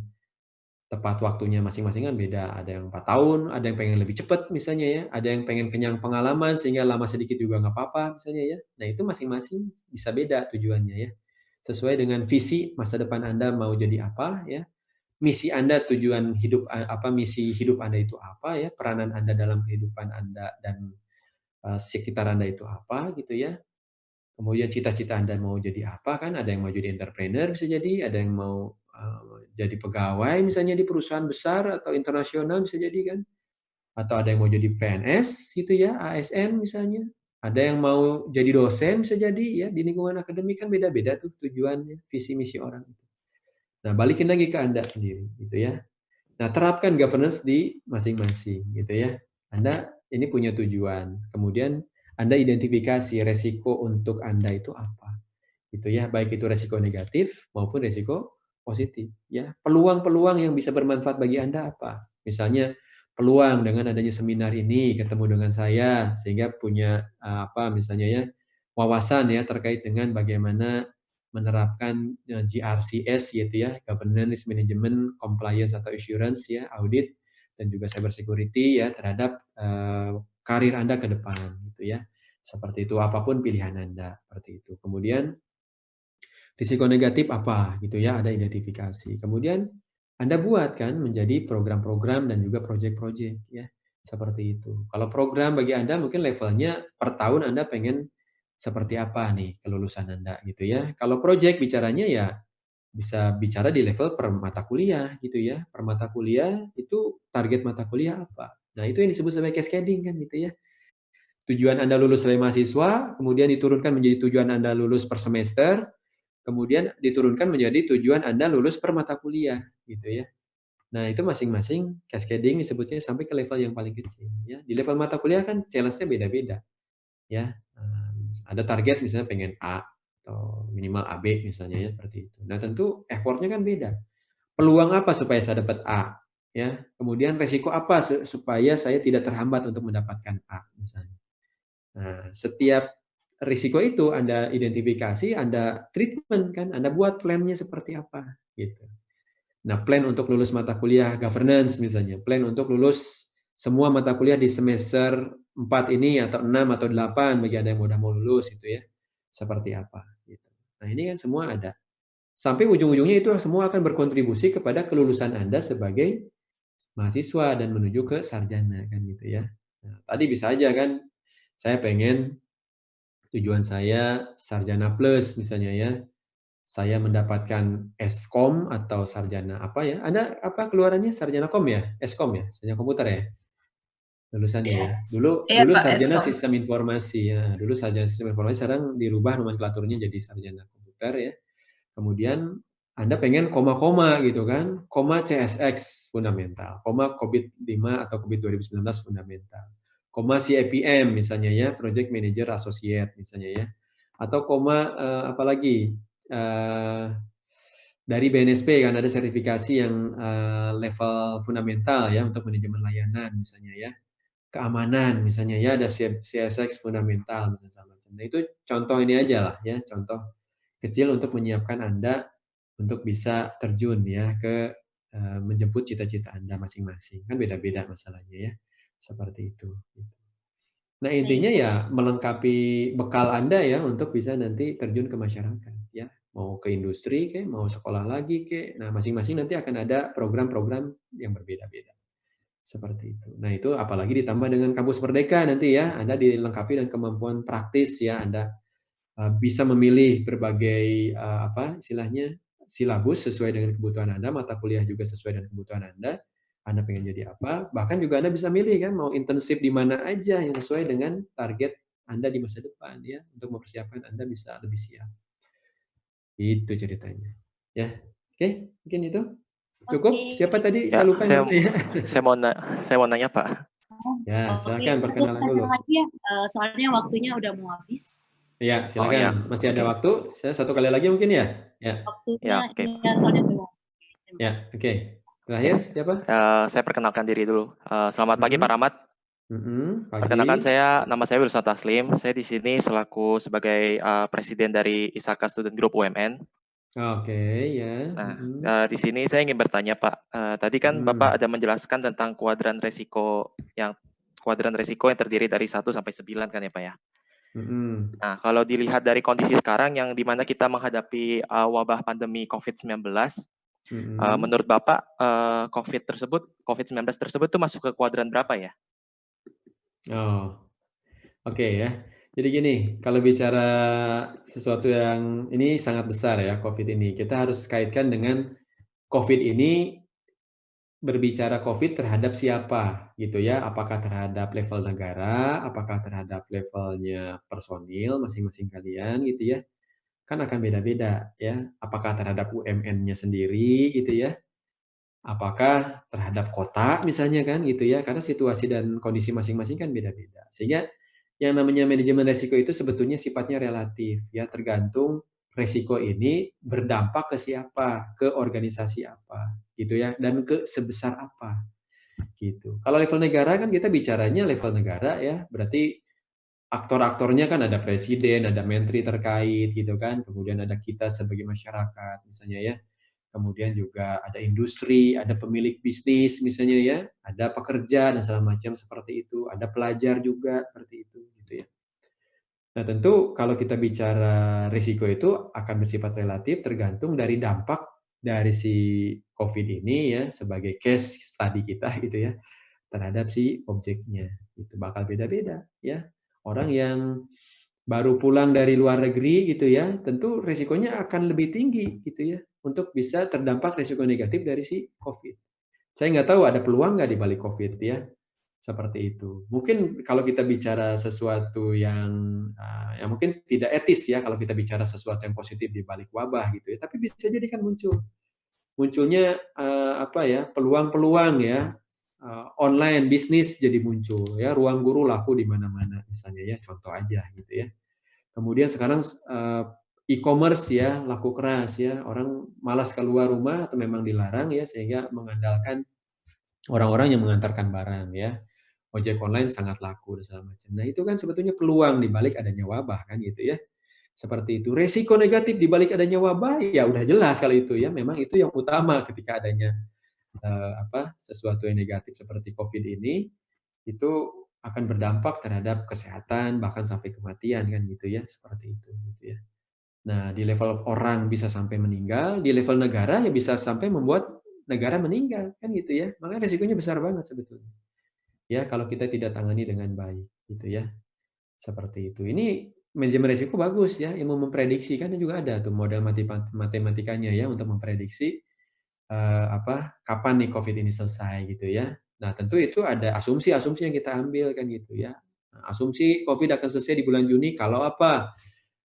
Speaker 1: tepat waktunya masing-masing kan beda, ada yang 4 tahun, ada yang pengen lebih cepat misalnya ya, ada yang pengen kenyang pengalaman sehingga lama sedikit juga nggak apa-apa misalnya ya. Nah itu masing-masing bisa beda tujuannya ya, sesuai dengan visi masa depan Anda mau jadi apa ya, misi Anda, tujuan hidup apa, misi hidup Anda itu apa ya, peranan Anda dalam kehidupan Anda dan, sekitar Anda itu apa gitu ya. Kemudian cita-cita Anda mau jadi apa kan, ada yang mau jadi entrepreneur bisa jadi, ada yang mau, jadi pegawai misalnya di perusahaan besar atau internasional bisa jadi kan, atau ada yang mau jadi PNS gitu ya, ASN misalnya, ada yang mau jadi dosen bisa jadi ya, di lingkungan akademik kan beda-beda tuh tujuannya, visi misi orang. Nah balikin lagi ke Anda sendiri gitu ya. Nah, terapkan governance di masing-masing gitu ya. Anda ini punya tujuan, kemudian Anda identifikasi resiko untuk Anda itu apa, gitu ya. Baik itu resiko negatif maupun resiko positif ya. Peluang-peluang yang bisa bermanfaat bagi Anda apa? Misalnya peluang dengan adanya seminar ini ketemu dengan saya sehingga punya apa misalnya ya wawasan ya terkait dengan bagaimana menerapkan GRCS yaitu ya Governance Management Compliance atau Assurance ya audit dan juga cyber security ya terhadap karir Anda ke depan gitu ya. Seperti itu apapun pilihan Anda seperti itu. Kemudian risiko negatif apa gitu ya, ada identifikasi. Kemudian Anda buat kan menjadi program-program dan juga project-project ya, seperti itu. Kalau program bagi Anda mungkin levelnya per tahun Anda pengen seperti apa nih kelulusan Anda gitu ya. Kalau project bicaranya ya bisa bicara di level per mata kuliah gitu ya. Per mata kuliah itu target mata kuliah apa. Nah itu yang disebut sebagai cascading kan gitu ya. Tujuan Anda lulus sebagai mahasiswa, kemudian diturunkan menjadi tujuan Anda lulus per semester, kemudian diturunkan menjadi tujuan Anda lulus per mata kuliah, gitu ya. Nah, itu masing-masing cascading disebutnya sampai ke level yang paling kecil, ya. Di level mata kuliah kan challenge-nya beda-beda, ya. Ada target misalnya pengen A atau minimal AB misalnya ya seperti itu. Nah, tentu effort-nya kan beda. Peluang apa supaya saya dapat A, ya. Kemudian resiko apa supaya saya tidak terhambat untuk mendapatkan A misalnya. Nah, setiap risiko itu Anda identifikasi, Anda treatment kan, Anda buat plan-nya seperti apa, gitu. Nah, plan untuk lulus mata kuliah governance misalnya, plan untuk lulus semua mata kuliah di semester 4 ini atau 6 atau 8 bagi Anda yang udah mau lulus itu ya, seperti apa, gitu. Nah, ini kan semua ada. Sampai ujung-ujungnya itu semua akan berkontribusi kepada kelulusan Anda sebagai mahasiswa dan menuju ke sarjana kan gitu ya. Nah, tadi bisa aja kan, saya pengen tujuan saya sarjana plus misalnya ya. Saya mendapatkan Eskom atau sarjana apa ya? Ada apa keluarannya sarjana kom ya? Eskom ya? Sarjana komputer ya? Lulusannya
Speaker 2: Iya,
Speaker 1: ya. Dulu
Speaker 2: iya
Speaker 1: dulu
Speaker 2: Pak
Speaker 1: sarjana
Speaker 2: Eskom.
Speaker 1: sistem informasi ya. Dulu sarjana sistem informasi sekarang dirubah nomenklaturnya jadi sarjana komputer ya. Kemudian Anda pengen koma-koma gitu kan, koma CSX fundamental, koma COVID-5 atau COVID 2019 fundamental, koma CIPM misalnya ya, Project Manager Associate misalnya ya, atau koma apalagi dari BNSP kan ada sertifikasi yang level fundamental ya untuk manajemen layanan misalnya ya, keamanan misalnya ya ada CSX fundamental misalnya. Nah itu contoh ini aja lah ya, contoh kecil untuk menyiapkan Anda untuk bisa terjun ya ke menjemput cita-cita Anda masing-masing. Kan beda-beda masalahnya ya. Seperti itu. Nah, intinya ya melengkapi bekal Anda ya untuk bisa nanti terjun ke masyarakat ya. Mau ke industri kek, mau sekolah lagi kek. Nah, masing-masing nanti akan ada program-program yang berbeda-beda. Seperti itu. Nah, itu apalagi ditambah dengan kampus merdeka nanti ya, Anda dilengkapi dengan kemampuan praktis ya, Anda bisa memilih berbagai apa istilahnya silabus sesuai dengan kebutuhan Anda, mata kuliah juga sesuai dengan kebutuhan Anda pengen jadi apa, bahkan juga Anda bisa milih kan mau internship di mana aja yang sesuai dengan target Anda di masa depan ya, untuk mempersiapkan Anda bisa lebih siap. Itu ceritanya. Ya. Oke, mungkin itu. Cukup? Siapa tadi?
Speaker 4: Ya,
Speaker 1: Saya lupa yang mana ya.
Speaker 4: saya mau nanya, Pak.
Speaker 1: Ya, silakan perkenalan
Speaker 2: Tanya
Speaker 1: dulu.
Speaker 2: lagi ya, soalnya waktunya udah mau habis.
Speaker 1: Iya,
Speaker 4: Oh ya,
Speaker 1: silakan. Masih ada
Speaker 4: oke.
Speaker 1: waktu. Saya satu kali lagi mungkin ya? Ya.
Speaker 2: Waktunya,
Speaker 4: Ya, oke.
Speaker 2: ya, soalnya udah mau habis.
Speaker 1: Ya, oke. Terakhir siapa?
Speaker 4: Saya perkenalkan diri dulu. Selamat pagi, Pak Rahmat.
Speaker 1: Pagi.
Speaker 4: Perkenalkan nama saya Wilson Taslim. Saya di sini selaku sebagai presiden dari ISAKA Student Group UMN.
Speaker 1: Oke, ya.
Speaker 4: Nah, di sini saya ingin bertanya, Pak. Tadi kan Bapak ada menjelaskan tentang kuadran resiko yang terdiri dari 1 sampai 9 kan ya, Pak ya? Nah, kalau dilihat dari kondisi sekarang yang dimana kita menghadapi wabah pandemi COVID-19, menurut Bapak COVID-19 tersebut tuh masuk ke kuadran berapa ya?
Speaker 1: Oh, oke ya. Jadi gini, kalau bicara sesuatu yang ini sangat besar ya, COVID ini, kita harus kaitkan dengan COVID ini berbicara COVID terhadap siapa gitu ya, apakah terhadap level negara, apakah terhadap levelnya personil masing-masing kalian gitu ya, kan akan beda-beda ya, apakah terhadap UMN-nya sendiri gitu ya, apakah terhadap kota misalnya kan gitu ya, karena situasi dan kondisi masing-masing kan beda-beda. Sehingga yang namanya manajemen resiko itu sebetulnya sifatnya relatif ya, tergantung resiko ini berdampak ke siapa, ke organisasi apa gitu ya, dan ke sebesar apa gitu. Kalau level negara kan kita bicaranya level negara ya, berarti aktor-aktornya kan ada presiden, ada menteri terkait gitu kan, kemudian ada kita sebagai masyarakat misalnya ya. Kemudian juga ada industri, ada pemilik bisnis misalnya ya, ada pekerja dan segala macam seperti itu, ada pelajar juga seperti itu gitu ya. Nah, tentu kalau kita bicara risiko itu akan bersifat relatif tergantung dari dampak dari si COVID ini ya sebagai case study kita gitu ya terhadap si objeknya. Itu bakal beda-beda ya. Orang yang baru pulang dari luar negeri gitu ya, tentu risikonya akan lebih tinggi gitu ya untuk bisa terdampak risiko negatif dari si COVID. Saya nggak tahu ada peluang nggak di balik COVID ya, seperti itu. Mungkin kalau kita bicara sesuatu yang yang mungkin tidak etis ya kalau kita bicara sesuatu yang positif di balik wabah gitu ya, tapi bisa jadi kan munculnya apa ya peluang-peluang ya online bisnis jadi muncul ya, ruang guru laku di mana-mana misalnya ya, contoh aja gitu ya. Kemudian sekarang e-commerce ya laku keras ya, orang malas keluar rumah atau memang dilarang ya, sehingga mengandalkan orang-orang yang mengantarkan barang ya. Ojek online sangat laku dan segala macam. Nah, itu kan sebetulnya peluang di balik adanya wabah kan gitu ya. Seperti itu. Resiko negatif di balik adanya wabah ya udah jelas kalau itu ya. Memang itu yang utama ketika adanya sesuatu yang negatif seperti COVID ini, itu akan berdampak terhadap kesehatan bahkan sampai kematian kan gitu ya, seperti itu gitu ya. Nah, di level orang bisa sampai meninggal, di level negara ya bisa sampai membuat negara meninggal kan gitu ya. Makanya resikonya besar banget sebetulnya. Ya, kalau kita tidak tangani dengan baik gitu ya. Seperti itu. Ini manajemen risiko bagus ya, ilmu memprediksi kan juga ada tuh model matematikanya ya untuk memprediksi kapan nih COVID ini selesai gitu ya. Nah, tentu itu ada asumsi-asumsi yang kita ambil kan gitu ya. Nah, asumsi COVID akan selesai di bulan Juni kalau apa?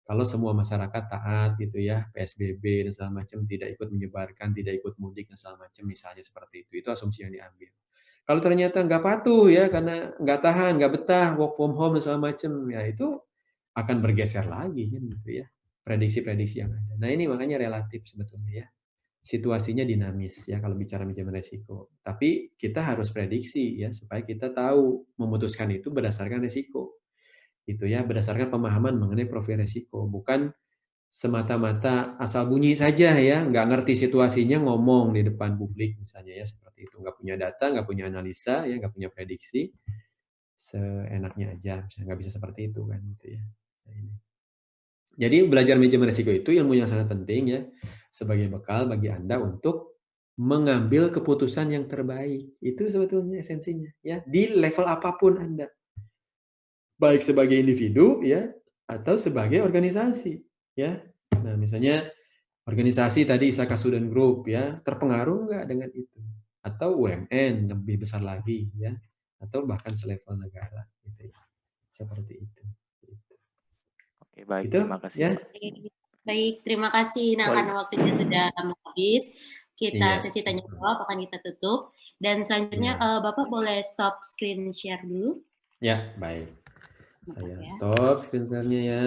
Speaker 1: Kalau semua masyarakat taat gitu ya, PSBB dan segala macam, tidak ikut menyebarkan, tidak ikut mudik dan segala macam, misalnya seperti itu. Itu asumsi yang diambil. Kalau ternyata nggak patuh ya, karena nggak tahan, nggak betah, work from home dan segala macam, ya itu akan bergeser lagi kan gitu ya. Prediksi-prediksi yang ada. Nah, ini makanya relatif sebetulnya ya. Situasinya dinamis ya kalau bicara manajemen resiko. Tapi kita harus prediksi ya supaya kita tahu memutuskan itu berdasarkan resiko. Itu ya, berdasarkan pemahaman mengenai profil resiko, bukan semata-mata asal bunyi saja ya, nggak ngerti situasinya ngomong di depan publik misalnya ya seperti itu, nggak punya data, nggak punya analisa ya, nggak punya prediksi. seenaknya aja, misalnya nggak bisa seperti itu kan gitu ya. Nah, ini. Jadi belajar manajemen risiko itu ilmu yang sangat penting ya, sebagai bekal bagi Anda untuk mengambil keputusan yang terbaik. Itu sebetulnya esensinya ya, di level apapun Anda. Baik sebagai individu ya atau sebagai organisasi ya. Nah, misalnya organisasi tadi Isaka Student Group ya, terpengaruh nggak dengan itu? Atau UMN lebih besar lagi ya, atau bahkan selevel negara gitu ya. Seperti itu.
Speaker 4: Oke, baik,
Speaker 1: Gitu
Speaker 4: terima kasih
Speaker 1: ya.
Speaker 4: Pak.
Speaker 2: Baik, terima kasih. Nah, karena waktunya sudah habis, kita
Speaker 1: Iya.
Speaker 2: sesi tanya jawab akan kita tutup. Dan selanjutnya
Speaker 1: Iya.
Speaker 2: Bapak boleh stop screen share dulu.
Speaker 1: Ya, baik. Saya
Speaker 2: Ya.
Speaker 1: stop screen share-nya ya.